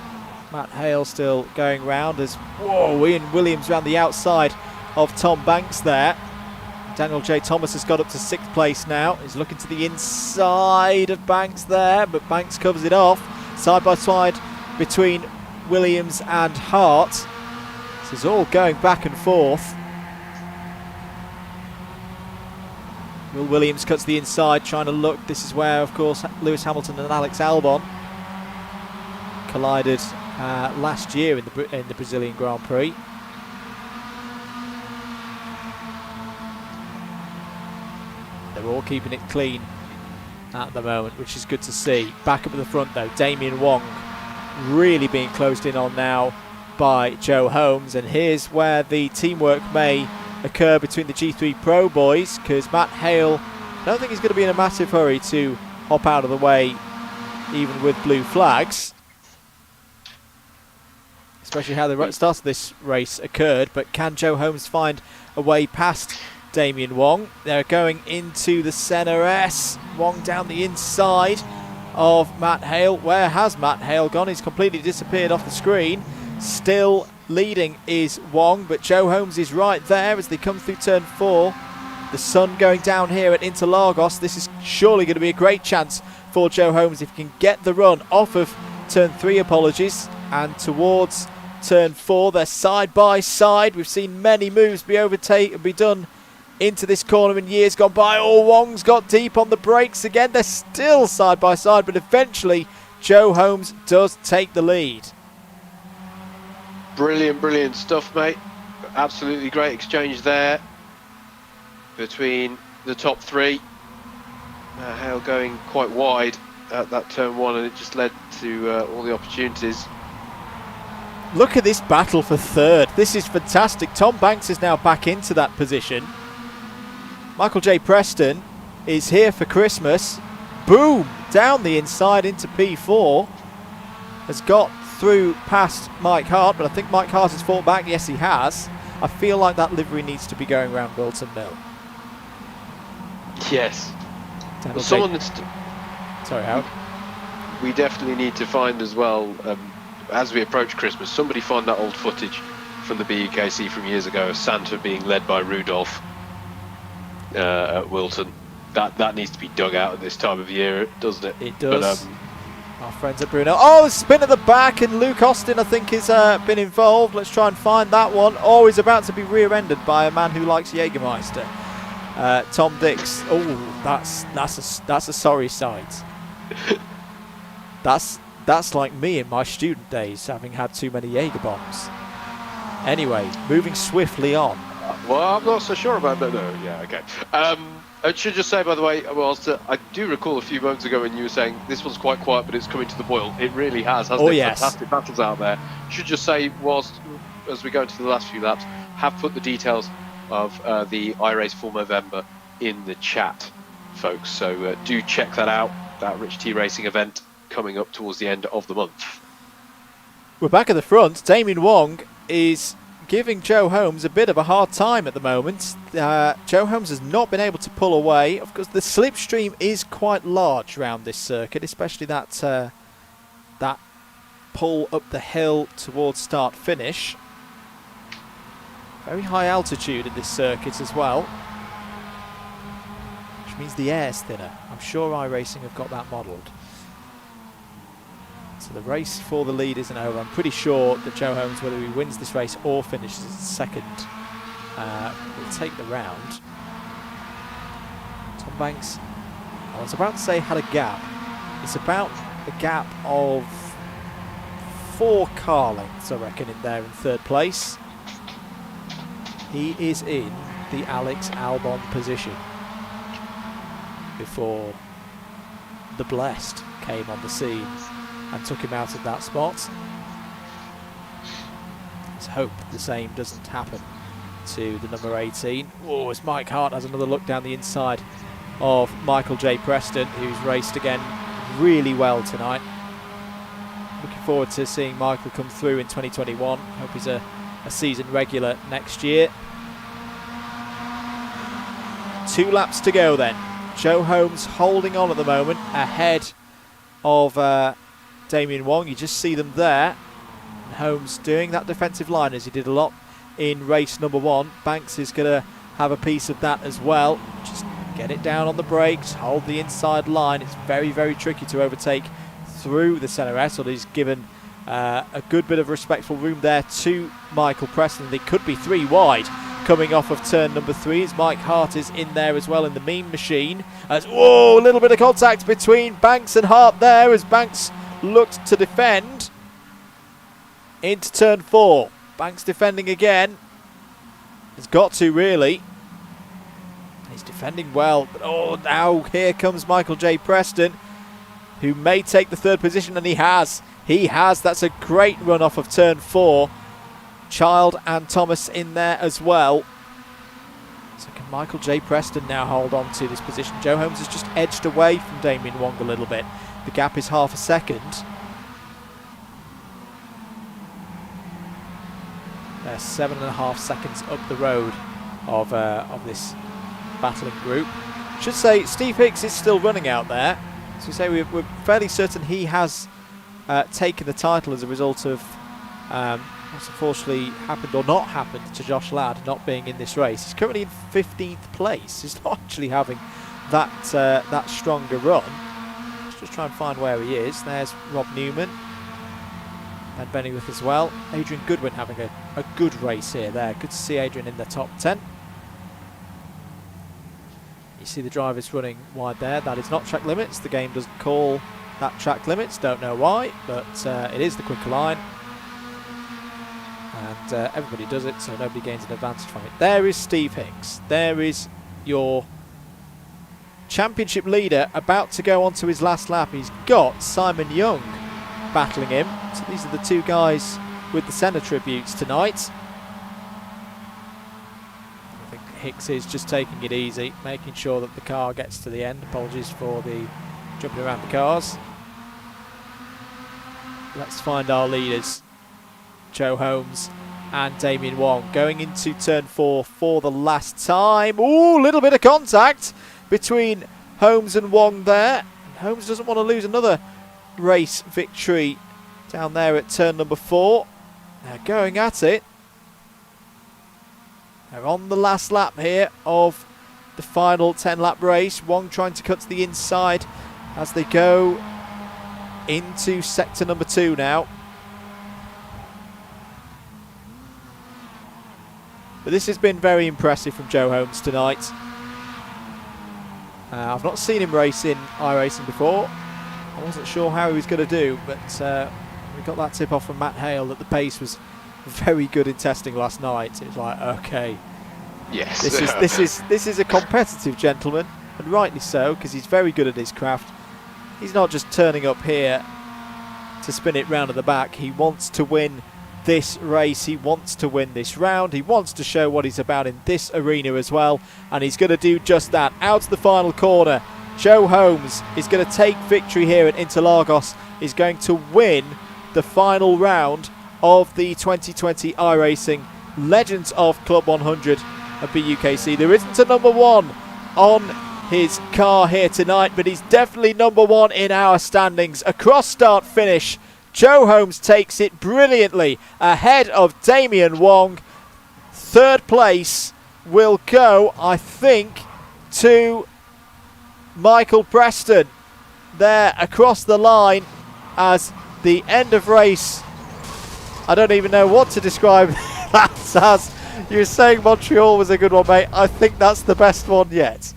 Matt Hale still going round as, whoa, Ian Williams round the outside of Tom Banks there. Daniel J. Thomas has got up to sixth place now. He's looking to the inside of Banks there, but Banks covers it off. Side by side between Williams and Hart. This is all going back and forth. Will Williams cuts the inside, trying to look. This is where, of course, Lewis Hamilton and Alex Albon collided last year in the Brazilian Grand Prix. They're all keeping it clean at the moment, which is good to see. Back up at the front though, Damien Wong really being closed in on now by Joe Holmes, and here's where the teamwork may occur between the G3 Pro boys, because Matt Hale, I don't think he's going to be in a massive hurry to hop out of the way even with blue flags, especially how the start of this race occurred. But can Joe Holmes find a way past Damien Wong? They're going into the Senna S. Wong down the inside of Matt Hale. Where has Matt Hale gone? He's completely disappeared off the screen. Still leading is Wong, but Joe Holmes is right there as they come through turn 4. The sun going down here at Interlagos. This is surely going to be a great chance for Joe Holmes if he can get the run off of turn 3, and towards turn 4. They're side by side. We've seen many moves be done into this corner in years gone by. Oh, Wong's got deep on the brakes again. They're still side by side, but eventually Joe Holmes does take the lead. Brilliant stuff, mate. Absolutely great exchange there between the top 3. Hale going quite wide at that turn 1, and it just led to all the opportunities. Look at this battle for third. This is fantastic. Tom Banks is now back into that position. Michael J. Preston is here for Christmas. Boom! Down the inside into P4. Has got through past Mike Hart, but I think Mike Hart has fought back. Yes, he has. I feel like that livery needs to be going around Wilton Mill. Yes. Well, someone that's... Sorry, Howard. We definitely need to find as well, as we approach Christmas, somebody find that old footage from the BUKC from years ago of Santa being led by Rudolph at Wilton. that needs to be dug out at this time of year, doesn't it? It does. But, our friends at Bruno. Oh, spin at the back, and Luke Austin, I think, has been involved. Let's try and find that one. Oh, he's about to be rear-ended by a man who likes Jägermeister. Tom Dix. Oh, that's a sorry sight. That's like me in my student days, having had too many Jaeger bombs. Anyway, moving swiftly on. Well, I'm not so sure about that. No, yeah, okay. I should just say, by the way, I do recall a few moments ago when you were saying this one's quite quiet, but it's coming to the boil. It really has, hasn't it? Yes. Fantastic battles out there. Should just say, whilst as we go into the last few laps, have put the details of the iRace for November in the chat, folks. So do check that out. That Rich T Racing event coming up towards the end of the month. We're back at the front. Damien Wong is giving Joe Holmes a bit of a hard time at the moment. Joe Holmes has not been able to pull away. Of course, the slipstream is quite large around this circuit, especially that pull up the hill towards start-finish. Very high altitude in this circuit as well, which means the air's thinner. I'm sure iRacing have got that modelled. So the race for the lead isn't over. I'm pretty sure that Joe Holmes, whether he wins this race or finishes second, will take the round. Tom Banks, I was about to say had a gap. It's about a gap of 4 car lengths, I reckon, in there in third place. He is in the Alex Albon position before the Blessed came on the scene and took him out of that spot. Let's hope the same doesn't happen to the number 18. Oh, as Mike Hart has another look down the inside of Michael J. Preston, who's raced again really well tonight. Looking forward to seeing Michael come through in 2021. Hope he's a season regular next year. 2 laps to go then. Joe Holmes holding on at the moment, ahead of Damien Wong. You just see them there. And Holmes doing that defensive line as he did a lot in race number 1. Banks is going to have a piece of that as well. Just get it down on the brakes, hold the inside line. It's very, very tricky to overtake through the centre S. He's given a good bit of respectful room there to Michael Preston. They could be 3 wide coming off of turn number 3 as Mike Hart is in there as well in the mean machine. As whoa, a little bit of contact between Banks and Hart there as Banks looked to defend into turn 4. Banks defending again. Has got to really. He's defending well, but oh, now here comes Michael J. Preston, who may take the 3rd position, and he has. He has. That's a great run off of turn 4. Child and Thomas in there as well. So can Michael J. Preston now hold on to this position? Joe Holmes has just edged away from Damien Wong a little bit. The gap is half a second. They're 7.5 seconds up the road of this battling group. Should say Steve Hicks is still running out there. So we say we're fairly certain he has taken the title as a result of what's unfortunately happened or not happened to Josh Ladd not being in this race. He's currently in 15th place. He's not actually having that stronger run. Let's just try and find where he is. There's Rob Newman. And Bennyworth as well. Adrian Goodwin having a good race here there. Good to see Adrian in the top 10. You see the drivers running wide there. That is not track limits. The game doesn't call that track limits. Don't know why, but it is the quicker line. And everybody does it, so nobody gains an advantage from it. There is Steve Hicks. There is your championship leader about to go on to his last lap. He's got Simon Young battling him. So these are the 2 guys with the Senna tributes tonight. I think Hicks is just taking it easy, making sure that the car gets to the end. Apologies for the jumping around the cars. Let's find our leaders. Joe Holmes and Damien Wong going into turn 4 for the last time. Ooh, little bit of contact between Holmes and Wong there. And Holmes doesn't want to lose another race victory down there at turn number 4. They're going at it. They're on the last lap here of the final 10-lap race. Wong trying to cut to the inside as they go into sector number 2 now. But this has been very impressive from Joe Holmes tonight. I've not seen him race in iRacing before. I wasn't sure how he was going to do, but we got that tip off from Matt Hale that the pace was very good in testing last night. It was like, okay, yes, this is a competitive gentleman, and rightly so, because he's very good at his craft. He's not just turning up here to spin it round at the back. He wants to win this race. He wants to win this round. He wants to show what he's about in this arena as well, and he's going to do just that. Out to the final corner, Joe Holmes is going to take victory here at Interlagos. He's going to win the final round of the 2020 iRacing Legends of Club 100 at BUKC. There isn't a number 1 on his car here tonight, but he's definitely number 1 in our standings. Across start finish, Joe Holmes takes it brilliantly ahead of Damien Wong. Third place will go, I think, to Michael Preston there across the line as the end of race. I don't even know what to describe that as. You were saying Montreal was a good one, mate. I think that's the best one yet.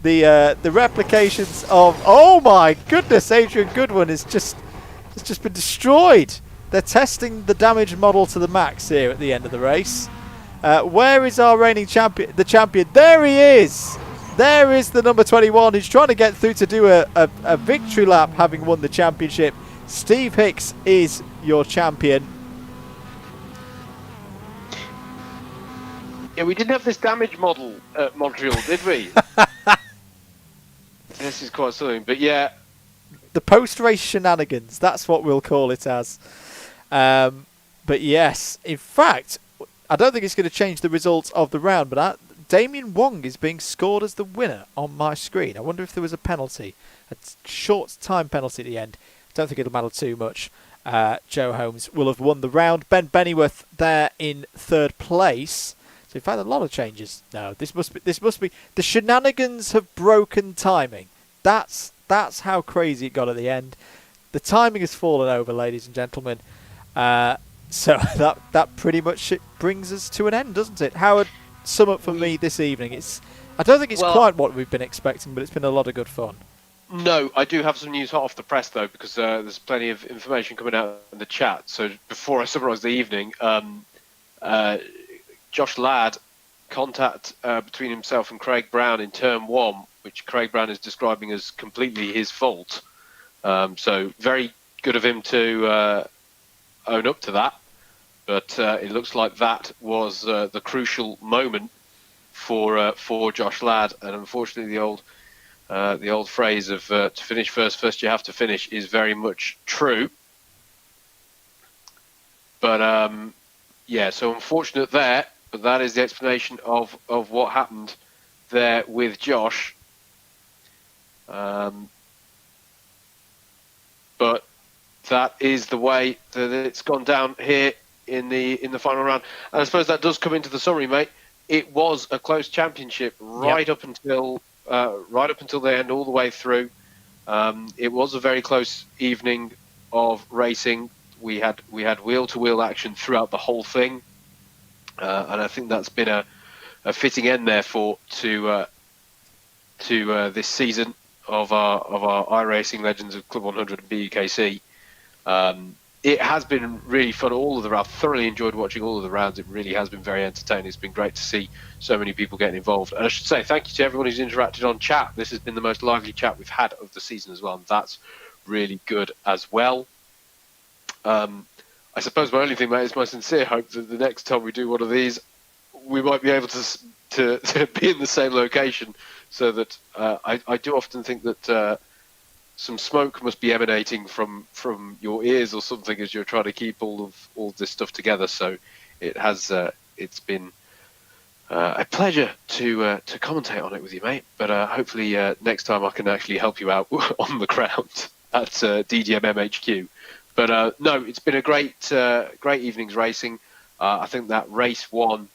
The replications of, oh my goodness, Adrian Goodwin has just been destroyed. They're testing the damage model to the max here at the end of the race. Where is our reigning champion? The champion, there he is. There is the number 21 who's trying to get through to do a victory lap, having won the championship. Steve Hicks is your champion. Yeah, we didn't have this damage model at Montreal, did we? This is quite something, but yeah. The post-race shenanigans, that's what we'll call it as. But yes, in fact, I don't think it's going to change the results of the round, but Damien Wong is being scored as the winner on my screen. I wonder if there was a penalty, a short time penalty at the end. I don't think it'll matter too much. Joe Holmes will have won the round. Ben Bennyworth there in third place. So in fact, a lot of changes. No, this must be the shenanigans have broken timing. That's how crazy it got at the end. The timing has fallen over, ladies and gentlemen. So that pretty much brings us to an end, doesn't it? Howard, sum up for me this evening. I don't think it's quite what we've been expecting, but it's been a lot of good fun. No, I do have some news hot off the press though, because there's plenty of information coming out in the chat. So before I summarise the evening, Josh Ladd contact between himself and Craig Brown in turn 1, which Craig Brown is describing as completely his fault. So very good of him to own up to that. But it looks like that was the crucial moment for Josh Ladd, and unfortunately the old phrase of to finish first you have to finish is very much true. But yeah, so unfortunate there, but that is the explanation of what happened there with Josh. But that is the way that it's gone down here in the final round. And I suppose that does come into the summary, mate. It was a close championship right up until the end, all the way through. It was a very close evening of racing. We had wheel-to-wheel action throughout the whole thing, and I think that's been a fitting end, therefore, to this season of our iRacing Legends of Club 100 and BUKC. It has been really fun. I've thoroughly enjoyed watching all of the rounds. It really has been very entertaining. It's been great to see so many people getting involved. And I should say thank you to everyone who's interacted on chat. This has been the most lively chat we've had of the season as well, and that's really good as well. I suppose my only thing, mate, is my sincere hope that the next time we do one of these, we might be able to be in the same location, so that I do often think that some smoke must be emanating from your ears or something as you're trying to keep all this stuff together. So it's been a pleasure to commentate on it with you, mate. But hopefully next time I can actually help you out on the ground at DDMM HQ. But no, it's been a great evening's racing. I think that race 1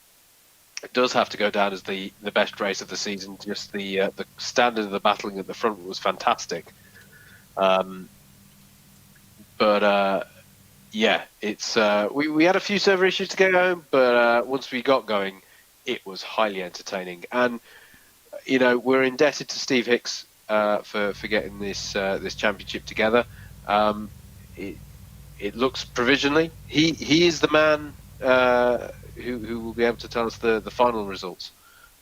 it does have to go down as the best race of the season. Just the standard of the battling at the front was fantastic. Yeah, it's we had a few server issues to get going, but once we got going, it was highly entertaining. And we're indebted to Steve Hicks for getting this championship together. It looks provisionally. He is the man who will be able to tell us the final results,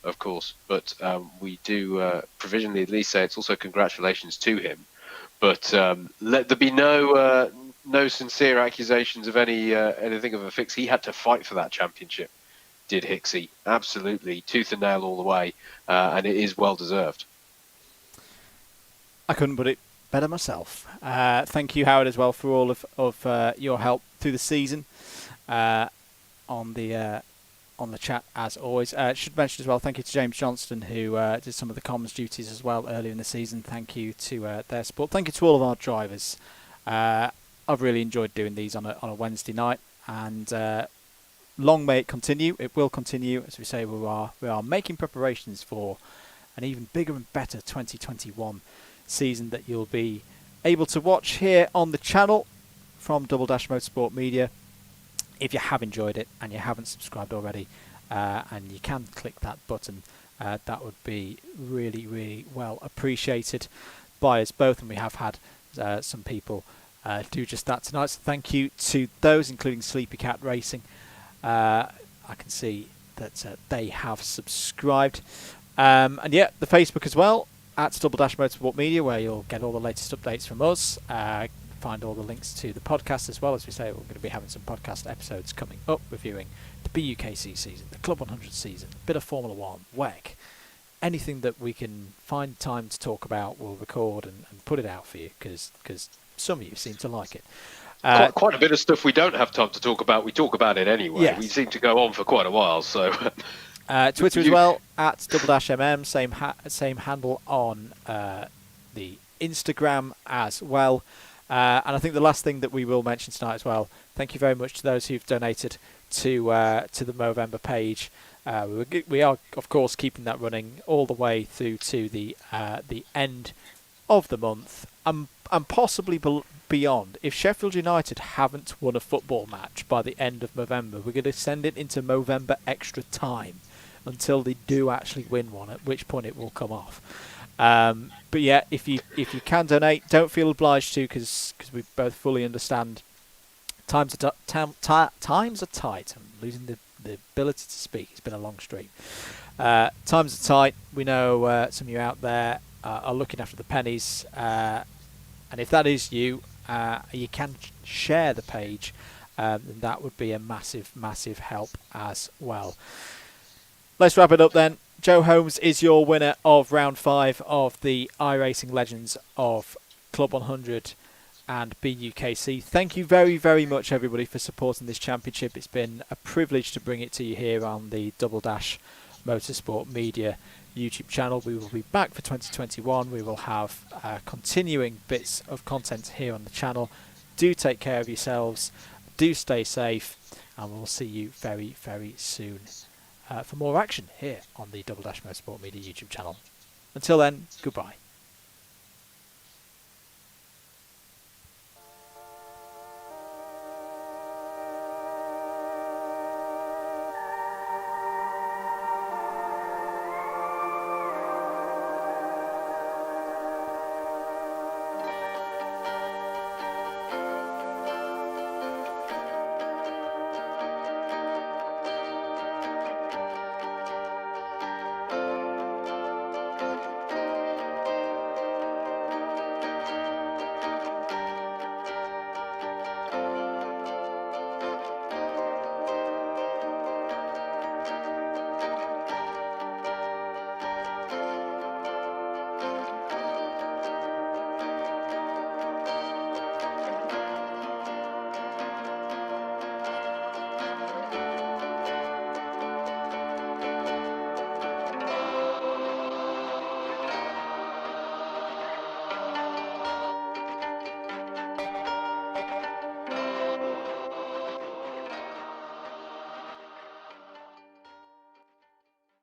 of course. But we do provisionally at least say it's also congratulations to him. But let there be no sincere accusations of anything of a fix. He had to fight for that championship, did Hicksy. Absolutely, tooth and nail all the way, and it is well deserved. I couldn't put it better myself. Thank you, Howard, as well, for all of your help through the season on the chat, as always. Should mention as well, thank you to James Johnston, who did some of the comms duties as well earlier in the season. Thank you to their support. Thank you to all of our drivers. I've really enjoyed doing these on a Wednesday night, and long may it continue. It will continue. As we say, we are making preparations for an even bigger and better 2021 season that you'll be able to watch here on the channel from Double Dash Motorsport Media. If you have enjoyed it and you haven't subscribed already, and you can click that button, that would be really, really well appreciated by us both, and we have had some people do just that tonight. So thank you to those, including Sleepy Cat Racing. I can see that they have subscribed. And yeah, the Facebook as well, at Double Dash Motorsport Media, where you'll get all the latest updates from us. Find all the links to the podcast as well. As we say, we're going to be having some podcast episodes coming up, reviewing the BUKC season, the Club 100 season, a bit of Formula 1, WEC. Anything that we can find time to talk about, we'll record and put it out for you, because some of you seem to like it. Quite a bit of stuff we don't have time to talk about. We talk about it anyway. Yes. We seem to go on for quite a while. So Twitter as well, at Double Dash MM, same handle on the Instagram as well. And I think the last thing that we will mention tonight as well, thank you very much to those who've donated to the Movember page. We are, of course, keeping that running all the way through to the end of the month, and possibly beyond. If Sheffield United haven't won a football match by the end of November, we're going to send it into Movember extra time until they do actually win one, at which point it will come off. But yeah, if you can donate, don't feel obliged to, because we both fully understand times are tight. I'm losing the ability to speak. It's been a long stream. Times are tight. We know some of you out there are looking after the pennies, and if that is you, you can share the page. Then that would be a massive help as well. Let's wrap it up then. Joe Holmes is your winner of round 5 of the iRacing Legends of Club 100 and BUKC. Thank you very, very much, everybody, for supporting this championship. It's been a privilege to bring it to you here on the Double Dash Motorsport Media YouTube channel. We will be back for 2021. We will have continuing bits of content here on the channel. Do take care of yourselves. Do stay safe. And we'll see you very, very soon for more action here on the Double Dash Motorsport Media YouTube channel. Until then, goodbye.